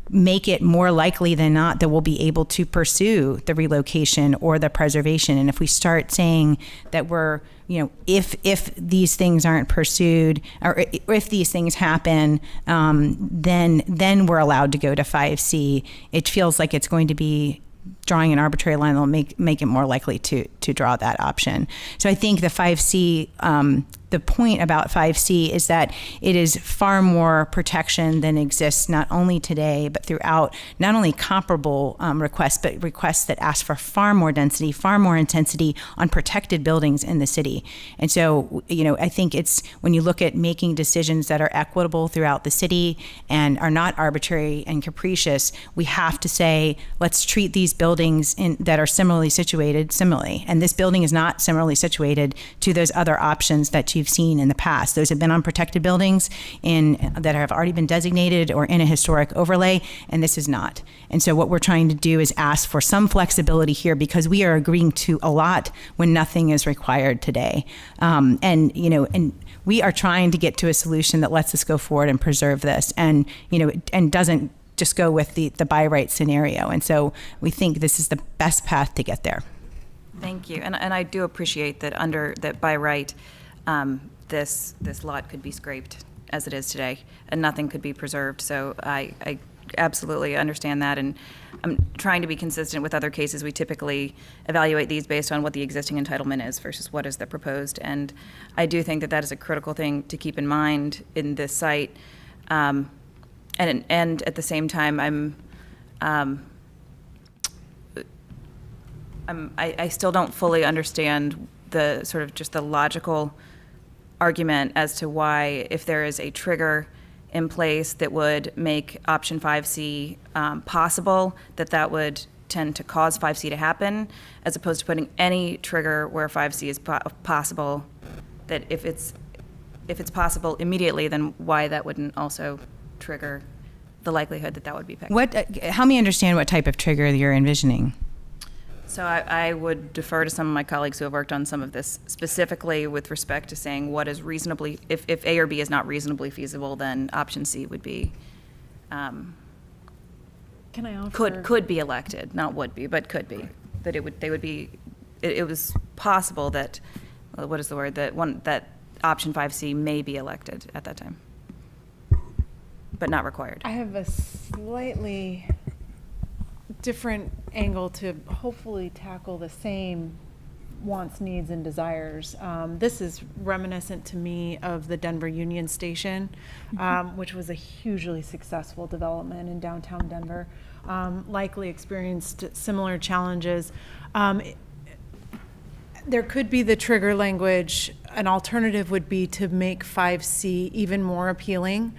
make it more likely than not that we'll be able to pursue the relocation or the preservation. And if we start saying that we're, if these things aren't pursued, or if these things happen, then we're allowed to go to 5C. It feels like it's going to be drawing an arbitrary line that will make it more likely to draw that option. So I think the 5C, the point about 5C is that it is far more protection than exists not only today, but throughout not only comparable requests, but requests that ask for far more density, far more intensity on protected buildings in the city. And so, I think it's when you look at making decisions that are equitable throughout the city and are not arbitrary and capricious, we have to say, let's treat these buildings that are similarly situated similarly. And this building is not similarly situated to those other options that you've seen in the past. Those have been on protected buildings that have already been designated or in a historic overlay, and this is not. And so what we're trying to do is ask for some flexibility here, because we are agreeing to a lot when nothing is required today. And we are trying to get to a solution that lets us go forward and preserve this, and doesn't just go with the by right scenario. And so we think this is the best path to get there. Thank you, and I do appreciate that by right, this lot could be scraped as it is today, and nothing could be preserved. So I absolutely understand that, and I'm trying to be consistent with other cases. We typically evaluate these based on what the existing entitlement is versus what is the proposed, and I do think that is a critical thing to keep in mind in this site. And at the same time, I still don't fully understand the sort of just the logical argument as to why, if there is a trigger in place that would make option 5C possible, that would tend to cause 5C to happen, as opposed to putting any trigger where 5C is possible, that if it's possible immediately, then why that wouldn't also trigger the likelihood that would be picked. Help me understand what type of trigger you're envisioning. So I would defer to some of my colleagues who have worked on some of this, specifically with respect to saying what is reasonably, if A or B is not reasonably feasible, then option C would be, Can I offer? could be elected, not would be, but could be. That it was possible that, what is the word, that option 5C may be elected at that time, but not required. I have a slightly different angle to hopefully tackle the same wants, needs, and desires. This is reminiscent to me of the Denver Union Station, which was a hugely successful development in downtown Denver. likely experienced similar challenges. There could be the trigger language. An alternative would be to make 5C even more appealing.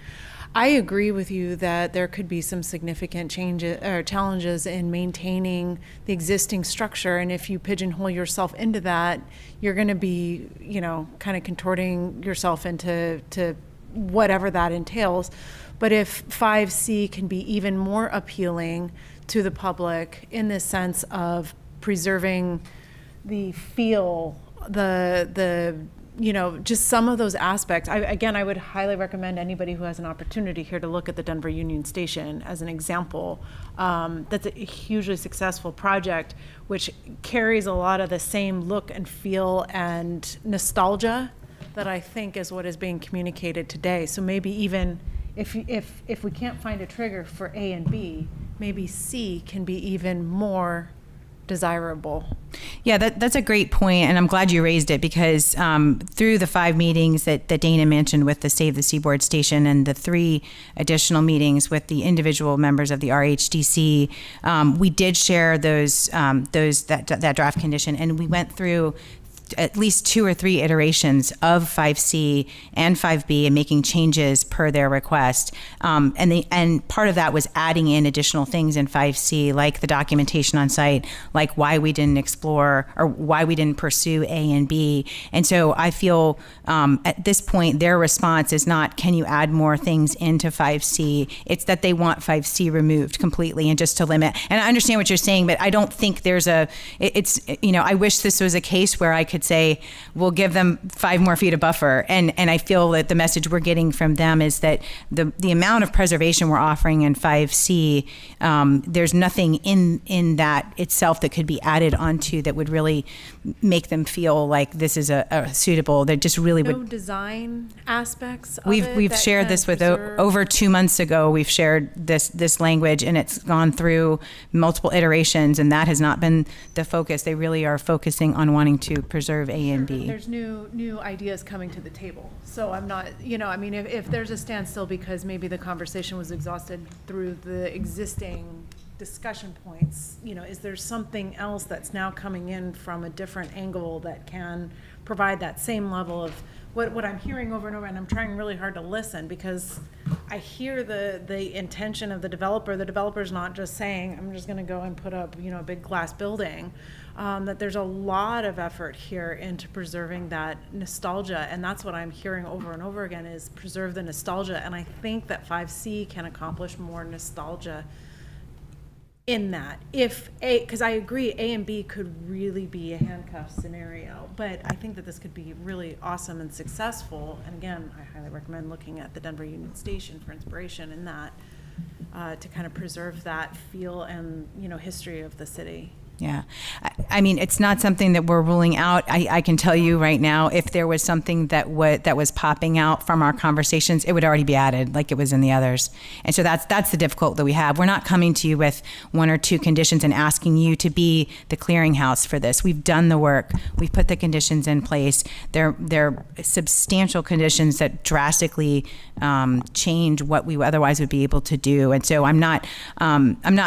I agree with you that there could be some significant changes or challenges in maintaining the existing structure, and if you pigeonhole yourself into that, you're going to be, kind of contorting yourself into whatever that entails. But if 5C can be even more appealing to the public in the sense of preserving the feel, just some of those aspects. I would highly recommend anybody who has an opportunity here to look at the Denver Union Station as an example. That's a hugely successful project, which carries a lot of the same look and feel and nostalgia that I think is what is being communicated today. So maybe even if we can't find a trigger for A and B, maybe C can be even more desirable. Yeah, that's a great point, and I'm glad you raised it because through the 5 meetings that Dana mentioned with the Save the Seaboard Station and the 3 additional meetings with the individual members of the RHDC, we did share that draft condition, and we went through at least 2 or 3 iterations of 5C and 5B and making changes per their request. And part of that was adding in additional things in 5C, like the documentation on site, like why we didn't explore or why we didn't pursue A and B. And so I feel at this point, their response is not, can you add more things into 5C? It's that they want 5C removed completely and just to limit. And I understand what you're saying, but I don't think there's I wish this was a case where I could say, we'll give them 5 more feet of buffer. And I feel that the message we're getting from them is that the amount of preservation we're offering in 5C, there's nothing in that itself that could be added onto that would really make them feel like this is a suitable, that just really no would. Design aspects of We've shared this with over 2 months ago. We've shared this language, and it's gone through multiple iterations, and that has not been the focus. They really are focusing on wanting to preserve A and B. There's new ideas coming to the table. So I'm not, if there's a standstill because maybe the conversation was exhausted through the existing discussion points, is there something else that's now coming in from a different angle that can provide that same level of what I'm hearing over and over, and I'm trying really hard to listen because I hear the intention of the developer. The developer's not just saying, I'm just going to go and put up, a big glass building. That there's a lot of effort here into preserving that nostalgia, and that's what I'm hearing over and over again is preserve the nostalgia. And I think that 5C can accomplish more nostalgia in that. Because I agree, A and B could really be a handcuff scenario, but I think that this could be really awesome and successful. And again, I highly recommend looking at the Denver Union Station for inspiration in that, to kind of preserve that feel and, history of the city. Yeah. I mean, it's not something that we're ruling out. I can tell you right now, if there was something that was popping out from our conversations, it would already be added like it was in the others. And so that's the difficulty that we have. We're not coming to you with 1 or 2 conditions and asking you to be the clearinghouse for this. We've done the work. We've put the conditions in place. They're substantial conditions that drastically change what we otherwise would be able to do. And so I'm not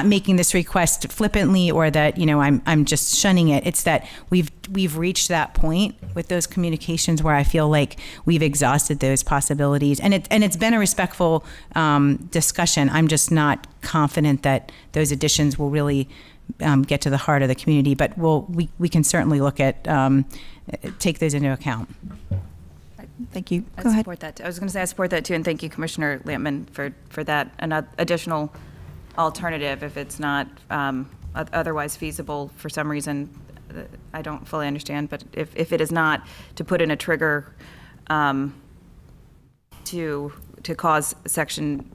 making this request flippantly or that, I'm just shunning it. It's that we've reached that point with those communications where I feel like we've exhausted those possibilities, and it's been a respectful discussion. I'm just not confident that those additions will really get to the heart of the community, but we can certainly look at take those into account. Thank you. Go ahead. Support that. I was going to say I support that too, and thank you, Commissioner Lampman, for that additional alternative if it's not otherwise feasible for some reason. I don't fully understand, but if it is not, to put in a trigger to cause section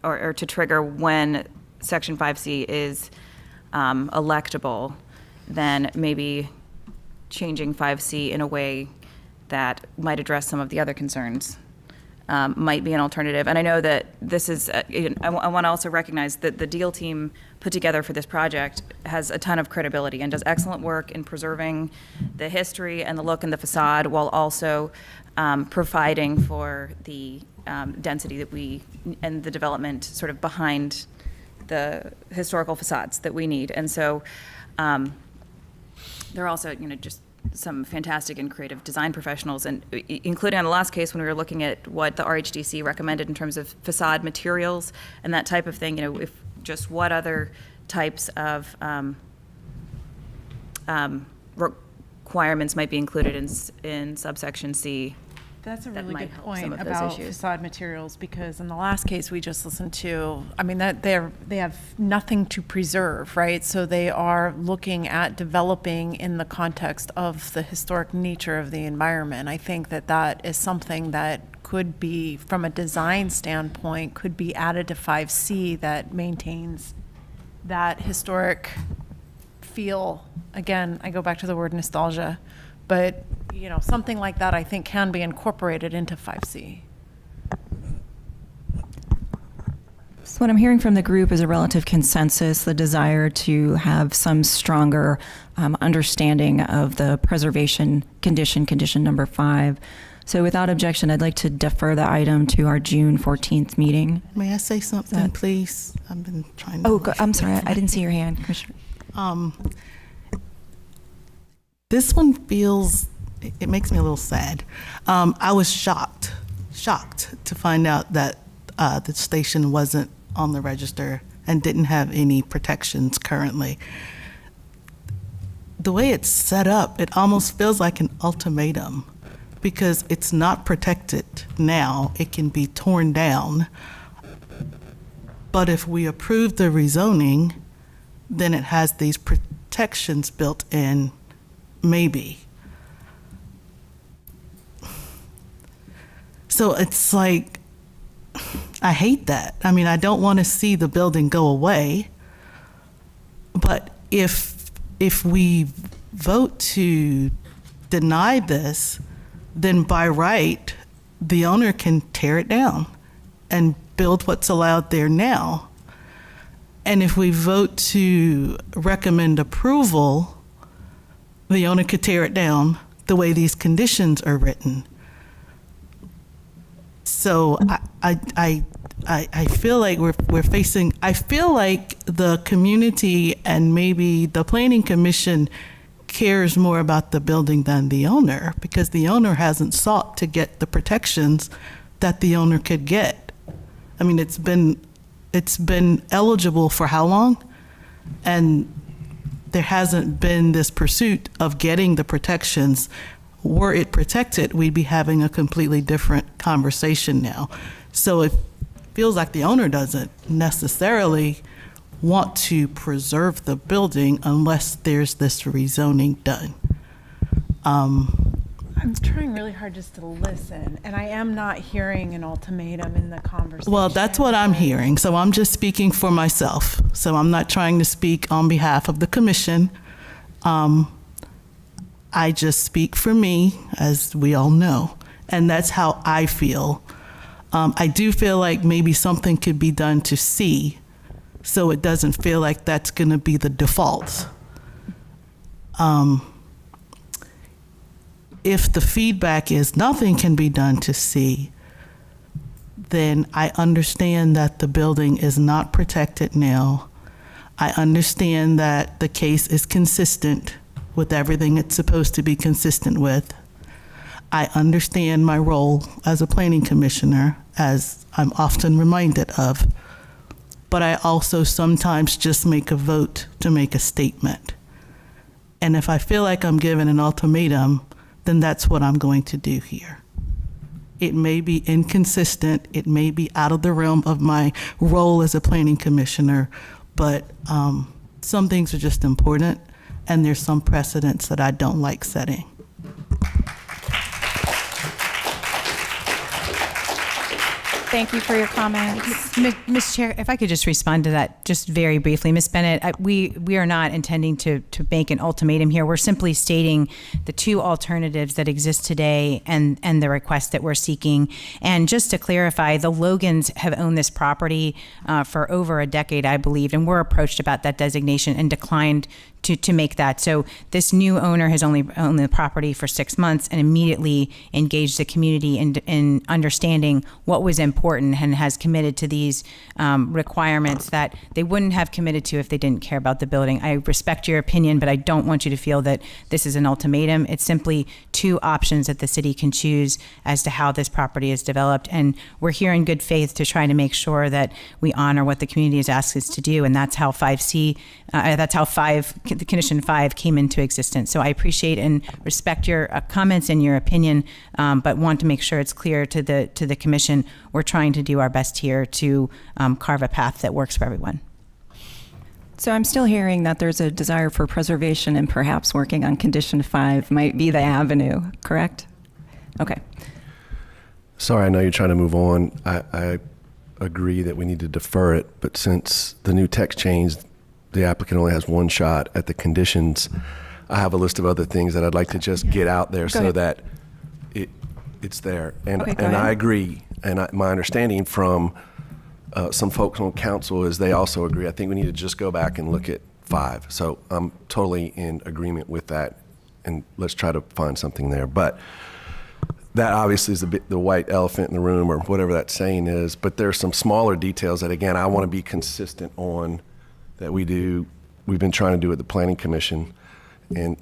or to trigger when Section 5C is electable, then maybe changing 5C in a way that might address some of the other concerns might be an alternative. And I know that this is, I want to also recognize that the deal team put together for this project has a ton of credibility and does excellent work in preserving the history and the look and the facade while also providing for the density that and the development sort of behind the historical facades that we need. And so there are also, just some fantastic and creative design professionals, and including on the last case when we were looking at what the RHDC recommended in terms of facade materials and that type of thing, if just what other types of requirements might be included in subsection C. That's a that really might good help point some of those about issues. facade materials, because in the last case we just listened to, that they have nothing to preserve, right? So they are looking at developing in the context of the historic nature of the environment. I think that is something that could be, from a design standpoint, could be added to 5C that maintains that historic feel. Again, I go back to the word nostalgia, but something like that I think can be incorporated into 5C. So what I'm hearing from the group is a relative consensus, the desire to have some stronger understanding of the preservation condition number 5. So without objection, I'd like to defer the item to our June 14th meeting. May I say something, please? I've been trying to... Oh, I'm sorry. I didn't see your hand, Commissioner. This one feels, it makes me a little sad. I was shocked to find out that the station wasn't on the register and didn't have any protections currently. The way it's set up, it almost feels like an ultimatum, because it's not protected now. It can be torn down. But if we approve the rezoning, then it has these protections built in, maybe. So it's like, I hate that. I don't want to see the building go away. But if we vote to deny this, then by right, the owner can tear it down and build what's allowed there now. And if we vote to recommend approval, the owner could tear it down the way these conditions are written. So I feel like we're facing, I feel like the community and maybe the Planning Commission cares more about the building than the owner, because the owner hasn't sought to get the protections that the owner could get. It's been eligible for how long? And there hasn't been this pursuit of getting the protections. Were it protected, we'd be having a completely different conversation now. So it feels like the owner doesn't necessarily want to preserve the building unless there's this rezoning done. I'm trying really hard just to listen, and I am not hearing an ultimatum in the conversation. Well, that's what I'm hearing. So I'm just speaking for myself. So I'm not trying to speak on behalf of the commission. I just speak for me, as we all know, and that's how I feel. I do feel like maybe something could be done to C, so it doesn't feel like that's going to be the default. If the feedback is nothing can be done to C, then I understand that the building is not protected now. I understand that the case is consistent with everything it's supposed to be consistent with. I understand my role as a planning commissioner, as I'm often reminded of, but I also sometimes just make a vote to make a statement. And if I feel like I'm given an ultimatum, then that's what I'm going to do here. It may be inconsistent, it may be out of the realm of my role as a planning commissioner, but some things are just important, and there's some precedents that I don't like setting. Thank you for your comments. Ms. Chair, if I could just respond to that just very briefly. Ms. Bennett, we are not intending to make an ultimatum here. We're simply stating the two alternatives that exist today and the request that we're seeking. And just to clarify, the Logans have owned this property for over a decade, I believe, and were approached about that designation and declined to make that. So this new owner has only owned the property for 6 months and immediately engaged the community in understanding what was important and has committed to these requirements that they wouldn't have committed to if they didn't care about the building. I respect your opinion, but I don't want you to feel that this is an ultimatum. It's simply two options that the city can choose as to how this property is developed. And we're here in good faith to try to make sure that we honor what the community has asked us to do. And that's how 5C, that's how the Condition 5 came into existence. So I appreciate and respect your comments and your opinion, but want to make sure it's clear to the commission. We're trying to do our best here to carve a path that works for everyone. So I'm still hearing that there's a desire for preservation and perhaps working on Condition 5 might be the avenue, correct? Okay. Sorry, I know you're trying to move on. I agree that we need to defer it, but since the new text changed, the applicant only has one shot at the conditions. I have a list of other things that I'd like to just get out there so that it's there. And I agree. And my understanding from some folks on council is they also agree. I think we need to just go back and look at 5. So I'm totally in agreement with that. And let's try to find something there. But that obviously is the white elephant in the room, or whatever that saying is. But there's some smaller details that, again, I want to be consistent on that we've been trying to do at the Planning Commission, and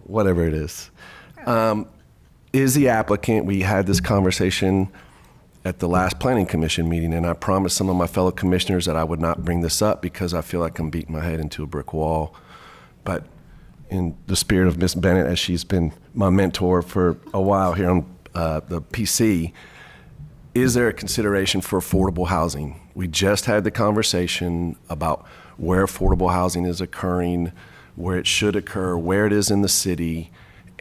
whatever it is the applicant. We had this conversation at the last Planning Commission meeting, and I promised some of my fellow commissioners that I would not bring this up because I feel like I'm beating my head into a brick wall. But in the spirit of Miss Bennett, as she's been my mentor for a while here on the PC, is there a consideration for affordable housing? We just had the conversation about where affordable housing is occurring, where it should occur, where it is in the city,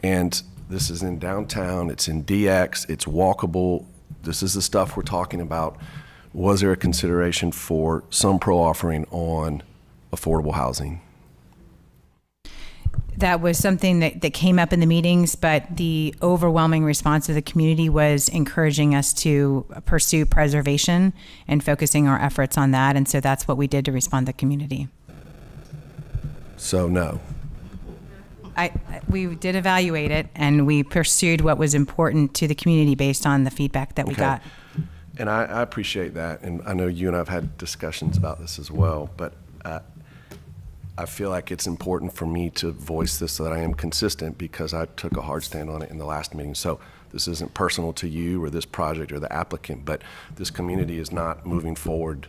and this is in downtown, it's in DX, it's walkable. This is the stuff we're talking about. Was there a consideration for some pro offering on affordable housing? That was something that came up in the meetings, but the overwhelming response of the community was encouraging us to pursue preservation and focusing our efforts on that. And so that's what we did to respond to the community. So no. We did evaluate it, and we pursued what was important to the community based on the feedback that we got. And I appreciate that. And I know you and I have had discussions about this as well, but I feel like it's important for me to voice this so that I am consistent, because I took a hard stand on it in the last meeting. So this isn't personal to you or this project or the applicant, but this community is not moving forward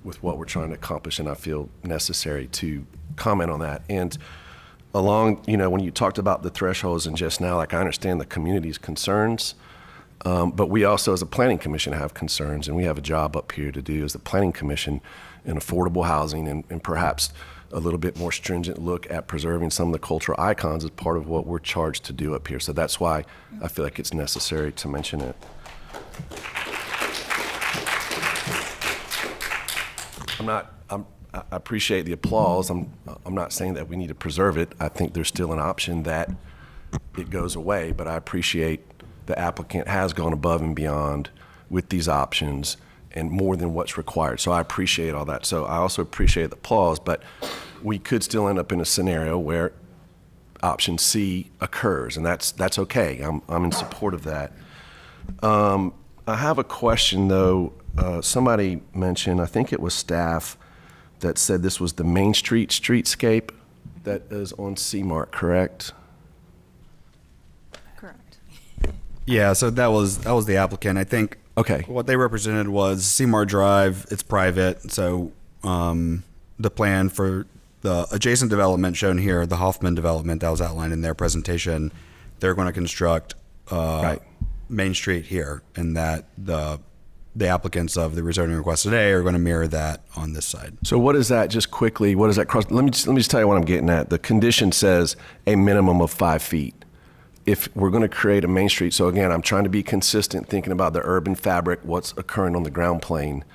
with what we're trying to accomplish, and I feel necessary to comment on that. And along, when you talked about the thresholds and just now, like, I understand the community's concerns, but we also as a planning commission have concerns, and we have a job up here to do as the planning commission in affordable housing and perhaps a little bit more stringent look at preserving some of the cultural icons as part of what we're charged to do up here. So that's why I feel like it's necessary to mention it. I appreciate the applause. I'm not saying that we need to preserve it. I think there's still an option that it goes away, but I appreciate the applicant has gone above and beyond with these options and more than what's required. So I appreciate all that. So I also appreciate the applause, but we could still end up in a scenario where option C occurs, and that's okay. I'm in support of that. I have a question though. Somebody mentioned, I think it was staff, that said this was the Main Street streetscape that is on C-Mart, correct? Correct. Yeah, so that was the applicant. I think what they represented was C-Mart Drive. It's private, so the plan for the adjacent development shown here, the Hoffman development that was outlined in their presentation, they're going to construct Main Street here, and that the applicants of the rezoning request today are going to mirror that on this side. So what is that, just quickly, what does that cross? Let me just tell you what I'm getting at. The condition says a minimum of 5 feet. If we're going to create a Main Street, so again, I'm trying to be consistent, thinking about the urban fabric, what's occurring on the ground plane.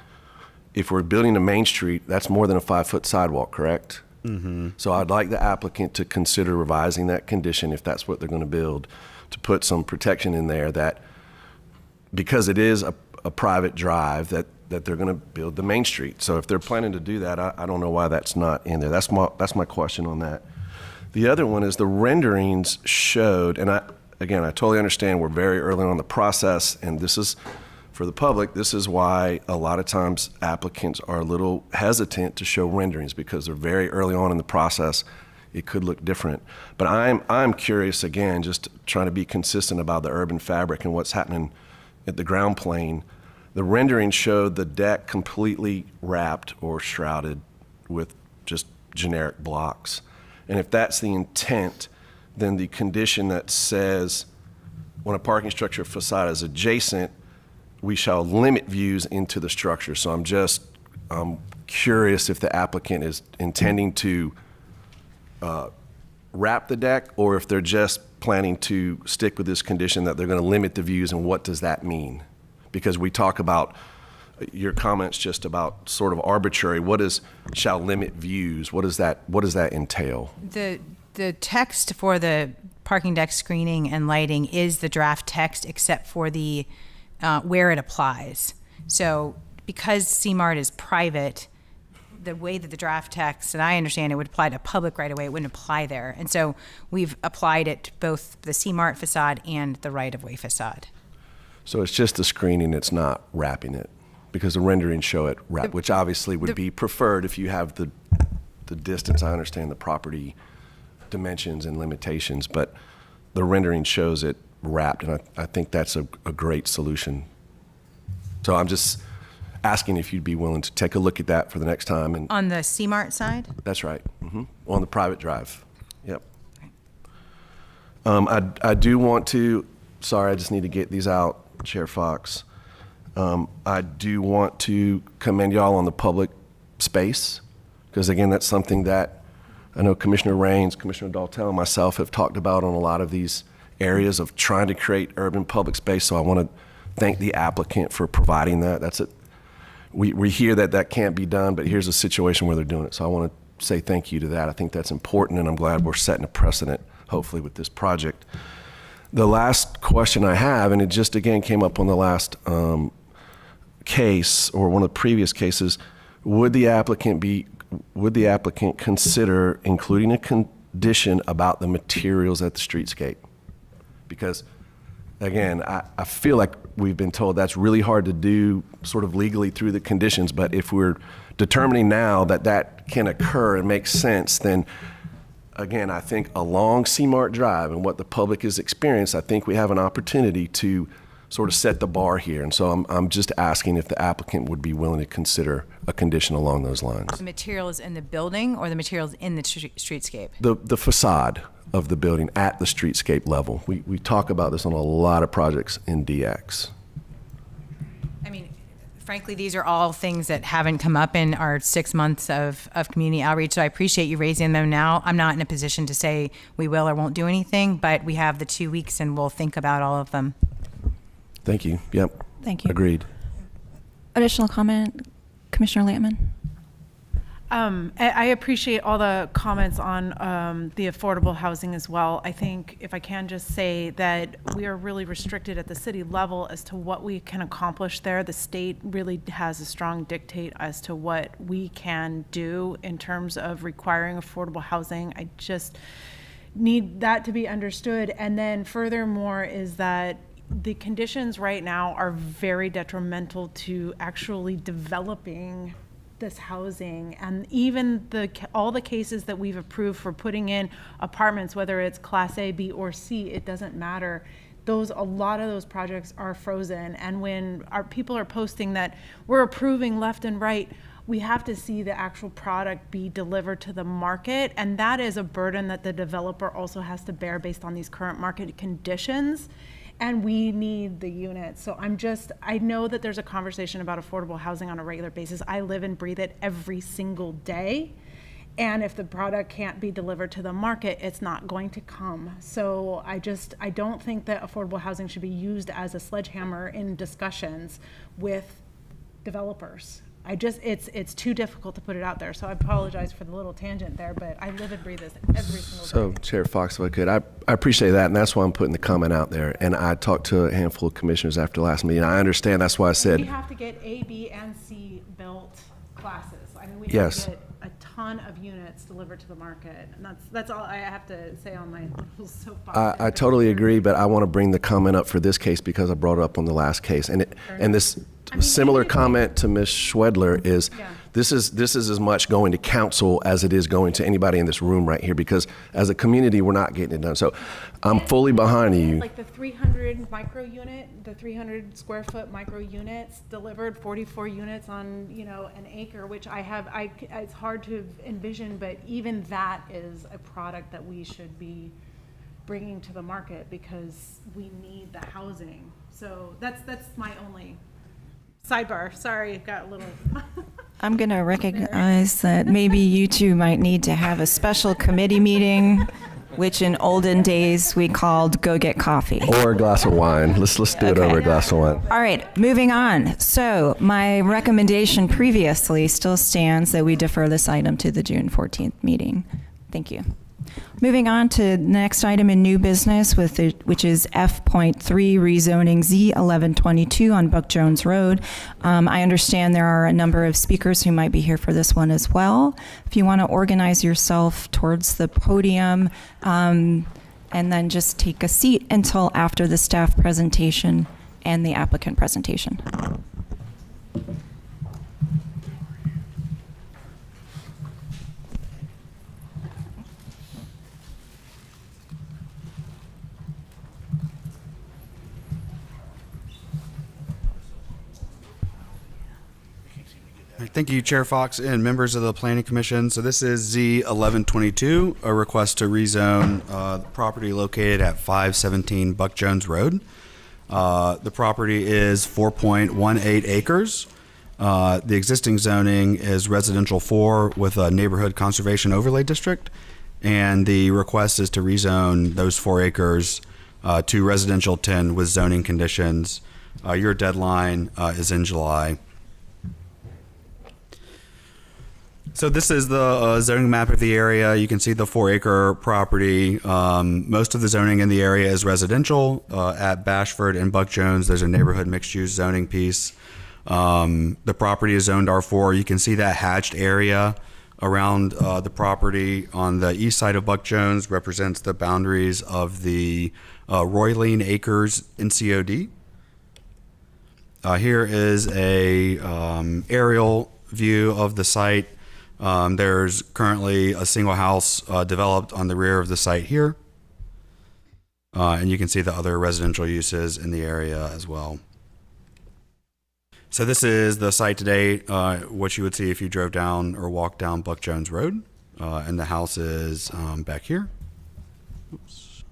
If we're building a Main Street, that's more than a 5-foot sidewalk, correct? Mm-hmm. So I'd like the applicant to consider revising that condition, if that's what they're going to build, to put some protection in there that, because it is a private drive, that that they're going to build the Main Street. So if they're planning to do that, I don't know why that's not in there. That's my question on that. The other one is the renderings showed, and I totally understand we're very early on in the process, and this is, for the public, this is why a lot of times applicants are a little hesitant to show renderings, because they're very early on in the process. It could look different. But I'm curious, again, just trying to be consistent about the urban fabric and what's happening at the ground plane. The rendering showed the deck completely wrapped or shrouded with just generic blocks. And if that's the intent, then the condition that says when a parking structure facade is adjacent, we shall limit views into the structure. So I'm curious if the applicant is intending to wrap the deck, or if they're just planning to stick with this condition that they're going to limit the views, and what does that mean? Because we talk about your comments just about sort of arbitrary. What is shall limit views? What does that entail? The text for the parking deck screening and lighting is the draft text, except for the where it applies. So because C-Mart is private, the way that the draft text, and I understand it would apply to public right away, it wouldn't apply there. And so we've applied it to both the C-Mart facade and the right-of-way facade. So it's just the screening, it's not wrapping it, because the renderings show it wrapped, which obviously would be preferred if you have the distance. I understand the property dimensions and limitations, but the rendering shows it wrapped, and I think that's a great solution. So I'm just asking if you'd be willing to take a look at that for the next time. And on the C-Mart side? That's right. On the private drive. Yep. I do want to, sorry, I just need to get these out, Chair Fox. I do want to commend y'all on the public space, because again, that's something that I know Commissioner Raines, Commissioner Daltell, and myself have talked about on a lot of these areas of trying to create urban public space. So I want to thank the applicant for providing that. That's it. We hear that can't be done, but here's a situation where they're doing it. So I want to say thank you to that. I think that's important, and I'm glad we're setting a precedent, hopefully, with this project. The last question I have, and it just again came up on the last case, or one of the previous cases, would the applicant consider including a condition about the materials at the streetscape? Because again, I feel like we've been told that's really hard to do sort of legally through the conditions, but if we're determining now that can occur and make sense, then again, I think along C-Mart Drive and what the public has experienced, I think we have an opportunity to sort of set the bar here. And so I'm just asking if the applicant would be willing to consider a condition along those lines. The materials in the building or the materials in the streetscape? The facade of the building at the streetscape level. We talk about this on a lot of projects in DX. I mean, frankly, these are all things that haven't come up in our 6 months of community outreach, so I appreciate you raising them now. I'm not in a position to say we will or won't do anything, but we have the 2 weeks and we'll think about all of them. Thank you. Yep. Thank you. Agreed. Additional comment, Commissioner Lampman? I appreciate all the comments on the affordable housing as well. I think if I can just say that we are really restricted at the city level as to what we can accomplish there. The state really has a strong dictate as to what we can do in terms of requiring affordable housing. I just need that to be understood. And then furthermore is that the conditions right now are very detrimental to actually developing this housing, and even all the cases that we've approved for putting in apartments, whether it's Class A, B, or C, it doesn't matter. A lot of those projects are frozen, and when our people are posting that we're approving left and right, we have to see the actual product be delivered to the market, and that is a burden that the developer also has to bear based on these current market conditions. And we need the units. So I know that there's a conversation about affordable housing on a regular basis. I live and breathe it every single day. And if the product can't be delivered to the market, it's not going to come. So I don't think that affordable housing should be used as a sledgehammer in discussions with developers. it's too difficult to put it out there. So I apologize for the little tangent there, but I live and breathe this every single So, day. Chair Fox, if I could, I appreciate that, and that's why I'm putting the comment out there. And I talked to a handful of commissioners after the last meeting. I understand. That's why I said. We have to get A, B, and C built classes. I mean, we Yes. have to get a ton of units delivered to the market. And that's all I have to say on my little soapbox. I totally agree, but I want to bring the comment up for this case because I brought it up on the last case. And this similar comment to Ms. Schwedler is, this is as much going to council as it is going to anybody in this room right here, because as a community, we're not getting it done. So I'm fully behind you. Like the 300 micro unit, the 300 square foot micro units delivered 44 units on, an acre, which it's hard to envision, but even that is a product that we should be bringing to the market because we need the housing. So that's my only sidebar. Sorry, got a little. I'm going to recognize that maybe you two might need to have a special committee meeting, which in olden days we called Go Get Coffee. Or a glass of wine. Let's do it over a glass of wine. All right, moving on. So my recommendation previously still stands that we defer this item to the June 14th meeting. Thank you. Moving on to the next item in new business, which is F.3 rezoning Z1122 on Buck Jones Road. I understand there are a number of speakers who might be here for this one as well. If you want to organize yourself towards the podium and then just take a seat until after the staff presentation and the applicant presentation. Thank you, Chair Fox and members of the Planning Commission. So this is Z1122, a request to rezone the property located at 517 Buck Jones Road. The property is 4.18 acres. The existing zoning is residential 4 with a neighborhood conservation overlay district. And the request is to rezone those 4 acres to residential 10 with zoning conditions. Your deadline is in July. So this is the zoning map of the area. You can see the 4-acre property. Most of the zoning in the area is residential. At Bashford and Buck Jones, there's a neighborhood mixed-use zoning piece. The property is zoned R4. You can see that hatched area around the property on the east side of Buck Jones represents the boundaries of the Royleen Acres NCOD. Here is a aerial view of the site. There's currently a single house developed on the rear of the site here. And you can see the other residential uses in the area as well. So this is the site today, what you would see if you drove down or walked down Buck Jones Road. And the house is back here. Oops.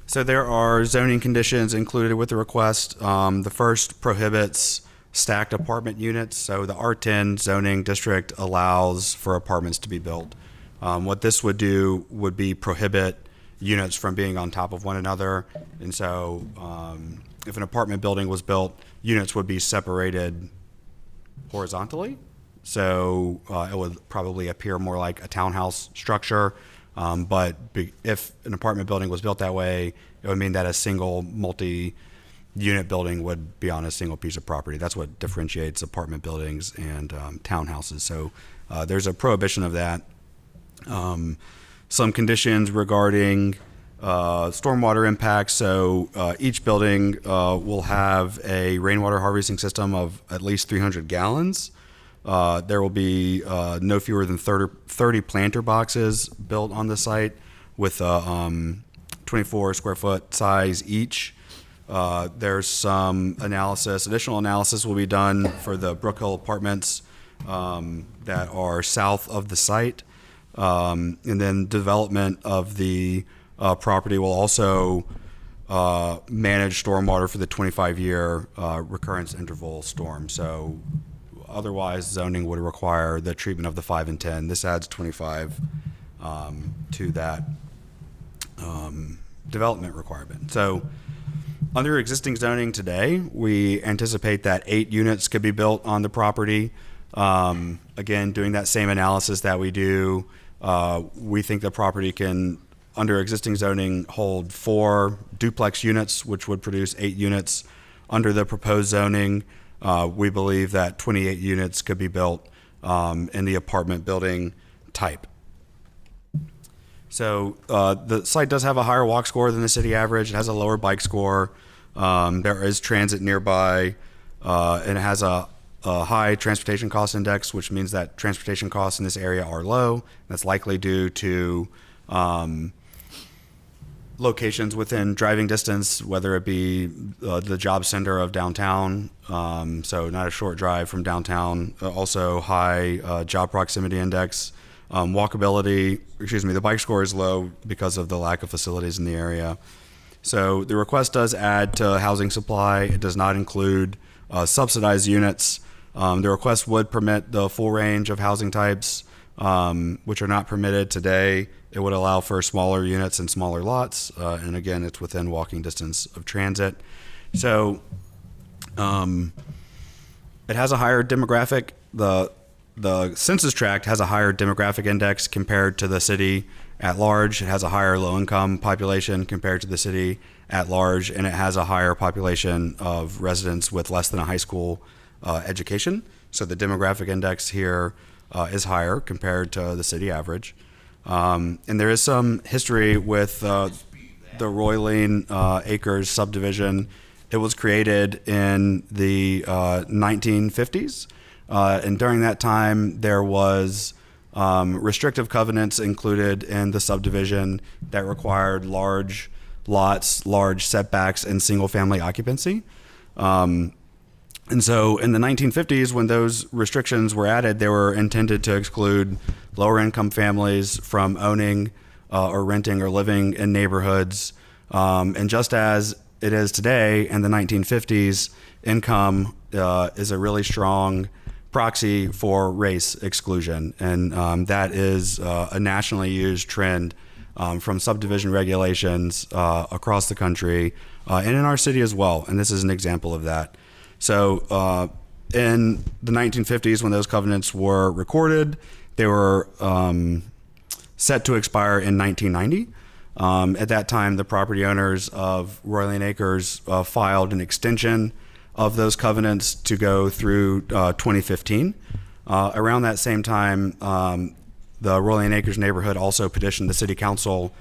So there are zoning conditions included with the request. The first prohibits stacked apartment units. So the R10 zoning district allows for apartments to be built. What this would do would be prohibit units from being on top of one another. And so if an apartment building was built, units would be separated horizontally. So it would probably appear more like a townhouse structure. But if an apartment building was built that way, it would mean that a single multi-unit building would be on a single piece of property. That's what differentiates apartment buildings and townhouses. So there's a prohibition of that. Some conditions regarding stormwater impacts. So each building will have a rainwater harvesting system of at least 300 gallons. There will be no fewer than 30 planter boxes built on the site with 24 square foot size each. There's some additional analysis will be done for the Brook Hill apartments that are south of the site. And then development of the property will also manage stormwater for the 25-year recurrence interval storm. So otherwise, zoning would require the treatment of the 5 and 10. This adds 25 to that development requirement. So Under existing zoning today, we anticipate that 8 units could be built on the property. Again, doing that same analysis that we do, we think the property can, under existing zoning, hold 4 duplex units, which would produce 8 units. Under the proposed zoning, we believe that 28 units could be built in the apartment building type. So the site does have a higher walk score than the city average. It has a lower bike score. There is transit nearby, and it has a high transportation cost index, which means that transportation costs in this area are low. That's likely due to locations within driving distance, whether it be the job center of downtown, so not a short drive from downtown. Also high job proximity index. The bike score is low because of the lack of facilities in the area. So the request does add to housing supply. It does not include subsidized units. The request would permit the full range of housing types, which are not permitted today. It would allow for smaller units and smaller lots. And again, it's within walking distance of transit. So it has a higher demographic. The census tract has a higher demographic index compared to the city at large. It has a higher low-income population compared to the city at large, and it has a higher population of residents with less than a high school education. So the demographic index here is higher compared to the city average. And there is some history with the Royling Acres subdivision. It was created in the 1950s. And during that time, there was restrictive covenants included in the subdivision that required large lots, large setbacks, and single-family occupancy. And so in the 1950s, when those restrictions were added, they were intended to exclude lower-income families from owning or renting or living in neighborhoods. And just as it is today in the 1950s, income is a really strong proxy for race exclusion. And that is a nationally used trend from subdivision regulations across the country and in our city as well. And this is an example of that. So in the 1950s, when those covenants were recorded, they were set to expire in 1990. At that time, the property owners of Royling Acres filed an extension of those covenants to go through 2015. Around that same time, the Royling Acres neighborhood also petitioned the city council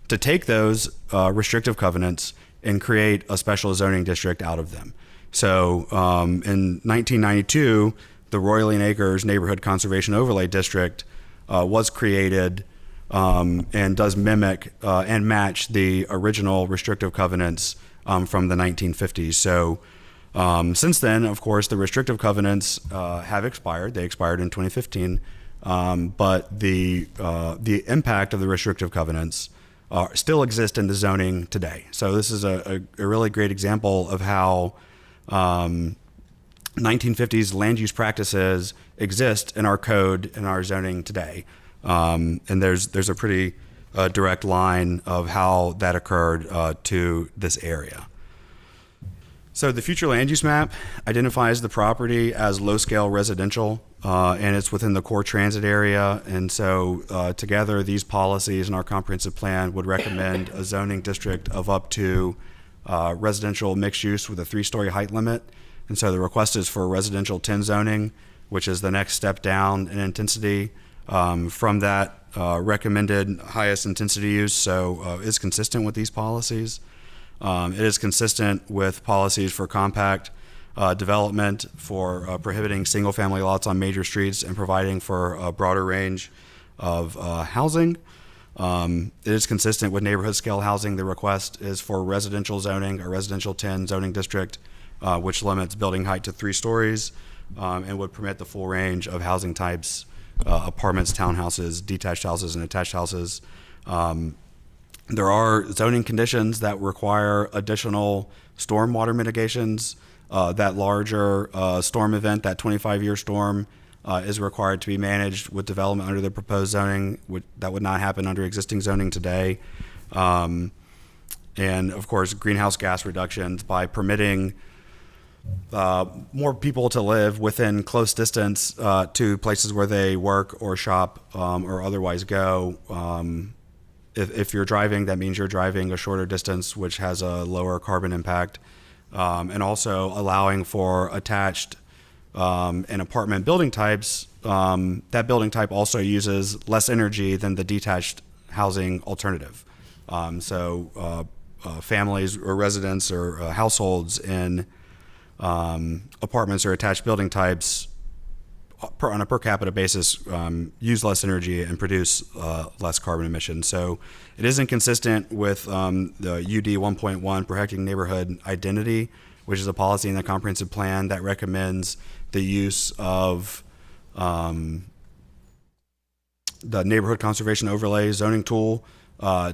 to take those restrictive covenants and create a special zoning district out of them. So in 1992, the Royling Acres Neighborhood Conservation Overlay District was created and does mimic and match the original restrictive covenants from the 1950s. So since then, of course, the restrictive covenants have expired. They expired in 2015, but the impact of the restrictive covenants still exist in the zoning today. So this is a really great example of how 1950s land use practices exist in our code and our zoning today. And there's a pretty direct line of how that occurred to this area. So the future land use map identifies the property as low-scale residential, and it's within the core transit area. And so together, these policies and our comprehensive plan would recommend a zoning district of up to residential mixed use with a 3-story height limit. And so the request is for residential 10 zoning, which is the next step down in intensity from that recommended highest intensity use. So is consistent with these policies. It is consistent with policies for compact development, for prohibiting single-family lots on major streets and providing for a broader range of housing. It is consistent with neighborhood scale housing. The request is for residential zoning, a residential 10 zoning district, which limits building height to 3 stories and would permit the full range of housing types, apartments, townhouses, detached houses, and attached houses. There are zoning conditions that require additional stormwater mitigations. That larger storm event, that 25-year storm, is required to be managed with development under the proposed zoning. That would not happen under existing zoning today. and of course greenhouse gas reductions by permitting more people to live within close distance to places where they work or shop or otherwise go. If you're driving, that means you're driving a shorter distance, which has a lower carbon impact, and also allowing for attached and apartment building types. That building type also uses less energy than the detached housing alternative. So families or residents or households in apartments or attached building types on a per capita basis use less energy and produce less carbon emissions. So it isn't consistent with the UD 1.1 protecting neighborhood identity, which is a policy in the comprehensive plan that recommends the use of the neighborhood conservation overlay zoning tool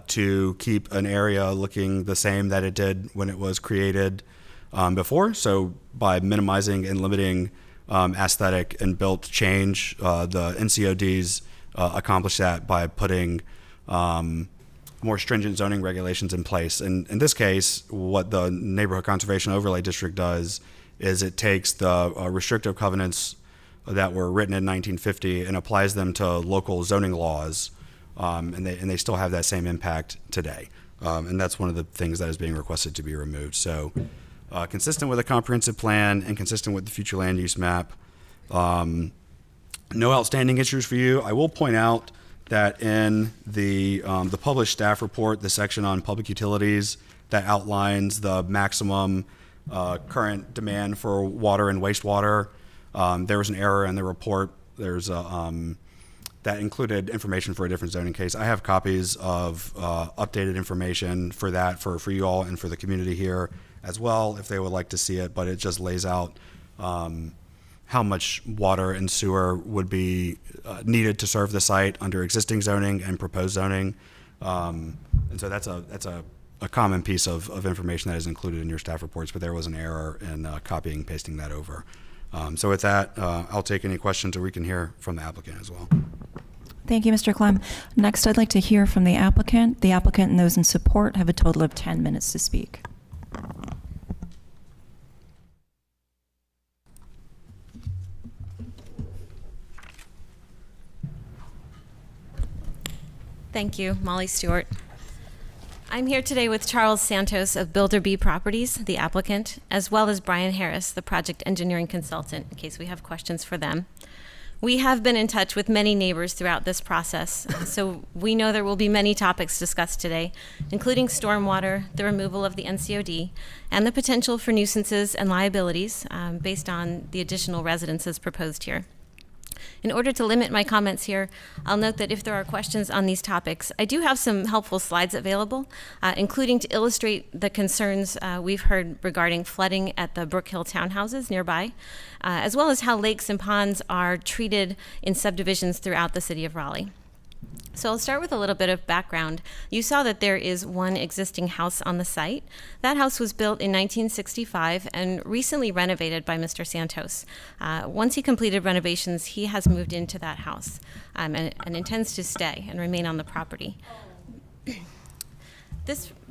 to keep an area looking the same that it did when it was created before. So by minimizing and limiting aesthetic and built change, the NCODs accomplish that by putting more stringent zoning regulations in place. And in this case, what the Neighborhood Conservation Overlay District does is it takes the restrictive covenants that were written in 1950 and applies them to local zoning laws, and they still have that same impact today. And that's one of the things that is being requested to be removed. So consistent with a comprehensive plan and consistent with the future land use map. No outstanding issues for you. I will point out that in the published staff report, the section on public utilities that outlines the maximum current demand for water and wastewater, there was an error in the report. There's that included information for a different zoning case. I have copies of updated information for that for you all and for the community here as well, if they would like to see it, but it just lays out how much water and sewer would be needed to serve the site under existing zoning and proposed zoning. And so that's a common piece of information that is included in your staff reports, but there was an error in copying and pasting that over. So with that, I'll take any questions, or we can hear from the applicant as well. Thank you, Mr. Clem. Next, I'd like to hear from the applicant. The applicant and those in support have a total of 10 minutes to speak. Thank you, Molly Stewart. I'm here today with Charles Santos of Builder B Properties, the applicant, as well as Brian Harris, the project engineering consultant, in case we have questions for them. We have been in touch with many neighbors throughout this process, so we know there will be many topics discussed today, including stormwater, the removal of the NCOD, and the potential for nuisances and liabilities based on the additional residences proposed here. In order to limit my comments here, I'll note that if there are questions on these topics, I do have some helpful slides available, including to illustrate the concerns we've heard regarding flooding at the Brook Hill townhouses nearby, as well as how lakes and ponds are treated in subdivisions throughout the city of Raleigh. So I'll start with a little bit of background. You saw that there is one existing house on the site. That house was built in 1965 and recently renovated by Mr. Santos. Once he completed renovations, he has moved into that house and intends to stay and remain on the property.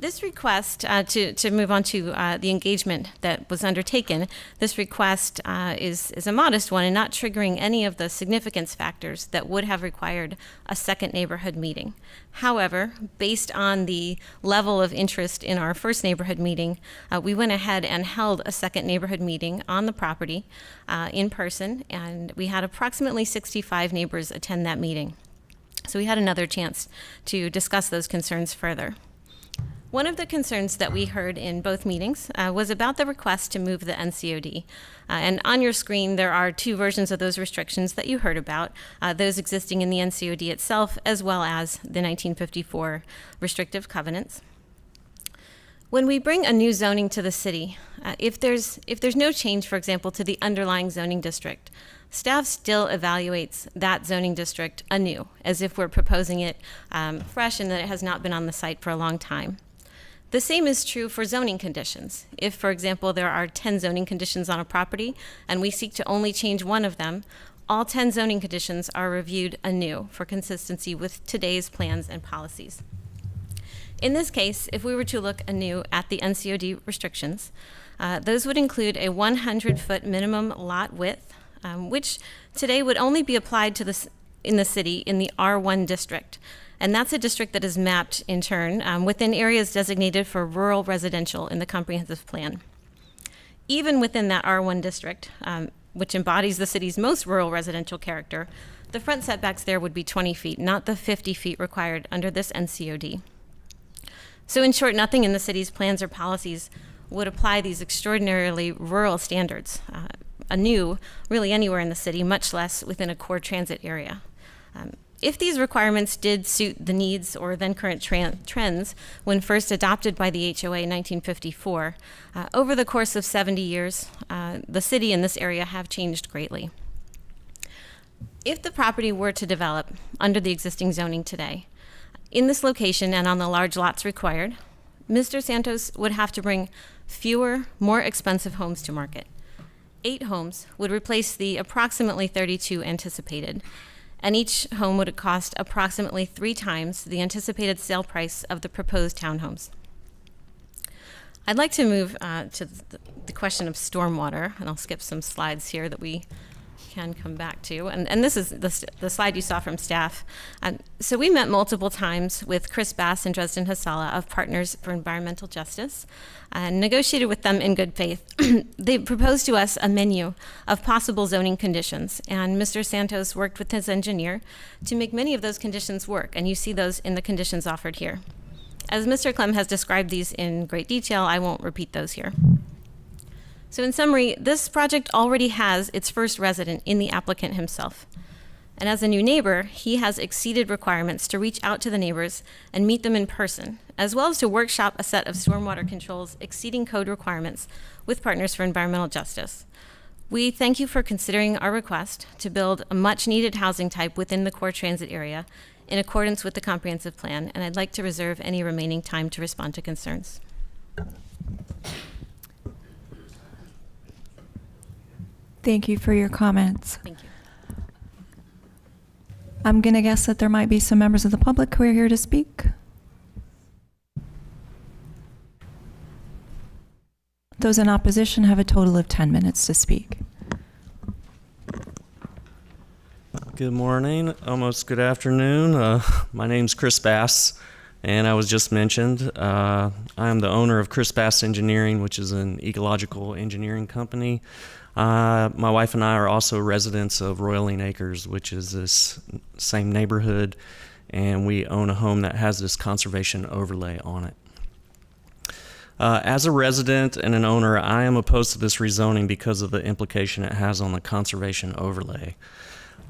This request, to move on to the engagement that was undertaken, this request is a modest one and not triggering any of the significance factors that would have required a second neighborhood meeting. However, based on the level of interest in our first neighborhood meeting, we went ahead and held a second neighborhood meeting on the property in person, and we had approximately 65 neighbors attend that meeting. So we had another chance to discuss those concerns further. One of the concerns that we heard in both meetings was about the request to move the NCOD. And on your screen, there are two versions of those restrictions that you heard about, those existing in the NCOD itself, as well as the 1954 restrictive covenants. When we bring a new zoning to the city, if there's no change, for example, to the underlying zoning district, staff still evaluates that zoning district anew, as if we're proposing it fresh and that it has not been on the site for a long time. The same is true for zoning conditions. If, for example, there are 10 zoning conditions on a property and we seek to only change one of them, all 10 zoning conditions are reviewed anew for consistency with today's plans and policies. In this case, if we were to look anew at the NCOD restrictions, those would include a 100-foot minimum lot width, which today would only be applied to in the city in the R1 district. And that's a district that is mapped in turn within areas designated for rural residential in the comprehensive plan. Even within that R1 district, which embodies the city's most rural residential character, the front setbacks there would be 20 feet, not the 50 feet required under this NCOD. So in short, nothing in the city's plans or policies would apply these extraordinarily rural standards anew, really anywhere in the city, much less within a core transit area. If these requirements did suit the needs or then current trends when first adopted by the HOA in 1954, over the course of 70 years, the city and this area have changed greatly. If the property were to develop under the existing zoning today, in this location and on the large lots required, Mr. Santos would have to bring fewer, more expensive homes to market. 8 homes would replace the approximately 32 anticipated, and each home would cost approximately 3 times the anticipated sale price of the proposed townhomes. I'd like to move to the question of stormwater, and I'll skip some slides here that we can come back to. And this is the slide you saw from staff. So we met multiple times with Chris Bass and Dresden Hasala of Partners for Environmental Justice and negotiated with them in good faith. They proposed to us a menu of possible zoning conditions, and Mr. Santos worked with his engineer to make many of those conditions work, and you see those in the conditions offered here. As Mr. Clem has described these in great detail, I won't repeat those here. So in summary, this project already has its first resident in the applicant himself. And as a new neighbor, he has exceeded requirements to reach out to the neighbors and meet them in person, as well as to workshop a set of stormwater controls exceeding code requirements with Partners for Environmental Justice. We thank you for considering our request to build a much-needed housing type within the core transit area in accordance with the comprehensive plan, and I'd like to reserve any remaining time to respond to concerns. Thank you for your comments. Thank you. I'm going to guess that there might be some members of the public who are here to speak. Those in opposition have a total of 10 minutes to speak. Good morning, almost good afternoon. My name's Chris Bass, and I was just mentioned. I am the owner of Chris Bass Engineering, which is an ecological engineering company. My wife and I are also residents of Royaling Acres, which is this same neighborhood, and we own a home that has this conservation overlay on it. As a resident and an owner, I am opposed to this rezoning because of the implication it has on the conservation overlay.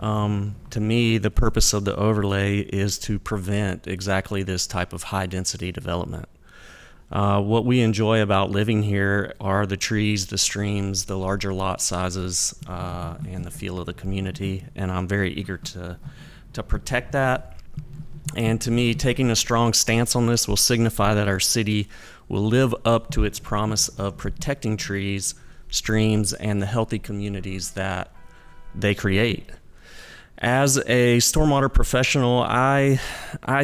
To me, the purpose of the overlay is to prevent exactly this type of high-density development. What we enjoy about living here are the trees, the streams, the larger lot sizes, and the feel of the community, and I'm very eager to protect that. And to me, taking a strong stance on this will signify that our city will live up to its promise of protecting trees, streams, and the healthy communities that they create. As a stormwater professional, I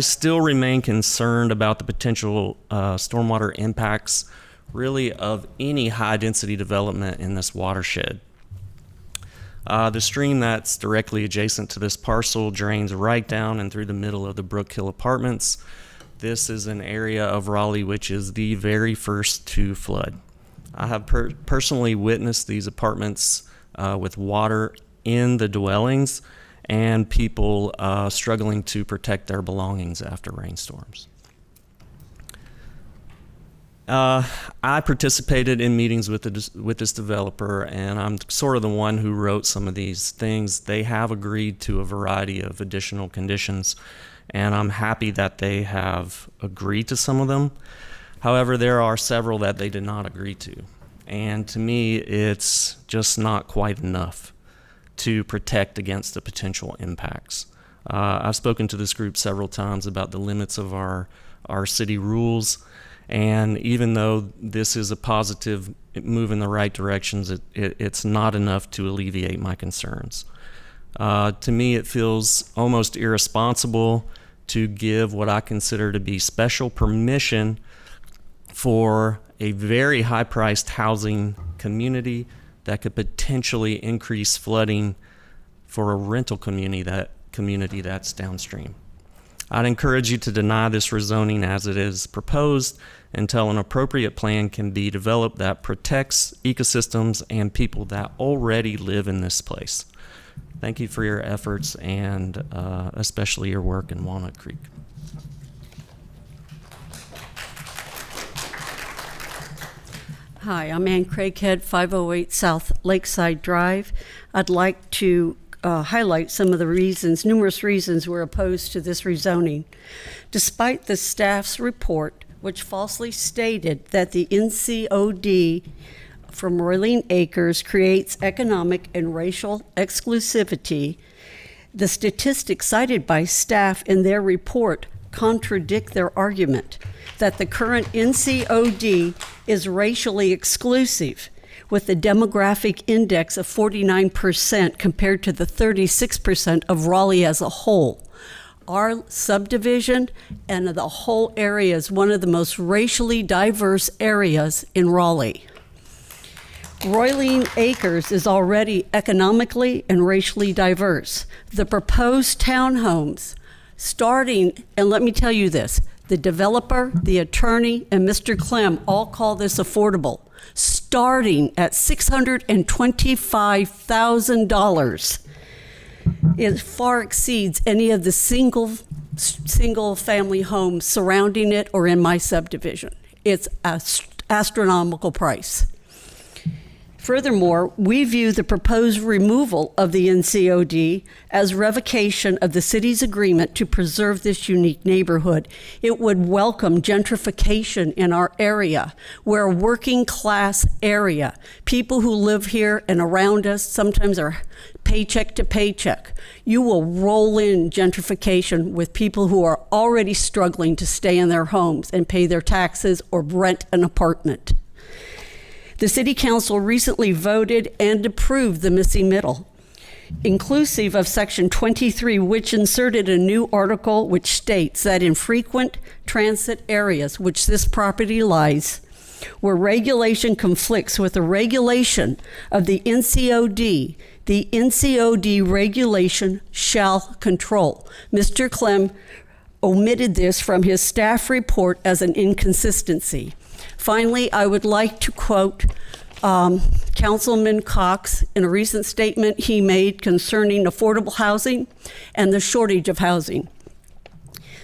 still remain concerned about the potential stormwater impacts, really, of any high-density development in this watershed. The stream that's directly adjacent to this parcel drains right down and through the middle of the Brook Hill Apartments. This is an area of Raleigh which is the very first to flood. I have personally witnessed these apartments with water in the dwellings and people struggling to protect their belongings after rainstorms. I participated in meetings with this developer, and I'm sort of the one who wrote some of these things. They have agreed to a variety of additional conditions, and I'm happy that they have agreed to some of them. However, there are several that they did not agree to, and to me, it's just not quite enough to protect against the potential impacts. I've spoken to this group several times about the limits of our city rules, and even though this is a positive move in the right directions, it's not enough to alleviate my concerns. To me, it feels almost irresponsible to give what I consider to be special permission for a very high-priced housing community that could potentially increase flooding for a rental community that's downstream. I'd encourage you to deny this rezoning as it is proposed until an appropriate plan can be developed that protects ecosystems and people that already live in this place. Thank you for your efforts and especially your work in Walnut Creek. Hi, I'm Ann Craighead, 508 South Lakeside Drive. I'd like to highlight some of the reasons, numerous reasons we're opposed to this rezoning. Despite the staff's report, which falsely stated that the NCOD from Raleigh Acres creates economic and racial exclusivity, the statistics cited by staff in their report contradict their argument that the current NCOD is racially exclusive, with a demographic index of 49% compared to the 36% of Raleigh as a whole. Our subdivision and the whole area is one of the most racially diverse areas in Raleigh. Raleigh Acres is already economically and racially diverse. The proposed townhomes starting, and let me tell you this, the developer, the attorney, and Mr. Clem all call this affordable, starting at $625,000. It far exceeds any of the single family homes surrounding it or in my subdivision. It's an astronomical price. Furthermore, we view the proposed removal of the NCOD as revocation of the city's agreement to preserve this unique neighborhood. It would welcome gentrification in our area. We're a working class area. People who live here and around us sometimes are paycheck to paycheck. You will roll in gentrification with people who are already struggling to stay in their homes and pay their taxes or rent an apartment. The City Council recently voted and approved the missing middle, inclusive of Section 23, which inserted a new article which states that in frequent transit areas, which this property lies, where regulation conflicts with the regulation of the NCOD regulation shall control. Mr. Clem omitted this from his staff report as an inconsistency. Finally, I would like to quote Councilman Cox in a recent statement he made concerning affordable housing and the shortage of housing.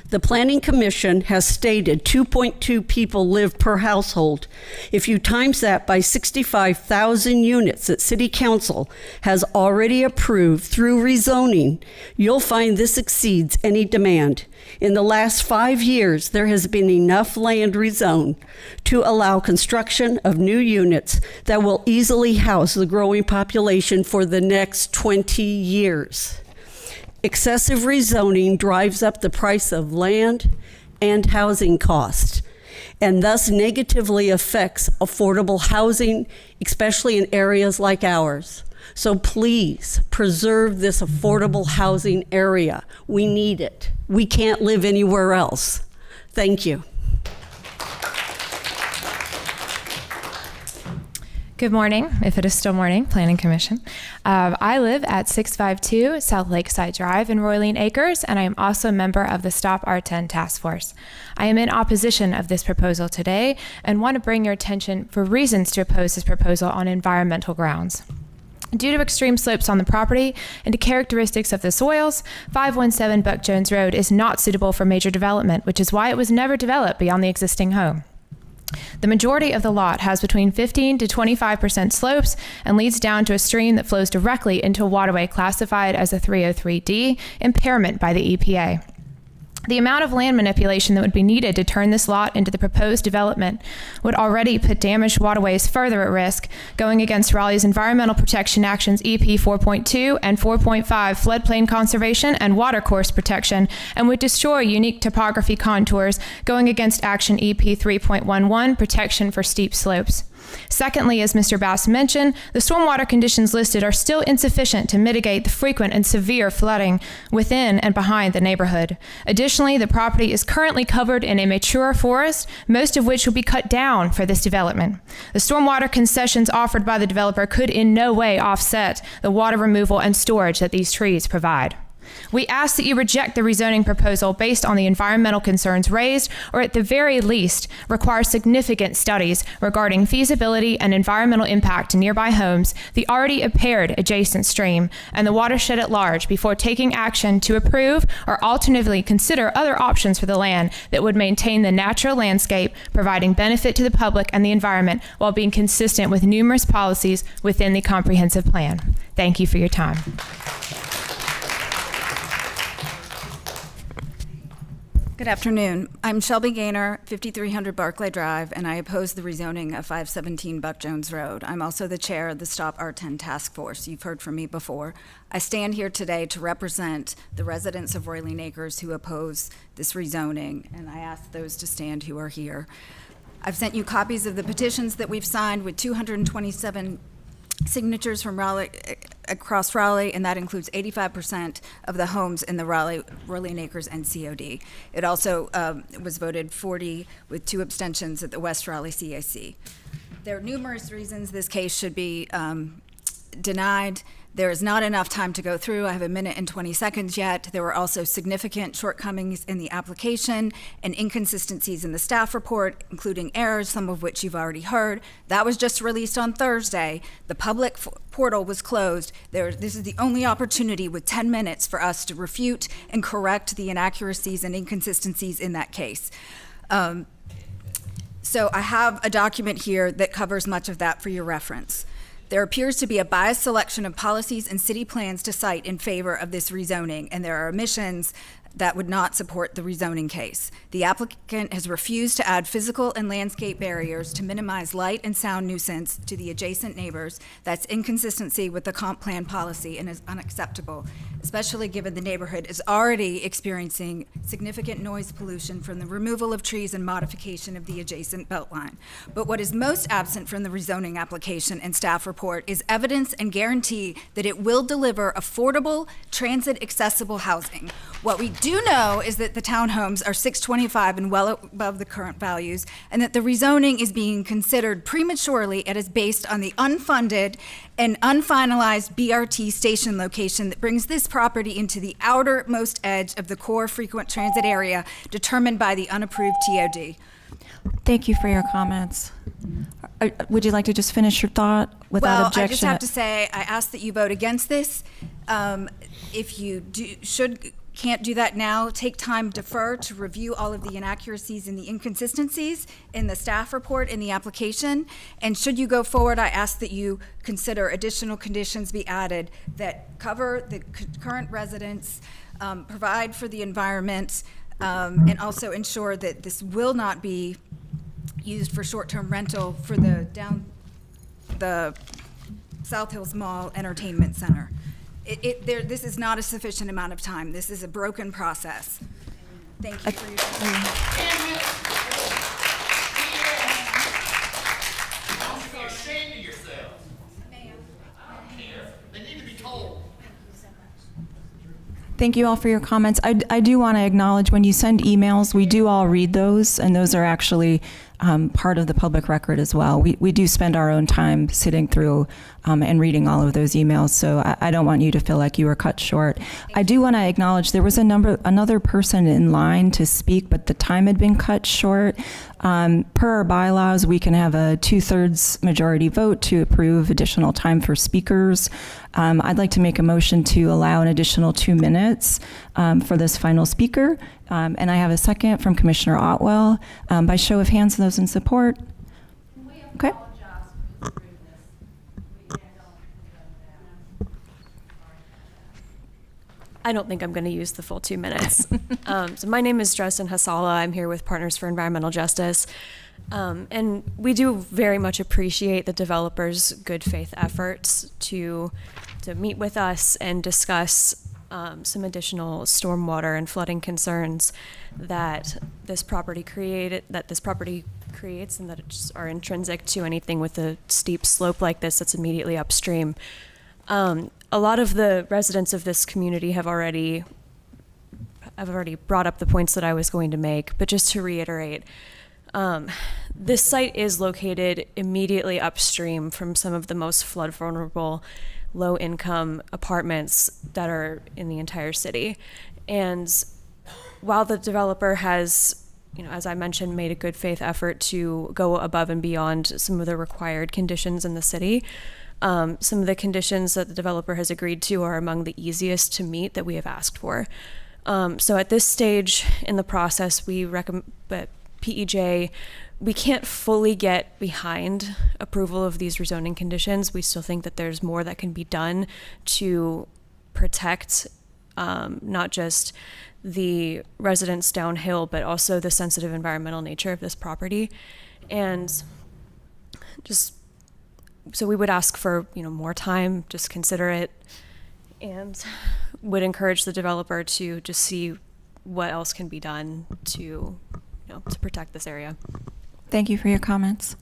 The Planning Commission has stated 2.2 people live per household. If you times that by 65,000 units that City Council has already approved through rezoning, you'll find this exceeds any demand. In the last 5 years, there has been enough land rezoned to allow construction of new units that will easily house the growing population for the next 20 years. Excessive rezoning drives up the price of land and housing costs, and thus negatively affects affordable housing, especially in areas like ours. So please preserve this affordable housing area. We need it. We can't live anywhere else. Thank you. Good morning, if it is still morning, Planning Commission. I live at 652 South Lakeside Drive in Raleigh Acres, and I am also a member of the Stop R10 Task Force. I am in opposition of this proposal today and want to bring your attention for reasons to oppose this proposal on environmental grounds. Due to extreme slopes on the property and to characteristics of the soils, 517 Buck Jones Road is not suitable for major development, which is why it was never developed beyond the existing home. The majority of the lot has between 15 to 25% slopes and leads down to a stream that flows directly into a waterway classified as a 303D impairment by the EPA. The amount of land manipulation that would be needed to turn this lot into the proposed development would already put damaged waterways further at risk, going against Raleigh's Environmental Protection Actions EP 4.2 and 4.5 floodplain conservation and watercourse protection, and would destroy unique topography contours, going against Action EP 3.11 protection for steep slopes. Secondly, as Mr. Bass mentioned, the stormwater conditions listed are still insufficient to mitigate the frequent and severe flooding within and behind the neighborhood. Additionally, the property is currently covered in a mature forest, most of which will be cut down for this development. The stormwater concessions offered by the developer could in no way offset the water removal and storage that these trees provide. We ask that you reject the rezoning proposal based on the environmental concerns raised, or at the very least, require significant studies regarding feasibility and environmental impact to nearby homes, the already impaired adjacent stream, and the watershed at large before taking action to approve or alternatively consider other options for the land that would maintain the natural landscape, providing benefit to the public and the environment while being consistent with numerous policies within the comprehensive plan. Thank you for your time. Good afternoon. I'm Shelby Gaynor, 5300 Barclay Drive, and I oppose the rezoning of 517 Buck Jones Road. I'm also the chair of the Stop R10 Task Force. You've heard from me before. I stand here today to represent the residents of Roylene Acres who oppose this rezoning, and I ask those to stand who are here. I've sent you copies of the petitions that we've signed with 227 signatures from Raleigh, across Raleigh, and that includes 85% of the homes in the Roylene Acres NCOD. It also was voted 40 with 2 abstentions at the West Raleigh CAC. There are numerous reasons this case should be denied. There is not enough time to go through. I have 1 minute and 20 seconds yet. There were also significant shortcomings in the application and inconsistencies in the staff report, including errors, some of which you've already heard. That was just released on Thursday. The public portal was closed. This is the only opportunity with 10 minutes for us to refute and correct the inaccuracies and inconsistencies in that case. So I have a document here that covers much of that for your reference. There appears to be a biased selection of policies and city plans to cite in favor of this rezoning, and there are omissions that would not support the rezoning case. The applicant has refused to add physical and landscape barriers to minimize light and sound nuisance to the adjacent neighbors. That's inconsistency with the comp plan policy and is unacceptable, especially given the neighborhood is already experiencing significant noise pollution from the removal of trees and modification of the adjacent beltline. But what is most absent from the rezoning application and staff report is evidence and guarantee that it will deliver affordable, transit-accessible housing. What we do know is that the townhomes are $625 and well above the current values, and that the rezoning is being considered prematurely. It is based on the unfunded and unfinalized BRT station location that brings this property into the outermost edge of the core frequent transit area determined by the unapproved TOD. Thank you for your comments. Would you like to just finish your thought without objection? Well, I just have to say, I ask that you vote against this. If you can't do that now, take time, defer to review all of the inaccuracies and the inconsistencies in the staff report in the application. And should you go forward, I ask that you consider additional conditions be added that cover the current residents, provide for the environment, and also ensure that this will not be used for short-term rental for the South Hills Mall Entertainment Center. This is not a sufficient amount of time. This is a broken process. Thank you for your time. Don't be ashamed of yourself. I don't care. They need to be told. Thank you all for your comments. I do want to acknowledge when you send emails, we do all read those, and those are actually part of the public record as well. We do spend our own time sitting through and reading all of those emails, so I don't want you to feel like you were cut short. I do want to acknowledge there was another person in line to speak, but the time had been cut short. Per our bylaws, we can have a 2/3 majority vote to approve additional time for speakers. I'd like to make a motion to allow an additional 2 minutes for this final speaker. And I have a second from Commissioner Otwell. By show of hands, those in support? Okay. I don't think I'm going to use the full 2 minutes. So my name is Dresden Hasala. I'm here with Partners for Environmental Justice. And we do very much appreciate the developers' good faith efforts to meet with us and discuss some additional stormwater and flooding concerns that this property creates and that just are intrinsic to anything with a steep slope like this that's immediately upstream. A lot of the residents of this community have already brought up the points that I was going to make, but just to reiterate, this site is located immediately upstream from some of the most flood vulnerable, low income apartments that are in the entire city. And while the developer has, as I mentioned, made a good faith effort to go above and beyond some of the required conditions in the city, some of the conditions that the developer has agreed to are among the easiest to meet that we have asked for. So at this stage in the process, we recommend, but PEJ, we can't fully get behind approval of these rezoning conditions. We still think that there's more that can be done to protect not just the residents downhill, but also the sensitive environmental nature of this property. And just, so we would ask for, more time, just consider it, and would encourage the developer to just see what else can be done to protect this area. Thank you for your comments.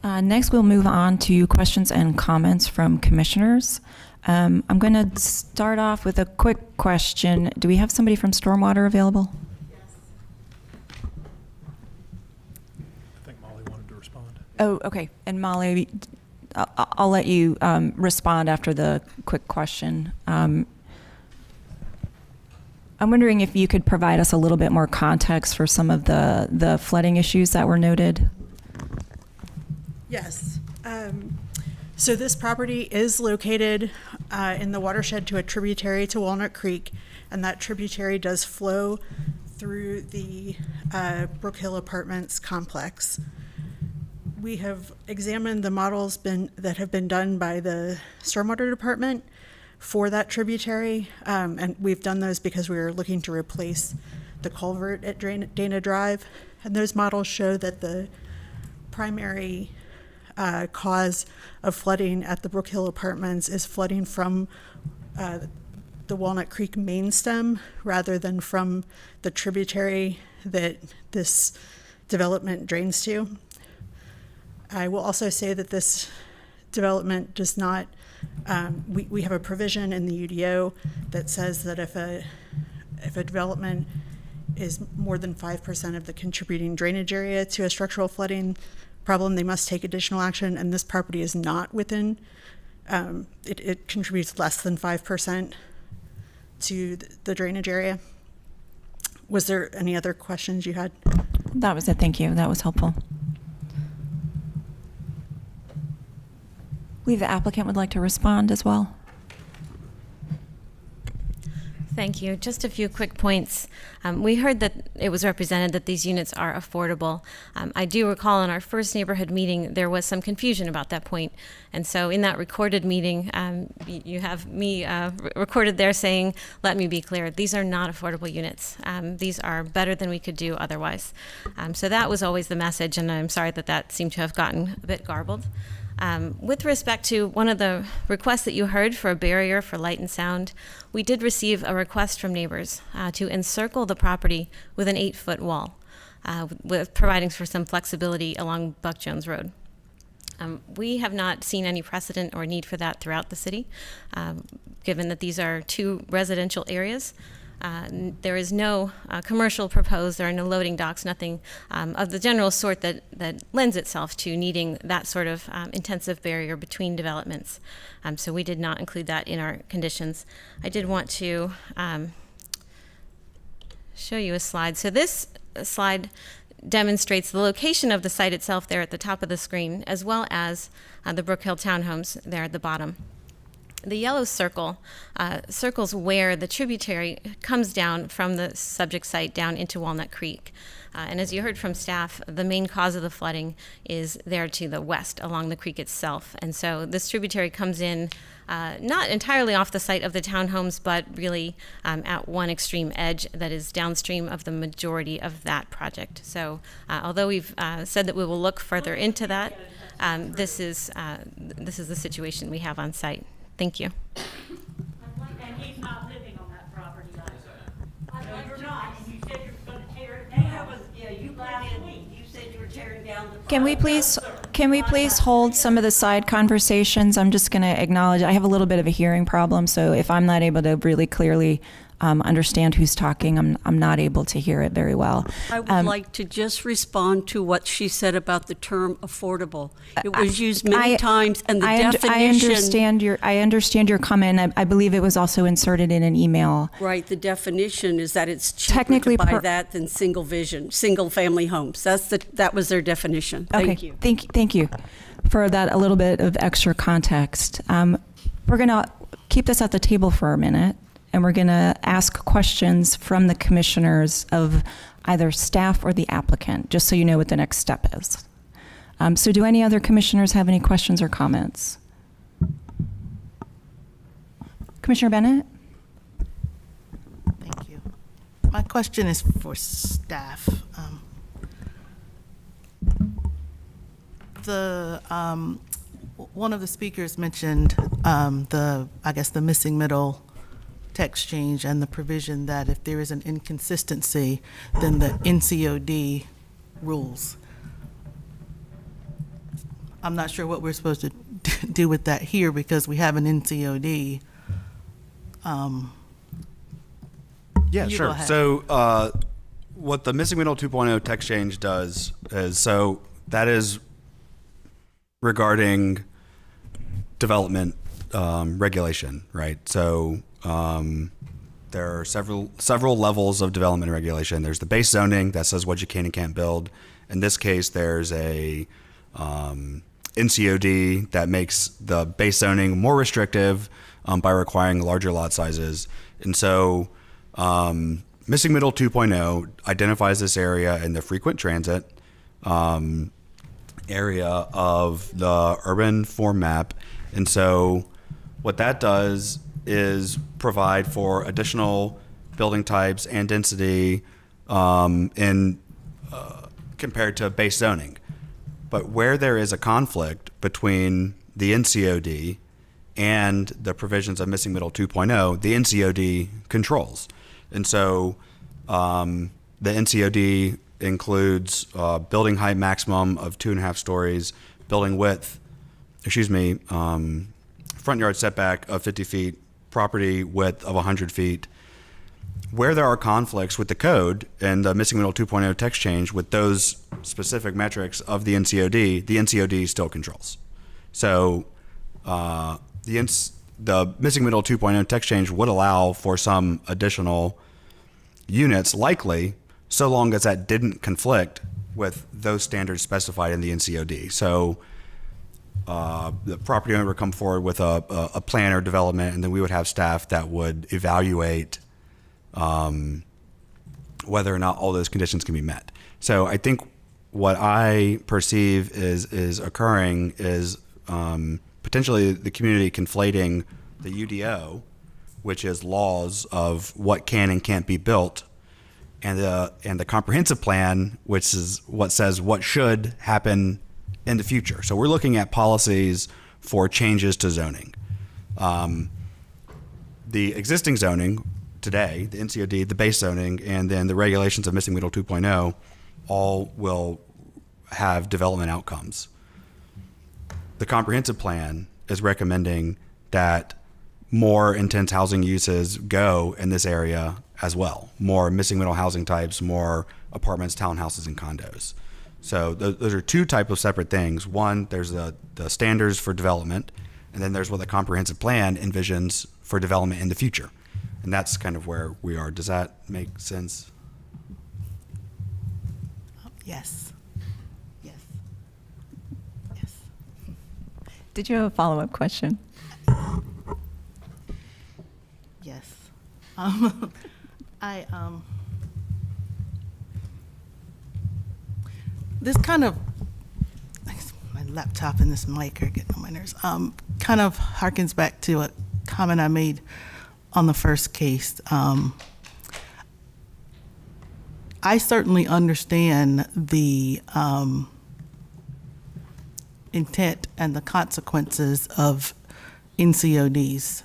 Next, we'll move on to questions and comments from commissioners. I'm going to start off with a quick question. Do we have somebody from Stormwater available? I think Molly wanted to respond. Oh, okay. And Molly, I'll let you respond after the quick question. I'm wondering if you could provide us a little bit more context for some of the flooding issues that were noted. Yes. So this property is located in the watershed to a tributary to Walnut Creek, and that tributary does flow through the Brook Hill Apartments complex. We have examined the models that have been done by the Stormwater Department for that tributary, and we've done those because we were looking to replace the culvert at Dana Drive, and those models show that the primary cause of flooding at the Brook Hill Apartments is flooding from the Walnut Creek main stem rather than from the tributary that this development drains to. I will also say that this development does not, we have a provision in the UDO that says that if a development is more than 5% of the contributing drainage area to a structural flooding problem, they must take additional action, and this property is not within, it contributes less than 5% to the drainage area. Was there any other questions you had? That was it, thank you, that was helpful. I believe the applicant would like to respond as well. Thank you. Just a few quick points. We heard that it was represented that these units are affordable. I do recall in our first neighborhood meeting, there was some confusion about that point. And so in that recorded meeting, you have me recorded there saying, let me be clear, these are not affordable units. These are better than we could do otherwise. So that was always the message, and I'm sorry that that seemed to have gotten a bit garbled. With respect to one of the requests that you heard for a barrier for light and sound, we did receive a request from neighbors to encircle the property with an 8-foot wall, with providing for some flexibility along Buck Jones Road. We have not seen any precedent or need for that throughout the city, given that these are 2 residential areas. There is no commercial proposed, there are no loading docks, nothing of the general sort that lends itself to needing that sort of intensive barrier between developments. So we did not include that in our conditions. I did want to show you a slide. So this slide demonstrates the location of the site itself there at the top of the screen, as well as the Brook Hill townhomes there at the bottom. The yellow circle circles where the tributary comes down from the subject site down into Walnut Creek. And as you heard from staff, the main cause of the flooding is there to the west along the creek itself. And so this tributary comes in not entirely off the site of the townhomes, but really at one extreme edge that is downstream of the majority of that project. So although we've said that we will look further into that, this is the situation we have on site. Thank you. And he's not living on that property. No, you're not. Can we please hold some of the side conversations? I'm just going to acknowledge I have a little bit of a hearing problem, so if I'm not able to really clearly understand who's talking, I'm not able to hear it very well. I would like to just respond to what she said about the term affordable. It was used many times, and the definition. I understand your comment. I believe it was also inserted in an email. Right. The definition is that it's cheaper Technically to buy that than single family homes. That was their definition. Thank you. Thank you for that. A little bit of extra context. We're going to keep this at the table for a minute, and we're going to ask questions from the commissioners of either staff or the applicant, just so you know what the next step is. So do any other commissioners have any questions or comments? Commissioner Bennett? Thank you. My question is for staff. One of the speakers mentioned the missing middle text change and the provision that if there is an inconsistency, then the NCOD rules. I'm not sure what we're supposed to do with that here because we have an NCOD. Yeah, sure. So what the Missing Middle 2.0 text change does is, so that is regarding development regulation, right? So there are several levels of development regulation. There's the base zoning that says what you can and can't build. In this case, there's a NCOD that makes the base zoning more restrictive by requiring larger lot sizes. And so Missing Middle 2.0 identifies this area in the frequent transit area of the urban form map. And so what that does is provide for additional building types and density compared to base zoning. But where there is a conflict between the NCOD and the provisions of Missing Middle 2.0, the NCOD controls. And so the NCOD includes building height maximum of 2.5 stories, building width, front yard setback of 50 feet, property width of 100 feet. Where there are conflicts with the code and the Missing Middle 2.0 text change with those specific metrics of the NCOD still controls. So the Missing Middle 2.0 text change would allow for some additional units, likely, so long as that didn't conflict with those standards specified in the NCOD. So the property owner would come forward with a plan or development, and then we would have staff that would evaluate whether or not all those conditions can be met. So I think what I perceive is occurring is potentially the community conflating the UDO, which is laws of what can and can't be built, and the comprehensive plan, which is what says what should happen in the future. So we're looking at policies for changes to zoning. The existing zoning today, the NCOD, the base zoning, and then the regulations of Missing Middle 2.0 all will have development outcomes. The comprehensive plan is recommending that more intense housing uses go in this area as well. More missing middle housing types, more apartments, townhouses, and condos. So those are two types of separate things. One, there's the standards for development, and then there's what the comprehensive plan envisions for development in the future. And that's kind of where we are. Does that make sense? Yes. Did you have a follow-up question? Yes. This kind of, my laptop and this mic are getting on my nerves, kind of harkens back to a comment I made on the first case. I certainly understand the intent and the consequences of NCODs.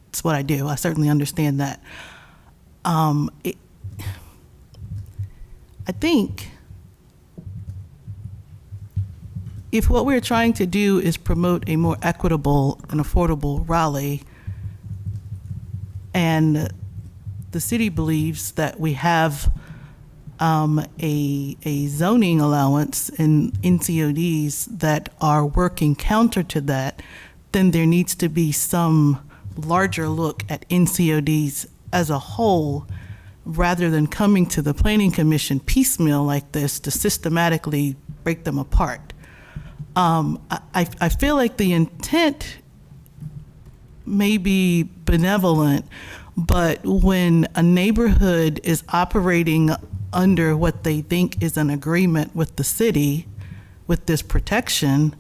It's what I do. I certainly understand that. I think if what we're trying to do is promote a more equitable and affordable Raleigh, and the city believes that we have a zoning allowance in NCODs that are working counter to that, then there needs to be some larger look at NCODs as a whole, rather than coming to the Planning Commission piecemeal like this to systematically break them apart. I feel like the intent may be benevolent, but when a neighborhood is operating under what they think is an agreement with the city, with this protection,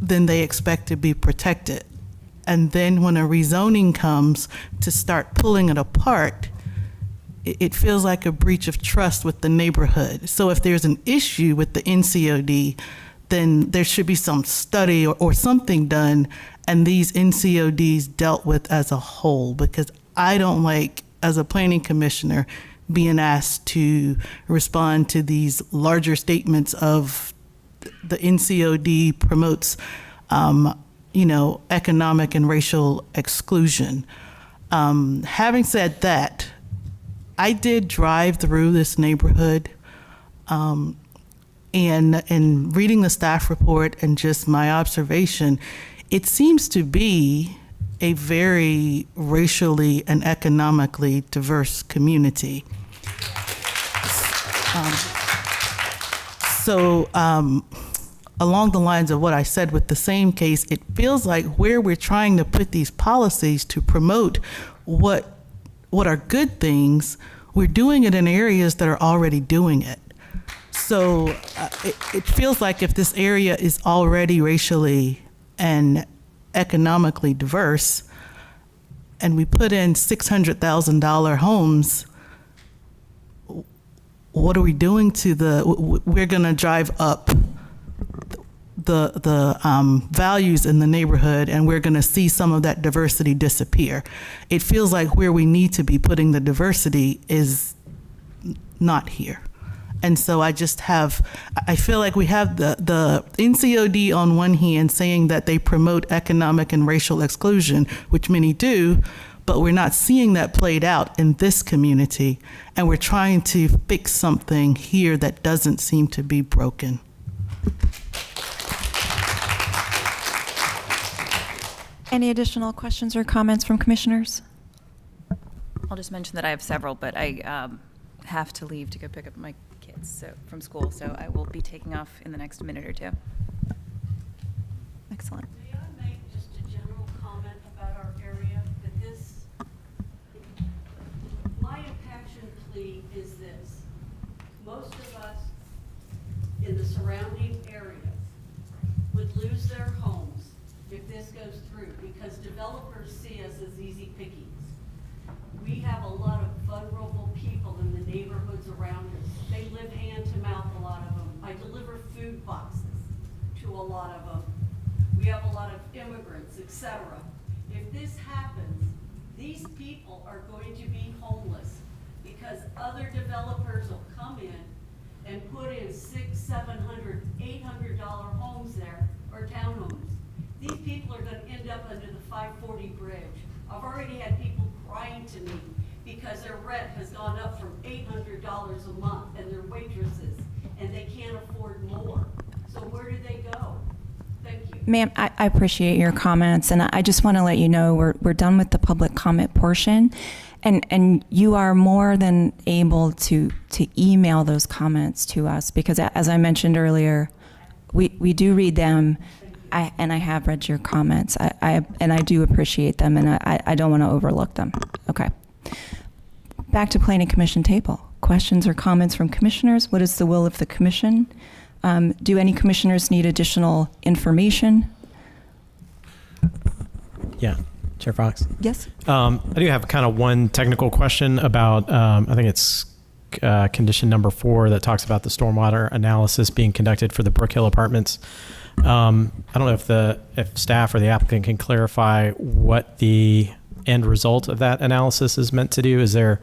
then they expect to be protected. And then when a rezoning comes to start pulling it apart, it feels like a breach of trust with the neighborhood. So if there's an issue with the NCOD, then there should be some study or something done, and these NCODs dealt with as a whole, because I don't like, as a planning commissioner, being asked to respond to these larger statements of the NCOD promotes economic and racial exclusion. Having said that, I did drive through this neighborhood, and reading the staff report and just my observation, it seems to be a very racially and economically diverse community. Along the lines of what I said with the same case, it feels like where we're trying to put these policies to promote what are good things, we're doing it in areas that are already doing it. So it feels like if this area is already racially and economically diverse, and we put in $600,000 homes, what are we doing to we're gonna drive up the values in the neighborhood, and we're gonna see some of that diversity disappear. It feels like where we need to be putting the diversity is not here. And so I feel like we have the NCOD on one hand saying that they promote economic and racial exclusion, which many do, but we're not seeing that played out in this community. And we're trying to fix something here that doesn't seem to be broken. Any additional questions or comments from commissioners? I'll just mention that I have several, but I have to leave to go pick up my kids from school, so I will be taking off in the next minute or two. Excellent. May I make just a general comment about our area? My impassioned plea is this. Most of us in the surrounding area would lose their homes if this goes through, because developers see us as easy pickings. We have a lot of vulnerable people in the neighborhoods around us. They live hand to mouth, a lot of them. I deliver food boxes to a lot of them. We have a lot of immigrants, etc. If this happens, these people are going to be homeless because other developers will come in and put in $600, $700, $800 homes there, or townhomes. These people are going to end up under the 540 bridge. I've already had people crying to me because their rent has gone up from $800 a month, and they're waitresses, and they can't afford more. So where do they go? Thank you. Ma'am, I appreciate your comments, and I just want to let you know we're done with the public comment portion, and you are more than able to email those comments to us, because as I mentioned earlier, we do read them. I have read your comments, and I do appreciate them, and I don't want to overlook them. Okay. Back to Planning Commission table. Questions or comments from commissioners? What is the will of the commission? Do any commissioners need additional information? Yeah, Chair Fox. Yes. I do have kind of one technical question about, I think it's condition number 4 that talks about the stormwater analysis being conducted for the Brook Hill Apartments. I don't know if staff or the applicant can clarify what the end result of that analysis is meant to do. Is there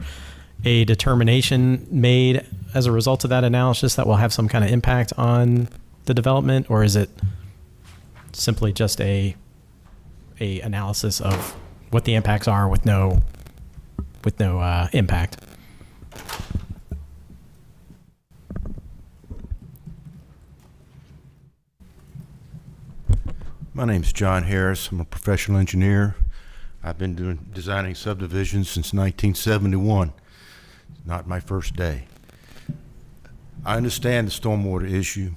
a determination made as a result of that analysis that will have some kind of impact on the development, or is it simply just a analysis of what the impacts are with no impact? My name's John Harris. I'm a professional engineer. I've been designing subdivisions since 1971. Not my first day. I understand the stormwater issue.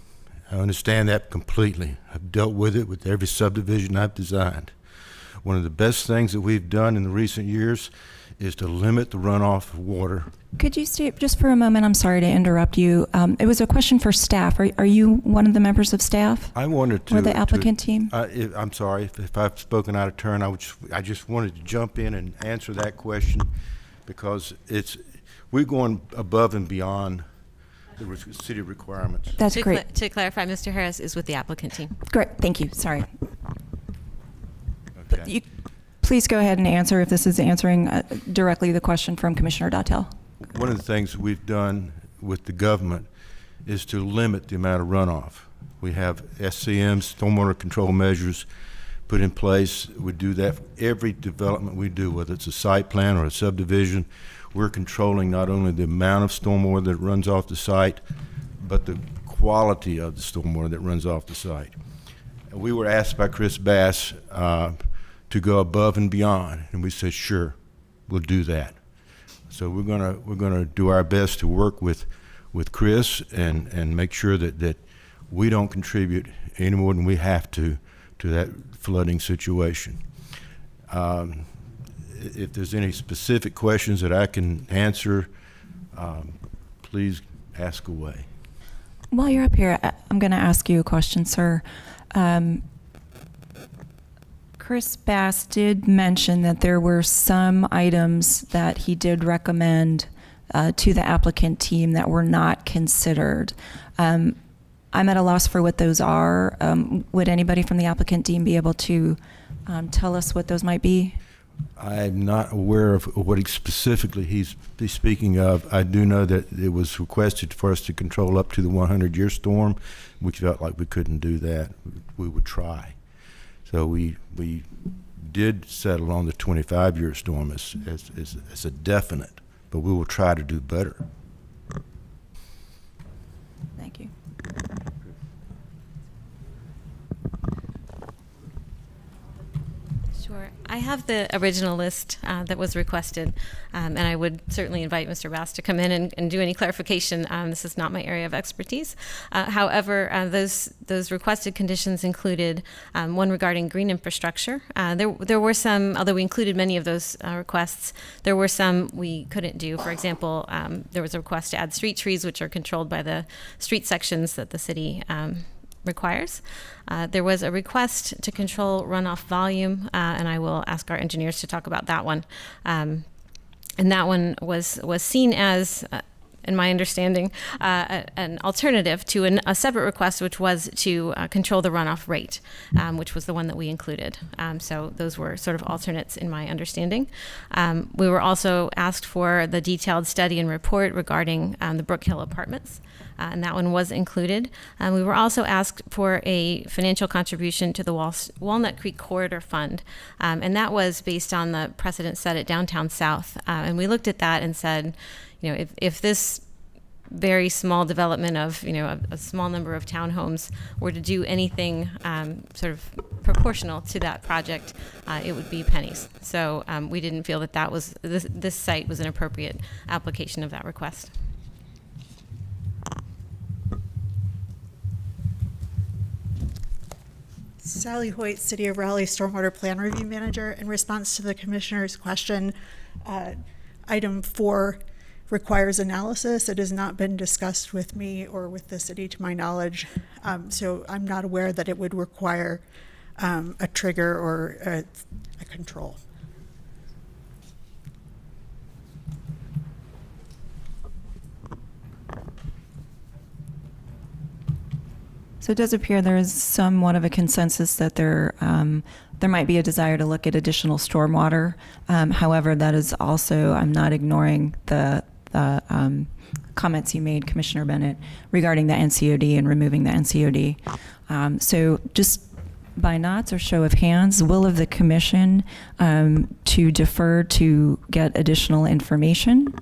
I understand that completely. I've dealt with it with every subdivision I've designed. One of the best things that we've done in the recent years is to limit the runoff of water. Could you stay just for a moment? I'm sorry to interrupt you. It was a question for staff. Are you one of the members of staff? I wanted to. Or the applicant team? I'm sorry if I've spoken out of turn. I just wanted to jump in and answer that question because we're going above and beyond the city requirements. That's great. To clarify, Mr. Harris is with the applicant team. Great. Thank you. Sorry. Okay. Please go ahead and answer if this is answering directly the question from Commissioner Dattell. One of the things we've done with the government is to limit the amount of runoff. We have SCMs, stormwater control measures, put in place. We do that for every development we do, whether it's a site plan or a subdivision. We're controlling not only the amount of stormwater that runs off the site, but the quality of the stormwater that runs off the site. We were asked by Chris Bass to go above and beyond, and we said, sure, we'll do that. So we're gonna do our best to work with Chris and make sure that we don't contribute any more than we have to that flooding situation. If there's any specific questions that I can answer, please ask away. While you're up here, I'm going to ask you a question, sir. Chris Bass did mention that there were some items that he did recommend to the applicant team that were not considered. I'm at a loss for what those are. Would anybody from the applicant team be able to tell us what those might be? I'm not aware of what specifically he's speaking of. I do know that it was requested for us to control up to the 100-year storm. We felt like we couldn't do that. We would try. So we did settle on the 25-year storm as a definite, but we will try to do better. Thank you. Sure. I have the original list that was requested, and I would certainly invite Mr. Bass to come in and do any clarification. This is not my area of expertise. However, those requested conditions included one regarding green infrastructure. There were some, although we included many of those requests, there were some we couldn't do. For example, there was a request to add street trees, which are controlled by the street sections that the city requires. There was a request to control runoff volume, and I will ask our engineers to talk about that one. And that one was seen as, in my understanding, an alternative to a separate request, which was to control the runoff rate, which was the one that we included. So those were sort of alternates in my understanding. We were also asked for the detailed study and report regarding the Brook Hill apartments. And that one was included. We were also asked for a financial contribution to the Walnut Creek Corridor Fund, and that was based on the precedent set at Downtown South. And we looked at that and said, if this very small development of a small number of townhomes were to do anything sort of proportional to that project, it would be pennies. So we didn't feel that was this site was an appropriate application of that request. Sally Hoyt, City of Raleigh Stormwater Plan Review Manager. In response to the Commissioner's question, item 4 requires analysis. It has not been discussed with me or with the city to my knowledge, so I'm not aware that it would require a trigger or a control. So it does appear there is somewhat of a consensus that there might be a desire to look at additional stormwater. However, that is also, I'm not ignoring the comments you made, Commissioner Bennett, regarding the NCOD and removing the NCOD. So just by nods or show of hands, will of the commission to defer to get additional information?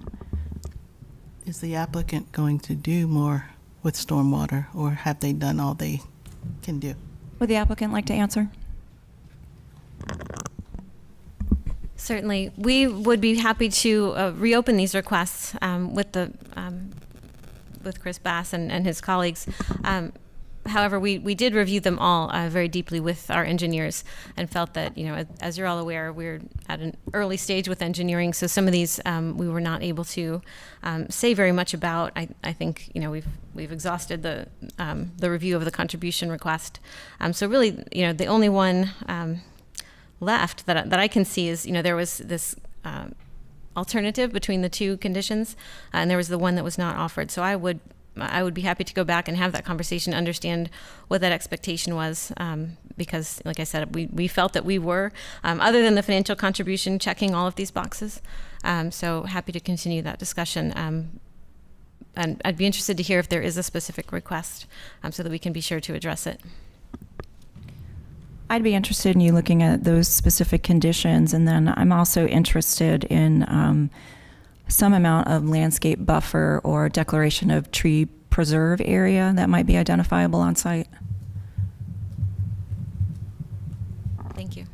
Is the applicant going to do more with stormwater, or have they done all they can do? Would the applicant like to answer? Certainly, we would be happy to reopen these requests with Chris Bass and his colleagues. However, we did review them all very deeply with our engineers and felt that, as you're all aware, we're at an early stage with engineering, so some of these we were not able to say very much about. I think we've exhausted the review of the contribution request. So really, the only one left that I can see is, there was this alternative between the two conditions, and there was the one that was not offered. So I would be happy to go back and have that conversation, understand what that expectation was, because, like I said, we felt that we were, other than the financial contribution, checking all of these boxes. So happy to continue that discussion. And I'd be interested to hear if there is a specific request, so that we can be sure to address it. I'd be interested in you looking at those specific conditions, and then I'm also interested in some amount of landscape buffer or declaration of tree preserve area that might be identifiable on site. Thank you.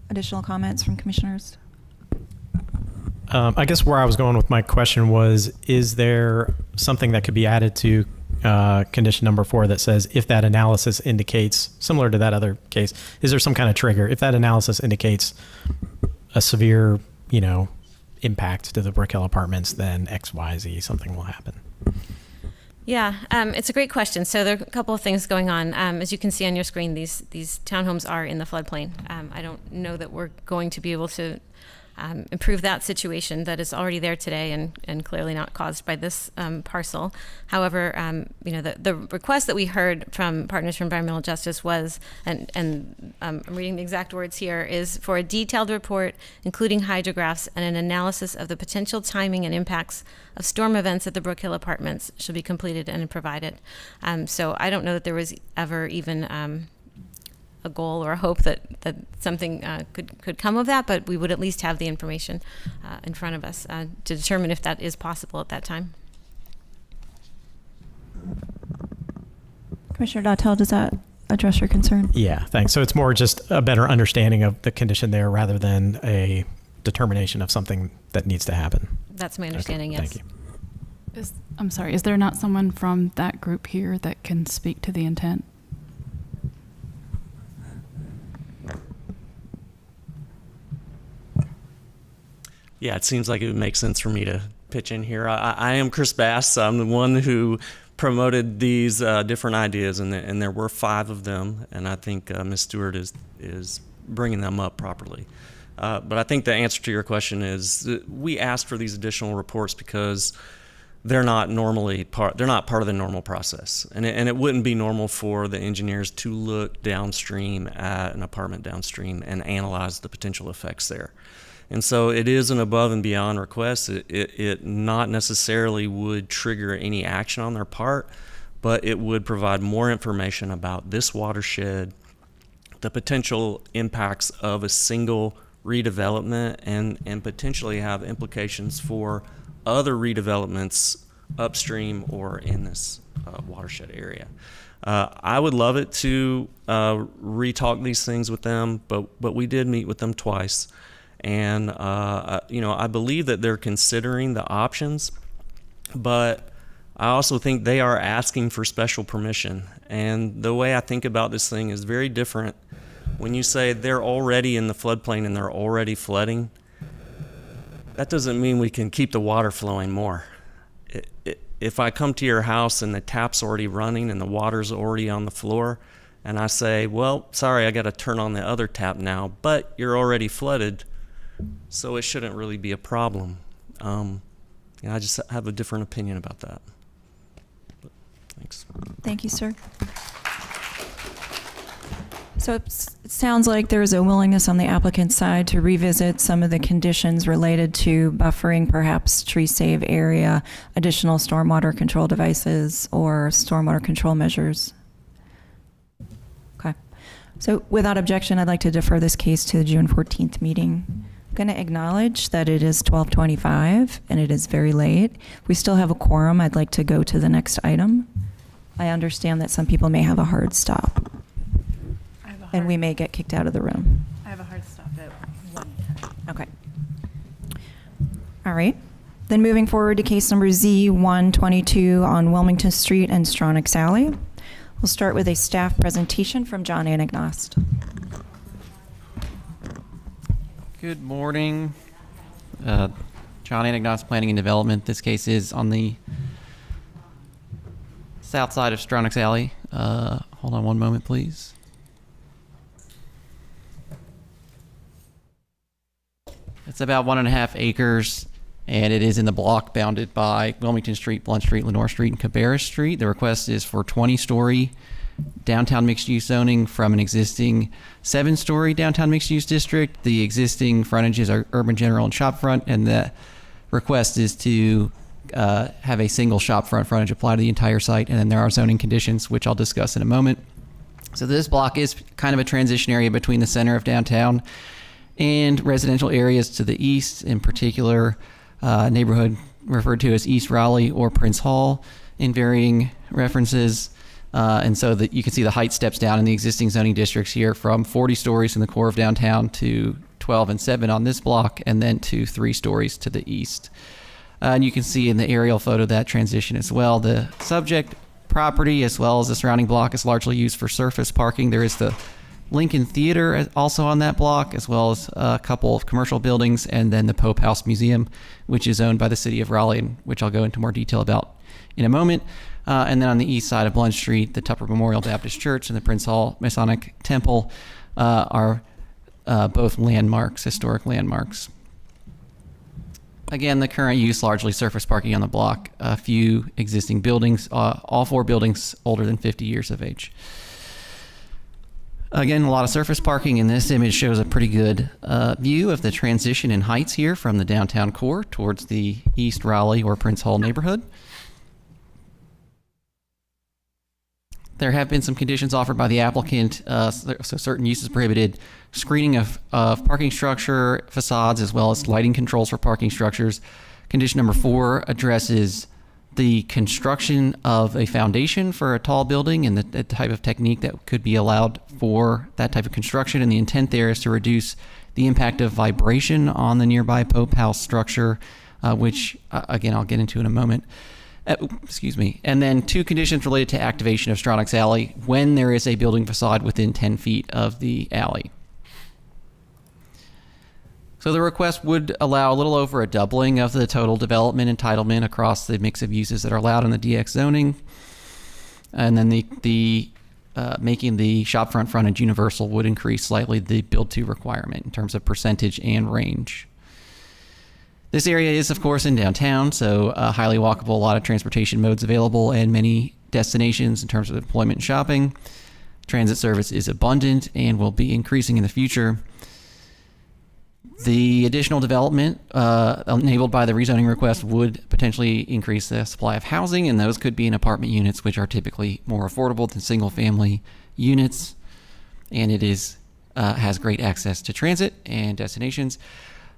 Additional comments from commissioners? I guess where I was going with my question was, is there something that could be added to condition number 4 that says if that analysis indicates, similar to that other case, is there some kind of trigger? If that analysis indicates a severe, impact to the Brook Hill apartments, then X, Y, Z, something will happen. Yeah, it's a great question. So there are a couple of things going on. As you can see on your screen, these townhomes are in the floodplain. I don't know that we're going to be able to improve that situation that is already there today and clearly not caused by this parcel. However, the request that we heard from Partners for Environmental Justice was, and I'm reading the exact words here, is for a detailed report, including hydrographs and an analysis of the potential timing and impacts of storm events at the Brook Hill Apartments should be completed and provided. So I don't know that there was ever even a goal or a hope that something could come of that, but we would at least have the information in front of us to determine if that is possible at that time. Commissioner Dautel, does that address your concern? Yeah, thanks. So it's more just a better understanding of the condition there rather than a determination of something that needs to happen. That's my understanding, Okay, yes. Thank you. I'm sorry, is there not someone from that group here that can speak to the intent? Yeah, it seems like it would make sense for me to pitch in here. I am Chris Bass. I'm the one who promoted these different ideas, and there were 5 of them, and I think Ms. Stewart is bringing them up properly. But I think the answer to your question is that we asked for these additional reports because they're not part of the normal process, and it wouldn't be normal for the engineers to look downstream at an apartment downstream and analyze the potential effects there. And so it is an above and beyond request. It not necessarily would trigger any action on their part, but it would provide more information about this watershed, the potential impacts of a single redevelopment, and potentially have implications for other redevelopments upstream or in this watershed area. I would love it to re-talk these things with them, but we did meet with them twice. And, I believe that they're considering the options, but I also think they are asking for special permission. And the way I think about this thing is very different. When you say they're already in the floodplain and they're already flooding, that doesn't mean we can keep the water flowing more. If I come to your house and the tap's already running and the water's already on the floor, and I say, well, sorry, I got to turn on the other tap now, but you're already flooded, so it shouldn't really be a problem. I just have a different opinion about that. But thanks. Thank you, sir. So it sounds like there's a willingness on the applicant's side to revisit some of the conditions related to buffering, perhaps tree save area, additional stormwater control devices, or stormwater control measures. Okay. So without objection, I'd like to defer this case to the June 14th meeting. I'm going to acknowledge that it is 12:25 and it is very late. We still have a quorum. I'd like to go to the next item. I understand that some people may have a hard stop. And we may get kicked out of the room. I have a hard stop at 1:10. Okay. All right. Then moving forward to case number Z122 on Wilmington Street and Stronach Alley. We'll start with a staff presentation from John Anagnost. Good morning. John Anagnost, Planning and Development. This case is on the south side of Stronach Alley. Hold on one moment, please. It's about 1.5 acres, and it is in the block bounded by Wilmington Street, Blunt Street, Lenore Street, and Cabarrus Street. The request is for 20-story downtown mixed-use zoning from an existing 7-story downtown mixed-use district. The existing frontages are urban general and shopfront, and the request is to have a single shopfront frontage apply to the entire site, and then there are zoning conditions, which I'll discuss in a moment. So this block is kind of a transition area between the center of downtown and residential areas to the east, in particular neighborhood referred to as East Raleigh or Prince Hall in varying references. And so that you can see the height steps down in the existing zoning districts here from 40 stories in the core of downtown to 12 and 7 on this block, and then to 3 stories to the east. And you can see in the aerial photo that transition as well. The subject property as well as the surrounding block is largely used for surface parking. There is the Lincoln Theater also on that block, as well as a couple of commercial buildings, and then the Pope House Museum, which is owned by the city of Raleigh, which I'll go into more detail about in a moment. And then on the east side of Blunt Street, the Tupper Memorial Baptist Church and the Prince Hall Masonic Temple are both landmarks, historic landmarks. Again, the current use largely surface parking on the block, a few existing buildings, all 4 buildings older than 50 years of age. Again, a lot of surface parking, and this image shows a pretty good view of the transition in heights here from the downtown core towards the East Raleigh or Prince Hall neighborhood. There have been some conditions offered by the applicant, so certain uses prohibited, screening of parking structure facades, as well as lighting controls for parking structures. Condition number 4 addresses the construction of a foundation for a tall building and the type of technique that could be allowed for that type of construction. And the intent there is to reduce the impact of vibration on the nearby Pope House structure, which, again, I'll get into in a moment. Excuse me. And then 2 conditions related to activation of Stronach Alley when there is a building facade within 10 feet of the alley. So the request would allow a little over a doubling of the total development entitlement across the mix of uses that are allowed in the DX zoning. And then the making the shopfront frontage universal would increase slightly the build-to requirement in terms of percentage and range. This area is, of course, in downtown, so highly walkable, a lot of transportation modes available, and many destinations in terms of employment and shopping. Transit service is abundant and will be increasing in the future. The additional development enabled by the rezoning request would potentially increase the supply of housing, and those could be in apartment units, which are typically more affordable than single-family units, and it is has great access to transit and destinations.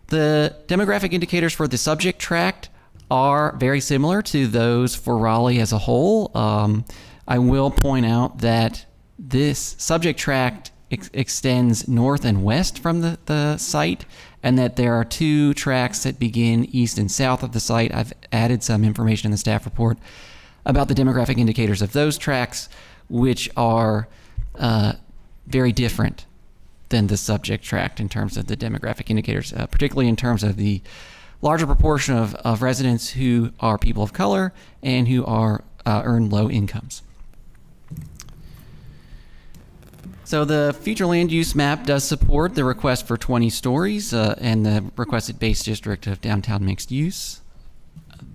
The demographic indicators for the subject tract are very similar to those for Raleigh as a whole. I will point out that this subject tract extends north and west from the site, and that there are 2 tracts that begin east and south of the site. I've added some information in the staff report about the demographic indicators of those tracts, which are very different than the subject tract in terms of the demographic indicators, particularly in terms of the larger proportion of residents who are people of color and who are earn low incomes. So the future land use map does support the request for 20 stories and the requested base district of downtown mixed use.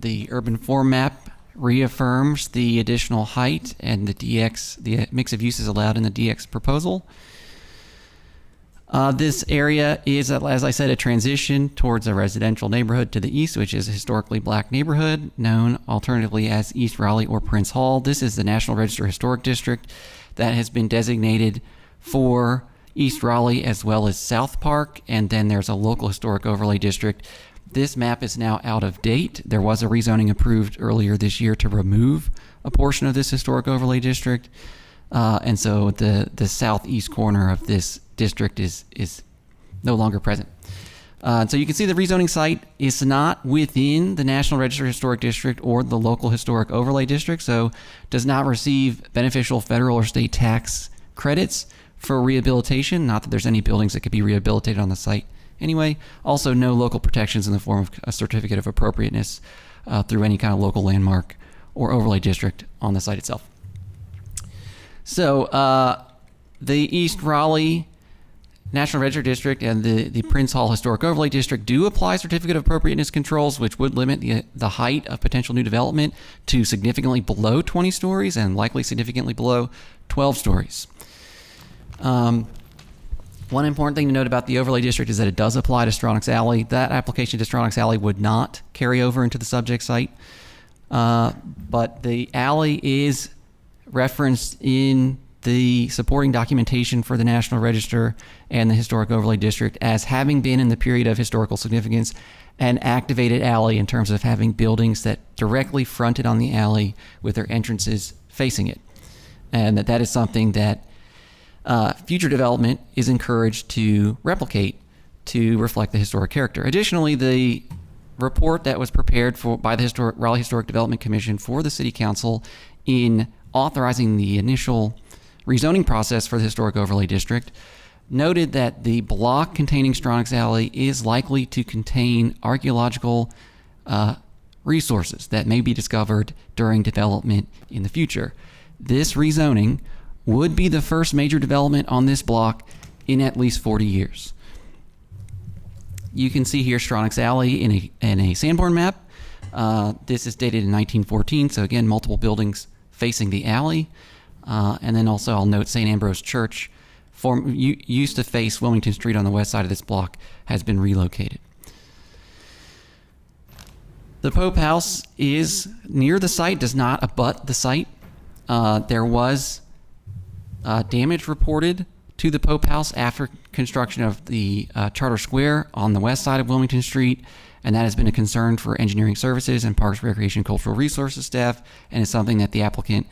The urban form map reaffirms the additional height and the mix of uses allowed in the DX proposal. This area is, as I said, a transition towards a residential neighborhood to the east, which is a historically black neighborhood known alternatively as East Raleigh or Prince Hall. This is the National Register Historic District that has been designated for East Raleigh as well as South Park, and then there's a local historic overlay district. This map is now out of date. There was a rezoning approved earlier this year to remove a portion of this historic overlay district, and so the southeast corner of this district is no longer present. So you can see the rezoning site is not within the National Register Historic District or the local historic overlay district, so does not receive beneficial federal or state tax credits for rehabilitation. Not that there's any buildings that could be rehabilitated on the site anyway. Also, no local protections in the form of a certificate of appropriateness through any kind of local landmark or overlay district on the site itself. So the East Raleigh National Register District and the Prince Hall Historic Overlay District do apply certificate of appropriateness controls, which would limit the height of potential new development to significantly below 20 stories and likely significantly below 12 stories. One important thing to note about the overlay district is that it does apply to Stronach's Alley. That application to Stronach's Alley would not carry over into the subject site, but the alley is referenced in the supporting documentation for the National Register and the Historic Overlay District as having been in the period of historical significance an activated alley in terms of having buildings that directly fronted on the alley with their entrances facing it. And that is something that future development is encouraged to replicate to reflect the historic character. Additionally, the report that was prepared by the Raleigh Historic Development Commission for the City Council in authorizing the initial rezoning process for the Historic Overlay District noted that the block containing Stronach's Alley is likely to contain archaeological resources that may be discovered during development in the future. This rezoning would be the first major development on this block in at least 40 years. You can see here Stronach's Alley in a Sanborn map. This is dated in 1914, so again, multiple buildings facing the alley. And then also I'll note St. Ambrose Church, used to face Wilmington Street on the west side of this block, has been relocated. The Pope House is near the site, does not abut the site. There was damage reported to the Pope House after construction of the Charter Square on the west side of Wilmington Street, and that has been a concern for engineering services and Parks, Recreation, Cultural Resources staff, and is something that the applicant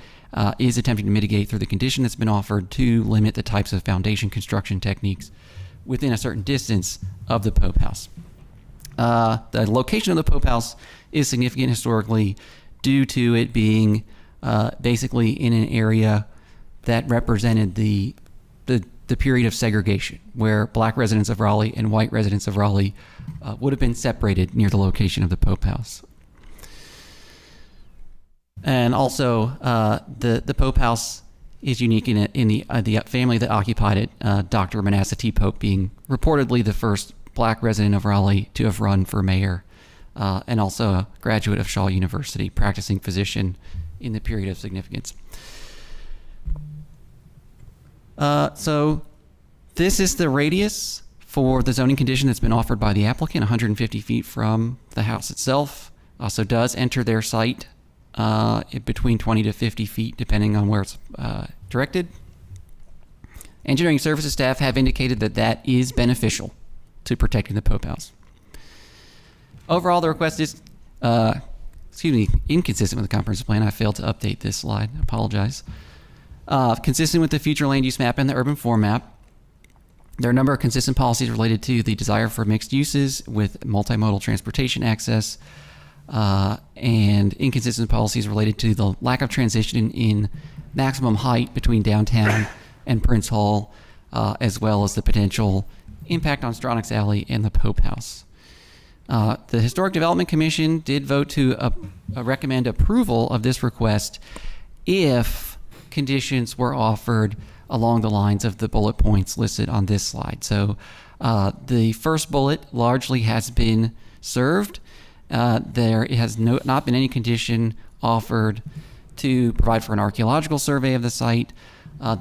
is attempting to mitigate through the condition that's been offered to limit the types of foundation construction techniques within a certain distance of the Pope House. The location of the Pope House is significant historically due to it being basically in an area that represented the period of segregation, where black residents of Raleigh and white residents of Raleigh would have been separated near the location of the Pope House. And also, the Pope House is unique in the family that occupied it, Dr. Manasseh T. Pope being reportedly the first black resident of Raleigh to have run for mayor, and also a graduate of Shaw University, practicing physician in the period of significance. So this is the radius for the zoning condition that's been offered by the applicant, 150 feet from the house itself. Also does enter their site between 20 to 50 feet, depending on where it's directed. Engineering services staff have indicated that that is beneficial to protecting the Pope House. Overall, the request is, inconsistent with the comprehensive plan. I failed to update this slide. I apologize. Consistent with the future land use map and the urban form map, there are a number of consistent policies related to the desire for mixed uses with multimodal transportation access, and inconsistent policies related to the lack of transition in maximum height between downtown and Prince Hall, as well as the potential impact on Stronach's Alley and the Pope House. The Historic Development Commission did vote to recommend approval of this request if conditions were offered along the lines of the bullet points listed on this slide. So the first bullet largely has been served. There has not been any condition offered to provide for an archaeological survey of the site.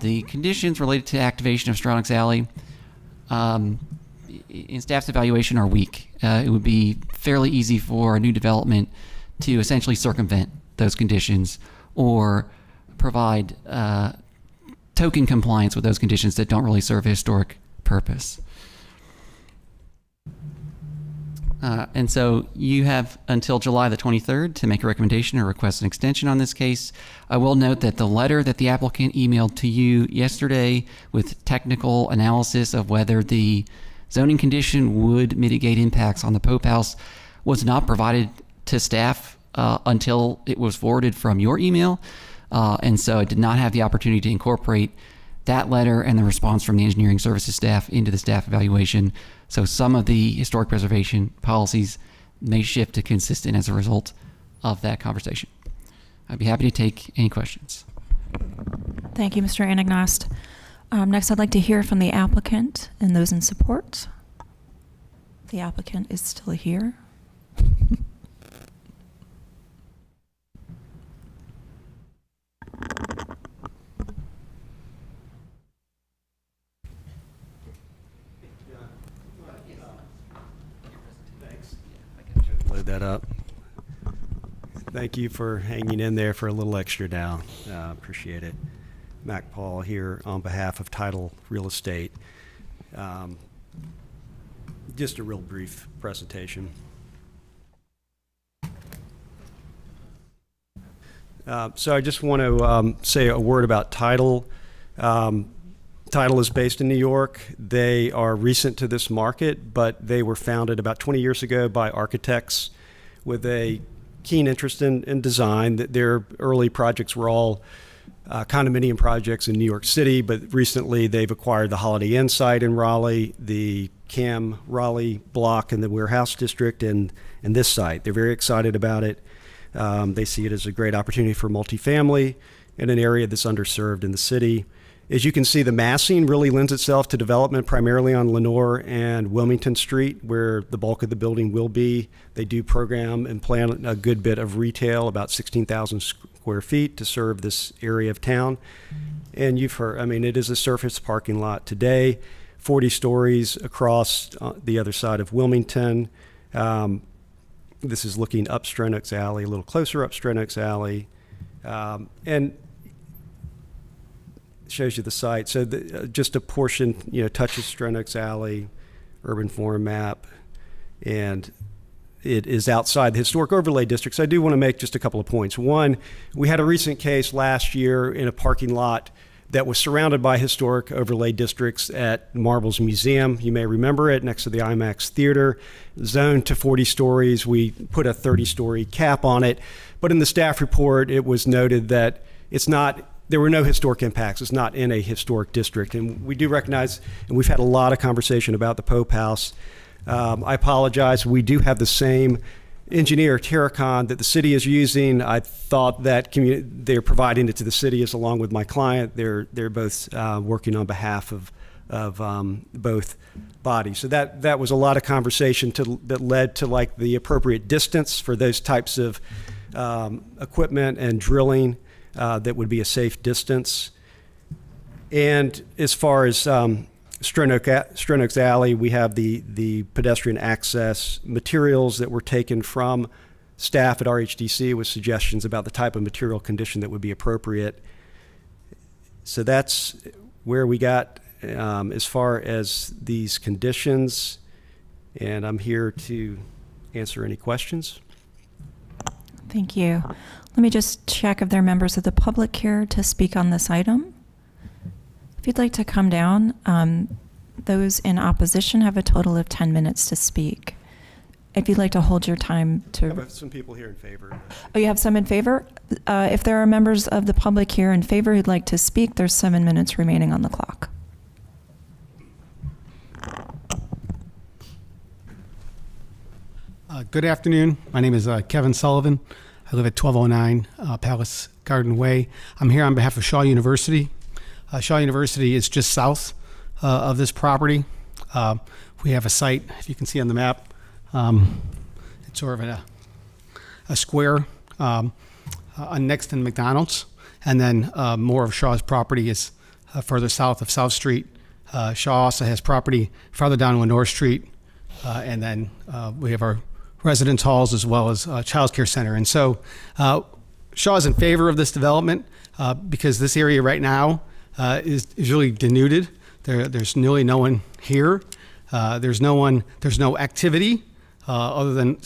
The conditions related to activation of Stronach's Alley in staff's evaluation are weak. It would be fairly easy for a new development to essentially circumvent those conditions or provide token compliance with those conditions that don't really serve a historic purpose. And so you have until July the 23rd to make a recommendation or request an extension on this case. I will note that the letter that the applicant emailed to you yesterday with technical analysis of whether the zoning condition would mitigate impacts on the Pope House was not provided to staff until it was forwarded from your email. And so I did not have the opportunity to incorporate that letter and the response from the engineering services staff into the staff evaluation. So some of the historic preservation policies may shift to consistent as a result of that conversation. I'd be happy to take any questions. Thank you, Mr. Anagnost. Next, I'd like to hear from the applicant and those in support. The applicant is still here. Load that up. Thank you for hanging in there for a little extra now. Appreciate it. Mac Paul here on behalf of Title Real Estate. Just a real brief presentation. So I just want to say a word about Title. Title is based in New York. They are recent to this market, but they were founded about 20 years ago by architects with a keen interest in design. Their early projects were all condominium projects in New York City, but recently they've acquired the Holiday Inn site in Raleigh, the CAM Raleigh block in the Warehouse District, and this site. They're very excited about it. They see it as a great opportunity for multifamily in an area that's underserved in the city. As you can see, the massing really lends itself to development primarily on Lenore and Wilmington Street, where the bulk of the building will be. They do program and plan a good bit of retail, about 16,000 square feet to serve this area of town. And you've heard, I mean, it is a surface parking lot today, 40 stories across the other side of Wilmington. This is looking up Stren Oaks Alley, a little closer up Stren Oaks Alley. And shows you the site. So just a portion, touches Stren Oaks Alley, urban form map, and it is outside the historic overlay district. So I do want to make just a couple of points. One, we had a recent case last year in a parking lot that was surrounded by historic overlay districts at Marbles Museum. You may remember it, next to the IMAX Theater, zoned to 40 stories. We put a 30-story cap on it. But in the staff report, it was noted that there were no historic impacts. It's not in a historic district. And we do recognize, and we've had a lot of conversation about the Pope House. I apologize. We do have the same engineer, Terracon, that the city is using. I thought that they're providing it to the city as along with my client. They're both working on behalf of both bodies. So that was a lot of conversation that led to like the appropriate distance for those types of equipment and drilling. That would be a safe distance. And as far as Stren Oaks Alley, we have the pedestrian access materials that were taken from staff at RHDC with suggestions about the type of material condition that would be appropriate. So that's where we got as far as these conditions. And I'm here to answer any questions. Thank you. Let me just check if there are members of the public here to speak on this item. If you'd like to come down, those in opposition have a total of 10 minutes to speak. If you'd like to hold your time to... I have some people here in favor. Oh, you have some in favor? If there are members of the public here in favor who'd like to speak, there's 7 minutes remaining on the clock. Good afternoon. My name is Kevin Sullivan. I live at 1209 Palace Garden Way. I'm here on behalf of Shaw University. Shaw University is just south of this property. We have a site, if you can see on the map, it's sort of a square next to McDonald's. And then more of Shaw's property is further south of South Street Shaw also has property farther down Lenore Street, and then we have our residence halls as well as child care center. And so Shaw is in favor of this development because this area right now is really denuded. There's nearly no one here. There's no activity other than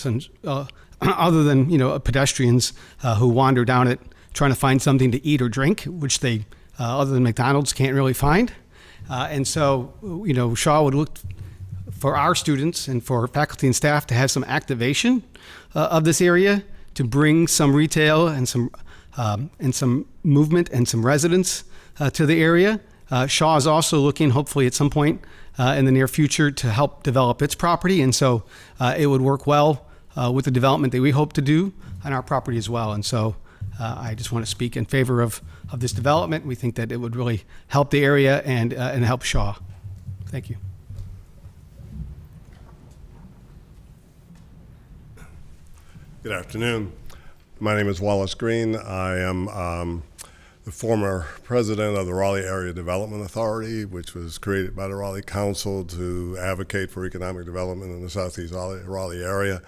pedestrians who wander down it trying to find something to eat or drink, which they other than McDonald's can't really find. And so Shaw would look for our students and for faculty and staff to have some activation of this area, to bring some retail and some movement and some residents to the area. Shaw is also looking, hopefully at some point in the near future, to help develop its property, and so it would work well with the development that we hope to do on our property as well. And so I just want to speak in favor of this development. We think that it would really help the area and help Shaw. Thank you. Good afternoon. My name is Wallace Green. I am the former president of the Raleigh Area Development Authority, which was created by the Raleigh Council to advocate for economic development in the Southeast Raleigh area.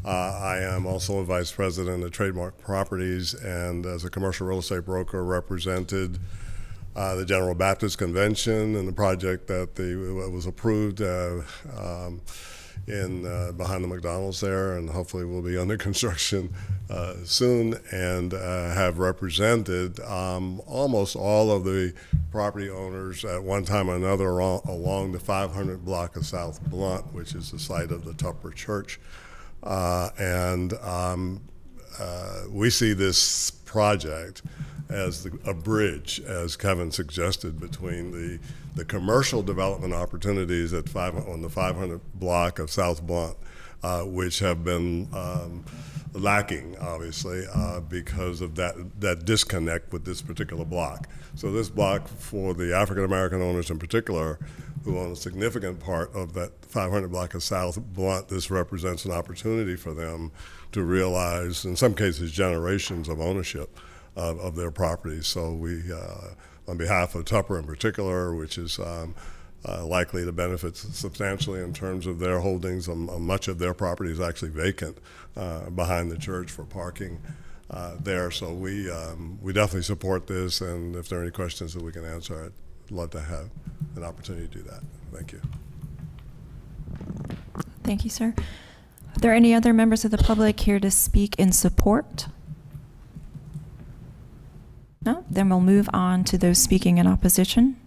I am also a vice president of Trademark Properties, and as a commercial real estate broker represented the General Baptist Convention and the project that was approved behind the McDonald's there, and hopefully will be under construction soon, and have represented almost all of the property owners at one time or another along the 500 block of South Blount, which is the site of the Tupper Church. We see this project as a bridge, as Kevin suggested, between the commercial development opportunities on the 500 block of South Blount, which have been lacking, obviously, because of that disconnect with this particular block. So this block, for the African American owners in particular, who own a significant part of that 500 block of South Blount, this represents an opportunity for them to realize, in some cases, generations of ownership of their properties. So we, on behalf of Tupper in particular, which is likely to benefit substantially in terms of their holdings, much of their property is actually vacant behind the church for parking there. So we definitely support this, and if there are any questions that we can answer, I'd love to have an opportunity to do that. Thank you. Thank you, sir. Are there any other members of the public here to speak in support? No? Then we'll move on to those speaking in opposition.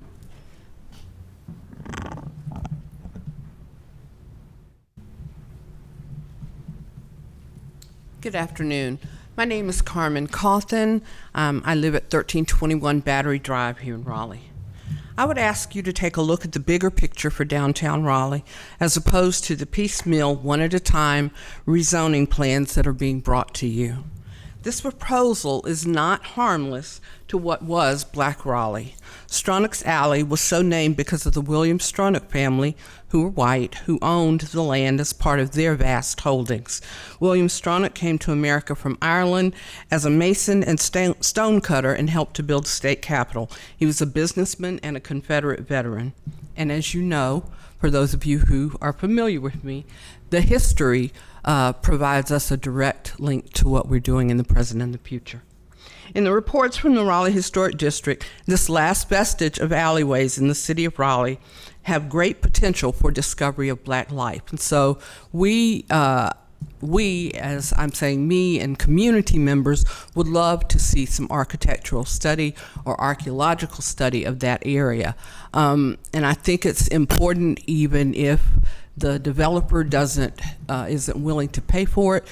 Good afternoon. My name is Carmen Cawthon. I live at 1321 Battery Drive here in Raleigh. I would ask you to take a look at the bigger picture for downtown Raleigh, as opposed to the piecemeal, one at a time rezoning plans that are being brought to you. This proposal is not harmless to what was Black Raleigh. Stronach's Alley was so named because of the William Stronach family, who were white, who owned the land as part of their vast holdings. William Stronach came to America from Ireland as a mason and stonecutter and helped to build the state capitol. He was a businessman and a Confederate veteran. And as you know, for those of you who are familiar with me, the history provides us a direct link to what we're doing in the present and the future. In the reports from the Raleigh Historic District, this last vestige of alleyways in the city of Raleigh have great potential for discovery of Black life. And so we, as I'm saying, me and community members, would love to see some architectural study or archaeological study of that area. And I think it's important, even if the developer isn't willing to pay for it,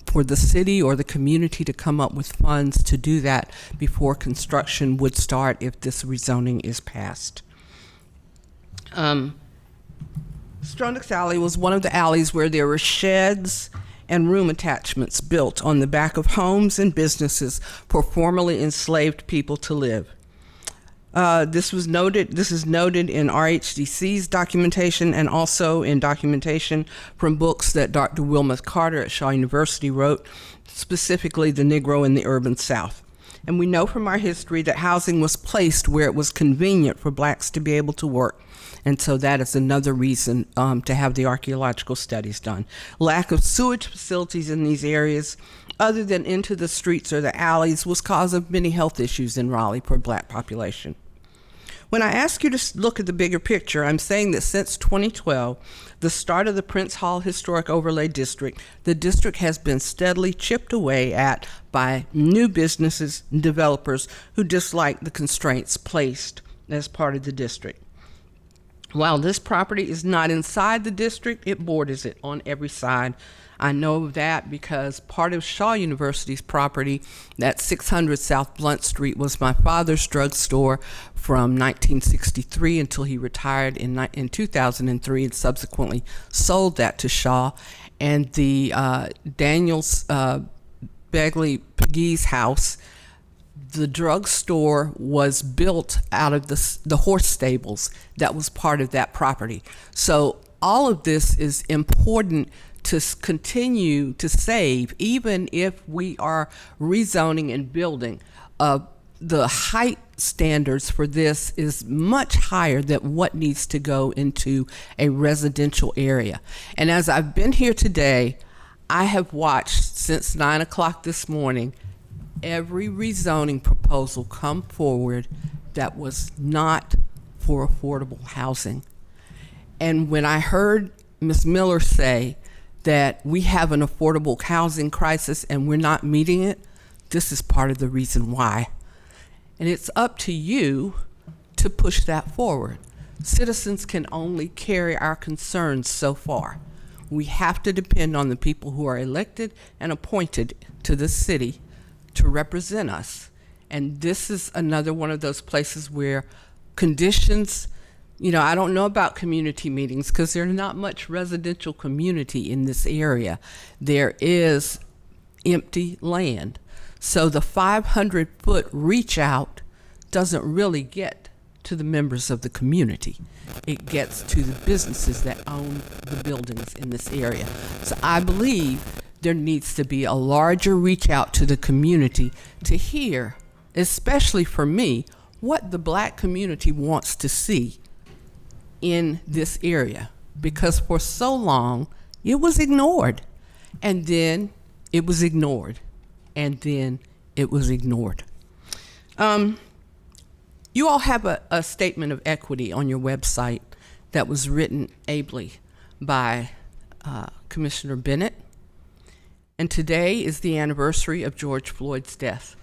for the city or the community to come up with funds to do that before construction would start if this rezoning is passed. Stronach's Alley was one of the alleys where there were sheds and room attachments built on the back of homes and businesses for formerly enslaved people to live. This is noted in RHDC's documentation and also in documentation from books that Dr. Wilma Carter at Shaw University wrote, specifically The Negro in the Urban South. And we know from our history that housing was placed where it was convenient for blacks to be able to work. And so that is another reason to have the archaeological studies done. Lack of sewage facilities in these areas, other than into the streets or the alleys, was cause of many health issues in Raleigh for black population. When I ask you to look at the bigger picture, I'm saying that since 2012, the start of the Prince Hall Historic Overlay District, the district has been steadily chipped away at by new businesses and developers who dislike the constraints placed as part of the district. While this property is not inside the district, it borders it on every side. I know that because part of Shaw University's property, that 600 South Blunt Street, was my father's drugstore from 1963 until he retired in 2003 and subsequently sold that to Shaw. And the Daniels Begley Pegues house, the drugstore was built out of the horse stables that was part of that property. So all of this is important to continue to save, even if we are rezoning and building. The height standards for this is much higher than what needs to go into a residential area. And as I've been here today, I have watched since 9 o'clock this morning every rezoning proposal come forward that was not for affordable housing. And when I heard Ms. Miller say that we have an affordable housing crisis and we're not meeting it, this is part of the reason why. And it's up to you to push that forward. Citizens can only carry our concerns so far. We have to depend on the people who are elected and appointed to the city to represent us. And this is another one of those places where conditions, I don't know about community meetings because there's not much residential community in this area. There is empty land. So the 500-foot reach out doesn't really get to the members of the community. It gets to the businesses that own the buildings in this area. So I believe there needs to be a larger reach out to the community to hear, especially for me, what the black community wants to see in this area. Because for so long, it was ignored. And then it was ignored. And then it was ignored. You all have a statement of equity on your website that was written ably by Commissioner Bennett. And today is the anniversary of George Floyd's death.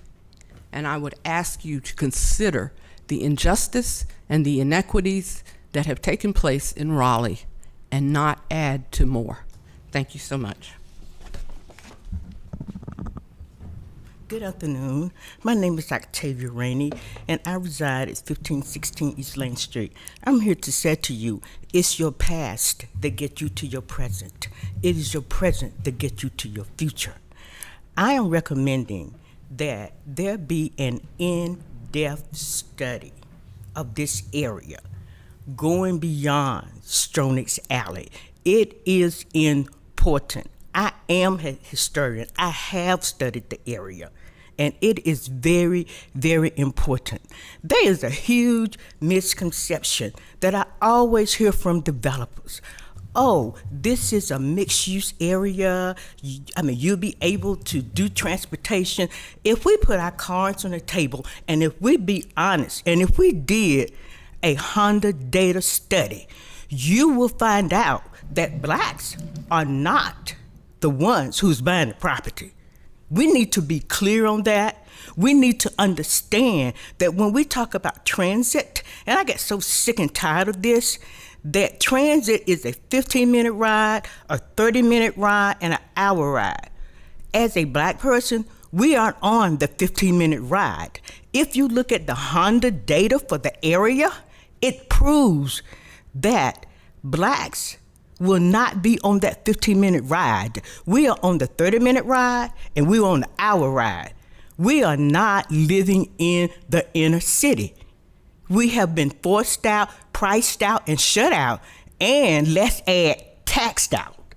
And I would ask you to consider the injustice and the inequities that have taken place in Raleigh and not add to more. Thank you so much. Good afternoon. My name is Octavia Rainey, and I reside at 1516 East Lane Street. I'm here to say to you, it's your past that gets you to your present. It is your present that gets you to your future. I am recommending that there be an in-depth study of this area, going beyond Stronach's Alley. It is important. I am a historian. I have studied the area, and it is very, very important. There is a huge misconception that I always hear from developers. Oh, this is a mixed-use area. You'll be able to do transportation. If we put our cards on the table, and if we be honest, and if we did a Honda data study, you will find out that blacks are not the ones who's buying the property. We need to be clear on that. We need to understand that when we talk about transit, and I get so sick and tired of this, that transit is a 15-minute ride, a 30-minute ride, and an hour ride. As a black person, we aren't on the 15-minute ride. If you look at the Honda data for the area, it proves that blacks will not be on that 15-minute ride. We are on the 30-minute ride, and we're on the hour ride. We are not living in the inner city. We have been forced out, priced out, and shut out, and let's add taxed out.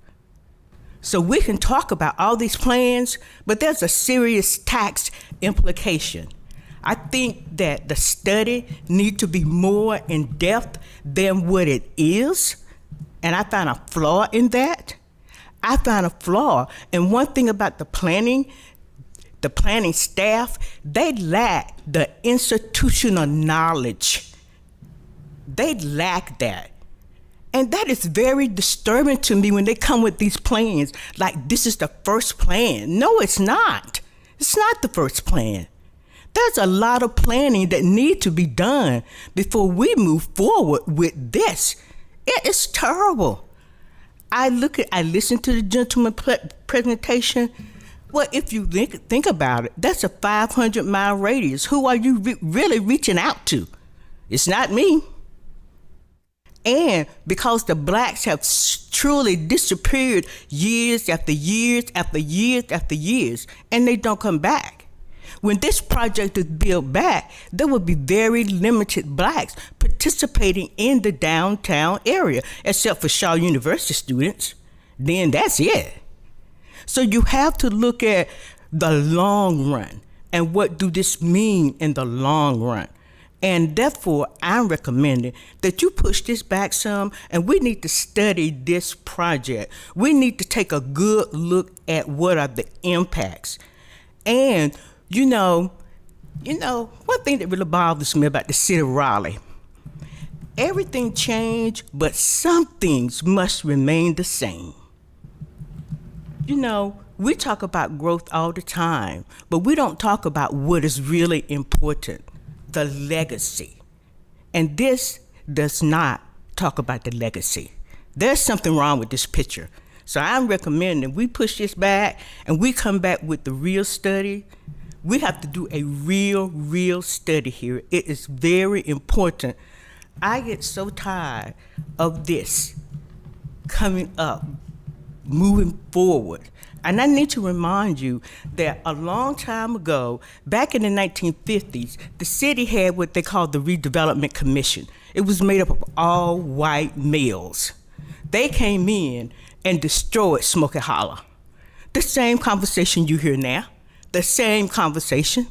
So we can talk about all these plans, but there's a serious tax implication. I think that the study needs to be more in depth than what it is, and I find a flaw in that. I find a flaw. And one thing about the planning staff, they lack the institutional knowledge. They lack that. And that is very disturbing to me when they come with these plans, like this is the first plan. No, it's not. It's not the first plan. There's a lot of planning that need to be done before we move forward with this. It is terrible. I listen to the gentleman's presentation. Well, if you think about it, that's a 500-mile radius. Who are you really reaching out to? It's not me. And because the blacks have truly disappeared years after years after years after years, and they don't come back. When this project is built back, there will be very limited blacks participating in the downtown area, except for Shaw University students. Then that's it. So you have to look at the long run and what do this mean in the long run. And therefore, I'm recommending that you push this back some, and we need to study this project. We need to take a good look at what are the impacts. And, you know, one thing that really bothers me about the city of Raleigh, everything changed, but some things must remain the same. You know, we talk about growth all the time, but we don't talk about what is really important. The legacy. And this does not talk about the legacy. There's something wrong with this picture. So I'm recommending we push this back and we come back with the real study. We have to do a real study here. It is very important. I get so tired of this coming up, moving forward. And I need to remind you that a long time ago, back in the 1950s, the city had what they called the Redevelopment Commission. It was made up of all white males. They came in and destroyed Smoky Hollow. The same conversation you hear now, the same conversation.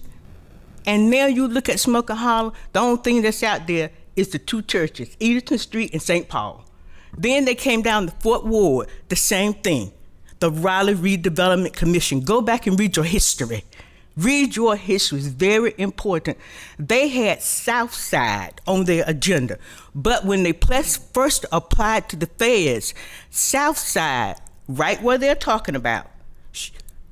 And now you look at Smoky Hollow, the only thing that's out there is the two churches, Edenton Street and St. Paul. Then they came down to Fort Ward, the same thing. The Raleigh Redevelopment Commission. Go back and read your history. Read your history. It's very important. They had South Side on their agenda, but when they first applied to the feds, South Side, right where they're talking about,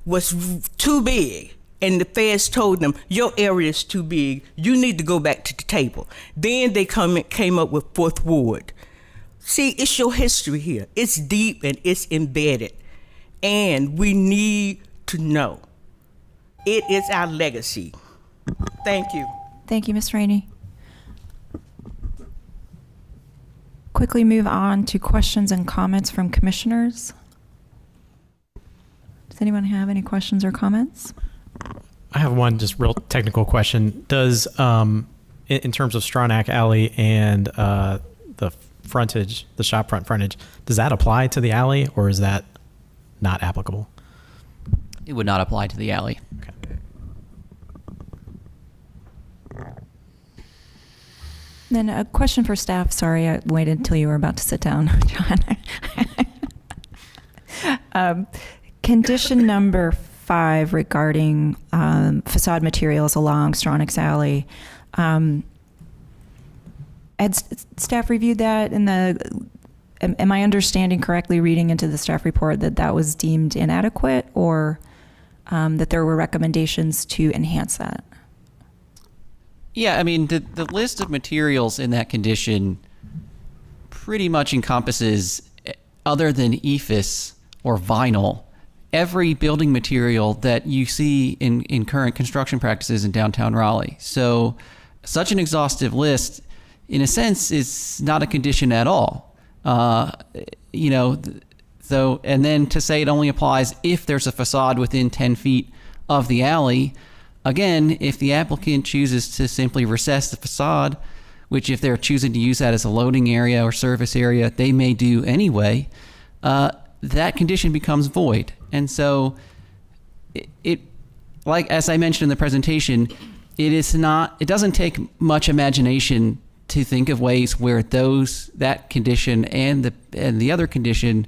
was too big. And the feds told them, your area is too big. You need to go back to the table. Then they came up with Fourth Ward. See, it's your history here. It's deep and it's embedded. And we need to know. It is our legacy. Thank you. Thank you, Ms. Rainey. Quickly move on to questions and comments from commissioners. Does anyone have any questions or comments? I have one just real technical question. Does, in terms of Stronach Alley and the frontage, the shopfront frontage, does that apply to the alley, or is that not applicable? It would not apply to the alley. Okay. Then a question for staff. Sorry, I waited until you were about to sit down, John. Condition number 5 regarding facade materials along Stronach Alley. Had staff reviewed that in the... Am I understanding correctly, reading into the staff report, that that was deemed inadequate, or that there were recommendations to enhance that? Yeah, I mean, the list of materials in that condition pretty much encompasses, other than EIFS or vinyl, every building material that you see in current construction practices in downtown Raleigh. So such an exhaustive list, in a sense, is not a condition at all. And then to say it only applies if there's a facade within 10 feet of the alley, again, if the applicant chooses to simply recess the facade, which if they're choosing to use that as a loading area or service area, they may do anyway, that condition becomes void. And so it like as I mentioned in the presentation, it doesn't take much imagination to think of ways where that condition and the other condition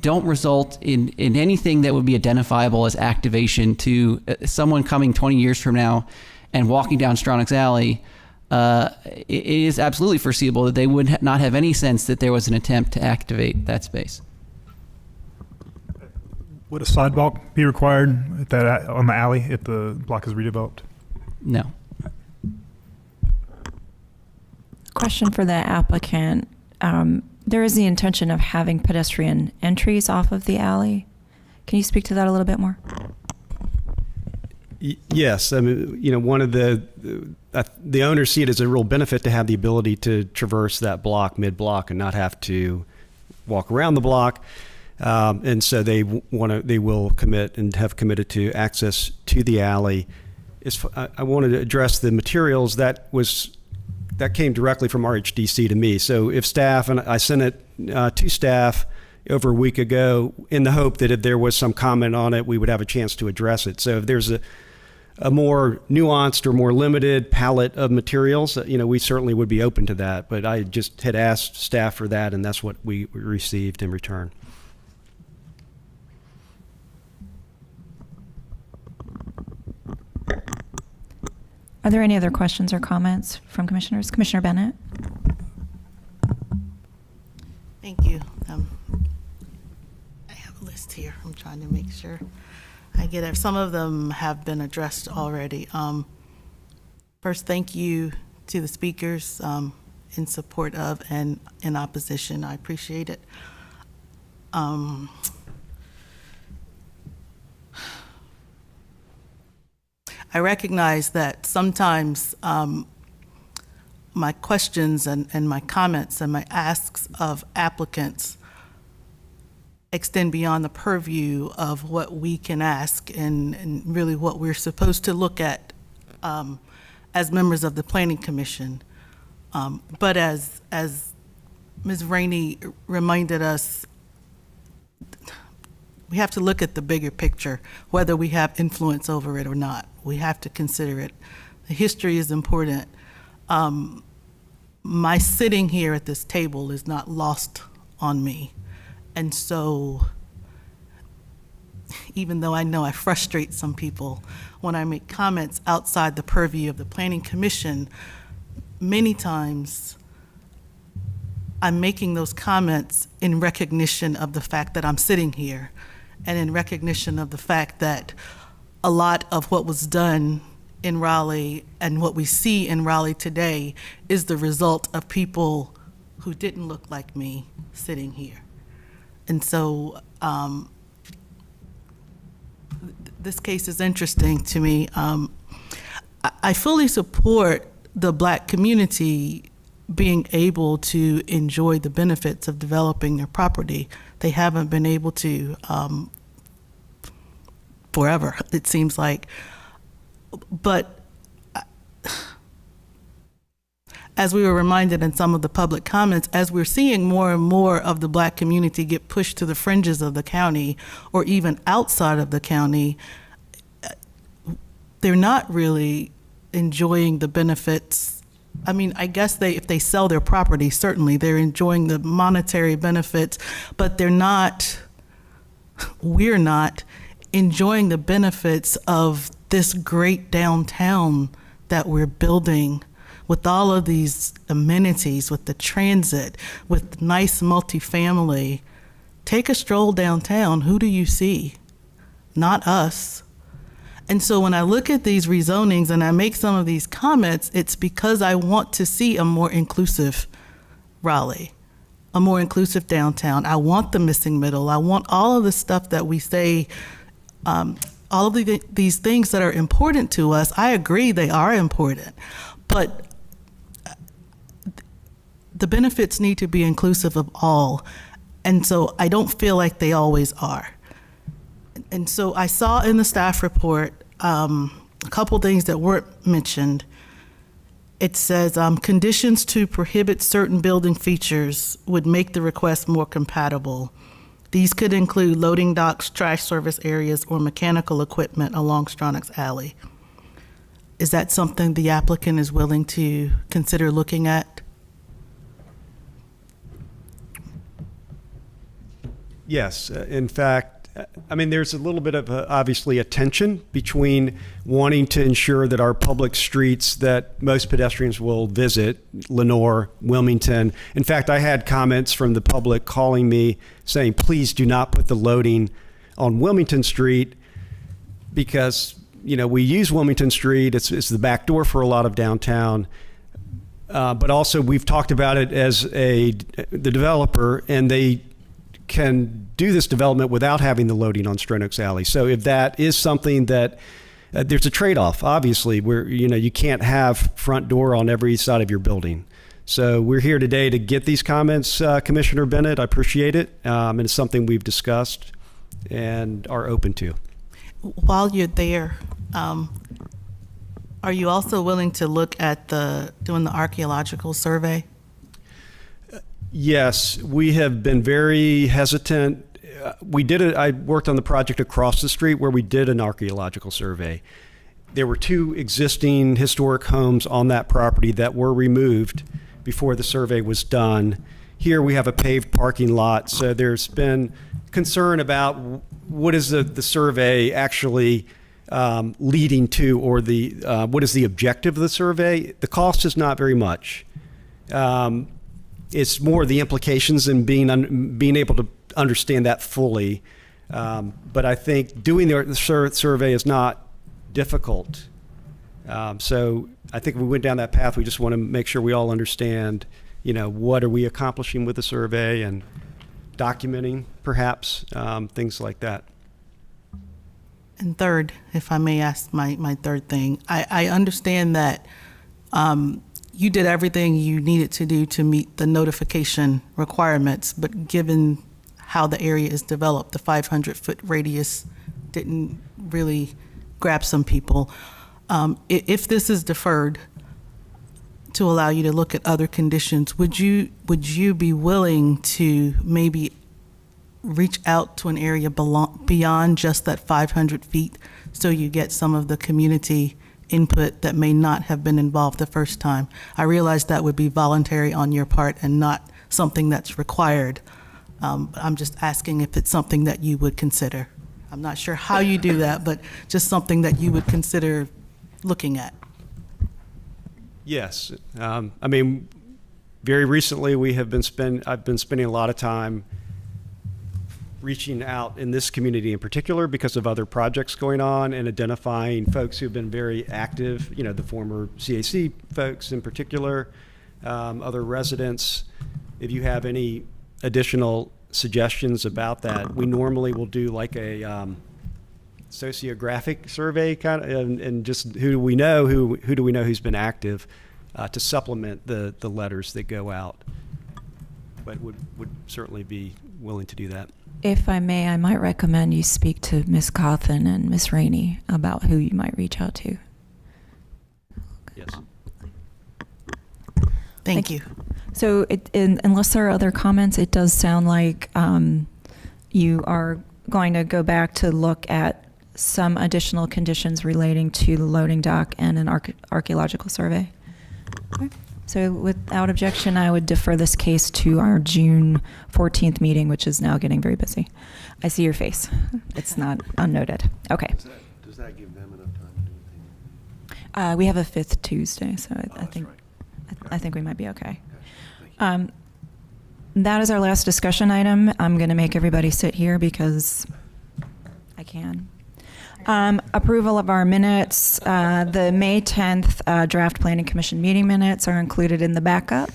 don't result in anything that would be identifiable as activation to someone coming 20 years from now and walking down Stronach's Alley. It is absolutely foreseeable that they would not have any sense that there was an attempt to activate that space. Would a sidewalk be required on the alley if the block is redeveloped? No. Question for the applicant. There is the intention of having pedestrian entries off of the alley. Can you speak to that a little bit more? Yes, I mean, one of the owners see it as a real benefit to have the ability to traverse that block mid-block and not have to walk around the block, and so they will commit and have committed to access to the alley. I wanted to address the materials that came directly from RHDC to me. So if staff, and I sent it to staff over a week ago in the hope that if there was some comment on it, we would have a chance to address it. So if there's a more nuanced or more limited palette of materials, we certainly would be open to that. But I just had asked staff for that, and that's what we received in return. Are there any other questions or comments from commissioners? Commissioner Bennett? Thank you. I have a list here. I'm trying to make sure I get it. Some of them have been addressed already. First, thank you to the speakers in support of and in opposition. I appreciate it. I recognize that sometimes my questions and my comments and my asks of applicants extend beyond the purview of what we can ask and really what we're supposed to look at as members of the Planning Commission. But as Ms. Rainey reminded us, we have to look at the bigger picture, whether we have influence over it or not. We have to consider it. The history is important. My sitting here at this table is not lost on me. And so, even though I know I frustrate some people, when I make comments outside the purview of the Planning Commission, many times I'm making those comments in recognition of the fact that I'm sitting here and in recognition of the fact that a lot of what was done in Raleigh and what we see in Raleigh today is the result of people who didn't look like me sitting here. And so this case is interesting to me. I fully support the Black community being able to enjoy the benefits of developing their property. They haven't been able to forever, it seems like. But as we were reminded in some of the public comments, as we're seeing more and more of the Black community get pushed to the fringes of the county or even outside of the county, they're not really enjoying the benefits. I mean, I guess if they sell their property, certainly they're enjoying the monetary benefits, but we're not enjoying the benefits of this great downtown that we're building with all of these amenities, with the transit, with nice multifamily. Take a stroll downtown. Who do you see? Not us. And so when I look at these rezonings and I make some of these comments, it's because I want to see a more inclusive Raleigh, a more inclusive downtown. I want the missing middle. I want all of the stuff that we say, all of these things that are important to us. I agree they are important, but the benefits need to be inclusive of all. And so I don't feel like they always are. And so I saw in the staff report a couple things that weren't mentioned. It says conditions to prohibit certain building features would make the request more compatible. These could include loading docks, trash service areas, or mechanical equipment along Stronach's Alley. Is that something the applicant is willing to consider looking at? Yes, in fact, I mean, there's a little bit of obviously a tension between wanting to ensure that our public streets that most pedestrians will visit, Lenore, Wilmington. In fact, I had comments from the public calling me saying, please do not put the loading on Wilmington Street because, you know, we use Wilmington Street. It's the back door for a lot of downtown. But also we've talked about it as the developer, and they can do this development without having the loading on Stronach's Alley. So if that is something that there's a trade-off, obviously, where you can't have front door on every side of your building. So we're here today to get these comments, Commissioner Bennett. I appreciate it, and it's something we've discussed and are open to. While you're there, are you also willing to look at doing the archaeological survey? Yes, we have been very hesitant. We did it. I worked on the project across the street where we did an archaeological survey. There were 2 existing historic homes on that property that were removed before the survey was done. Here we have a paved parking lot, so there's been concern about what is the survey actually leading to, or what is the objective of the survey. The cost is not very much. It's more the implications and being able to understand that fully. But I think doing the survey is not difficult. So I think we went down that path. We just want to make sure we all understand, what are we accomplishing with the survey and documenting, perhaps, things like that. And third, if I may ask my third thing, I understand that you did everything you needed to do to meet the notification requirements, but given how the area is developed, the 500-foot radius didn't really grab some people. If this is deferred to allow you to look at other conditions, would you be willing to maybe reach out to an area beyond just that 500 feet so you get some of the community input that may not have been involved the first time? I realize that would be voluntary on your part and not something that's required. I'm just asking if it's something that you would consider. I'm not sure how you do that, but just something that you would consider looking at. Yes. I mean, very recently I've been spending a lot of time reaching out in this community in particular because of other projects going on and identifying folks who've been very active, the former CAC folks in particular, other residents. If you have any additional suggestions about that, we normally will do like a sociographic survey kind of, and just who do we know who's been active to supplement the letters that go out. But would certainly be willing to do that. If I may, I might recommend you speak to Ms. Cawthon and Ms. Rainey about who you might reach out to. Yes. Thank you. So unless there are other comments, it does sound like you are going to go back to look at some additional conditions relating to the loading dock and an archaeological survey. Okay. So without objection, I would defer this case to our June 14th meeting, which is now getting very busy. I see your face. It's not unnoted. Okay. Does that give them enough time to do anything? We have a 5th Tuesday, so I think right. I think we might be okay. That is our last discussion item. I'm going to make everybody sit here because I can. Approval of our minutes. The May 10th draft Planning Commission meeting minutes are included in the backup.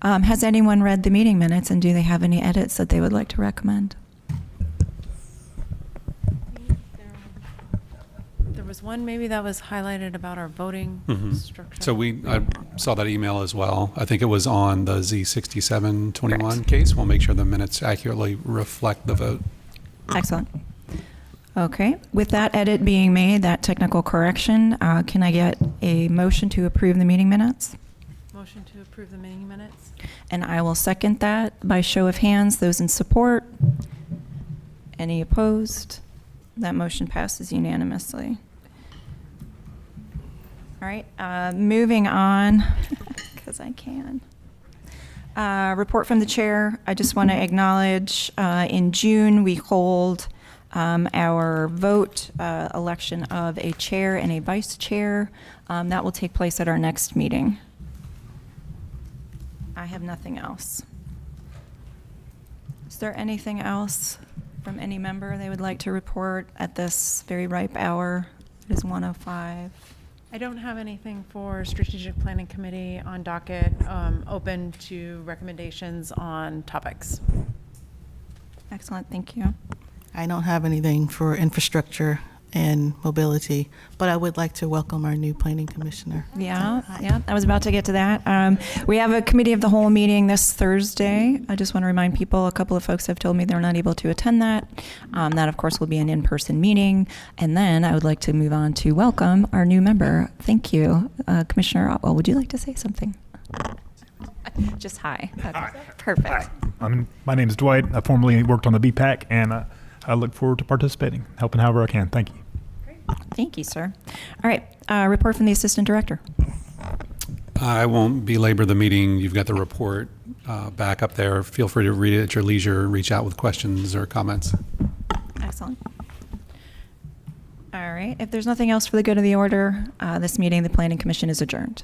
Has anyone read the meeting minutes, and do they have any edits that they would like to recommend? There was one maybe that was highlighted about our voting structure. So I saw that email as well. I think it was on the Z6721 case. We'll make sure the minutes accurately reflect the vote. Excellent. Okay. With that edit being made, that technical correction, can I get a motion to approve the meeting minutes? Motion to approve the meeting minutes. And I will second that by show of hands. Those in support? Any opposed? That motion passes unanimously. All right, moving on, because I can. Report from the chair. I just want to acknowledge in June we hold our vote election of a chair and a vice chair. That will take place at our next meeting. I have nothing else. Is there anything else from any member they would like to report at this very ripe hour? It is 1:05. I don't have anything for Strategic Planning Committee on docket, open to recommendations on topics. Excellent, thank you. I don't have anything for infrastructure and mobility, but I would like to welcome our new planning commissioner. Yeah, I was about to get to that. We have a committee of the whole meeting this Thursday. I just want to remind people, a couple of folks have told me they're not able to attend that. That, of course, will be an in-person meeting. And then I would like to move on to welcome our new member. Thank you. Commissioner Otwell, would you like to say something? Just hi. Okay. Hi. Perfect. Hi. My name is Dwight. I formerly worked on the BPAC, and I look forward to participating, helping however I can. Thank you. Thank you, sir. All right, report from the Assistant Director. I won't belabor the meeting. You've got the report back up there. Feel free to read it at your leisure, reach out with questions or comments. Excellent. All right, if there's nothing else for the good of the order, this meeting, the Planning Commission is adjourned.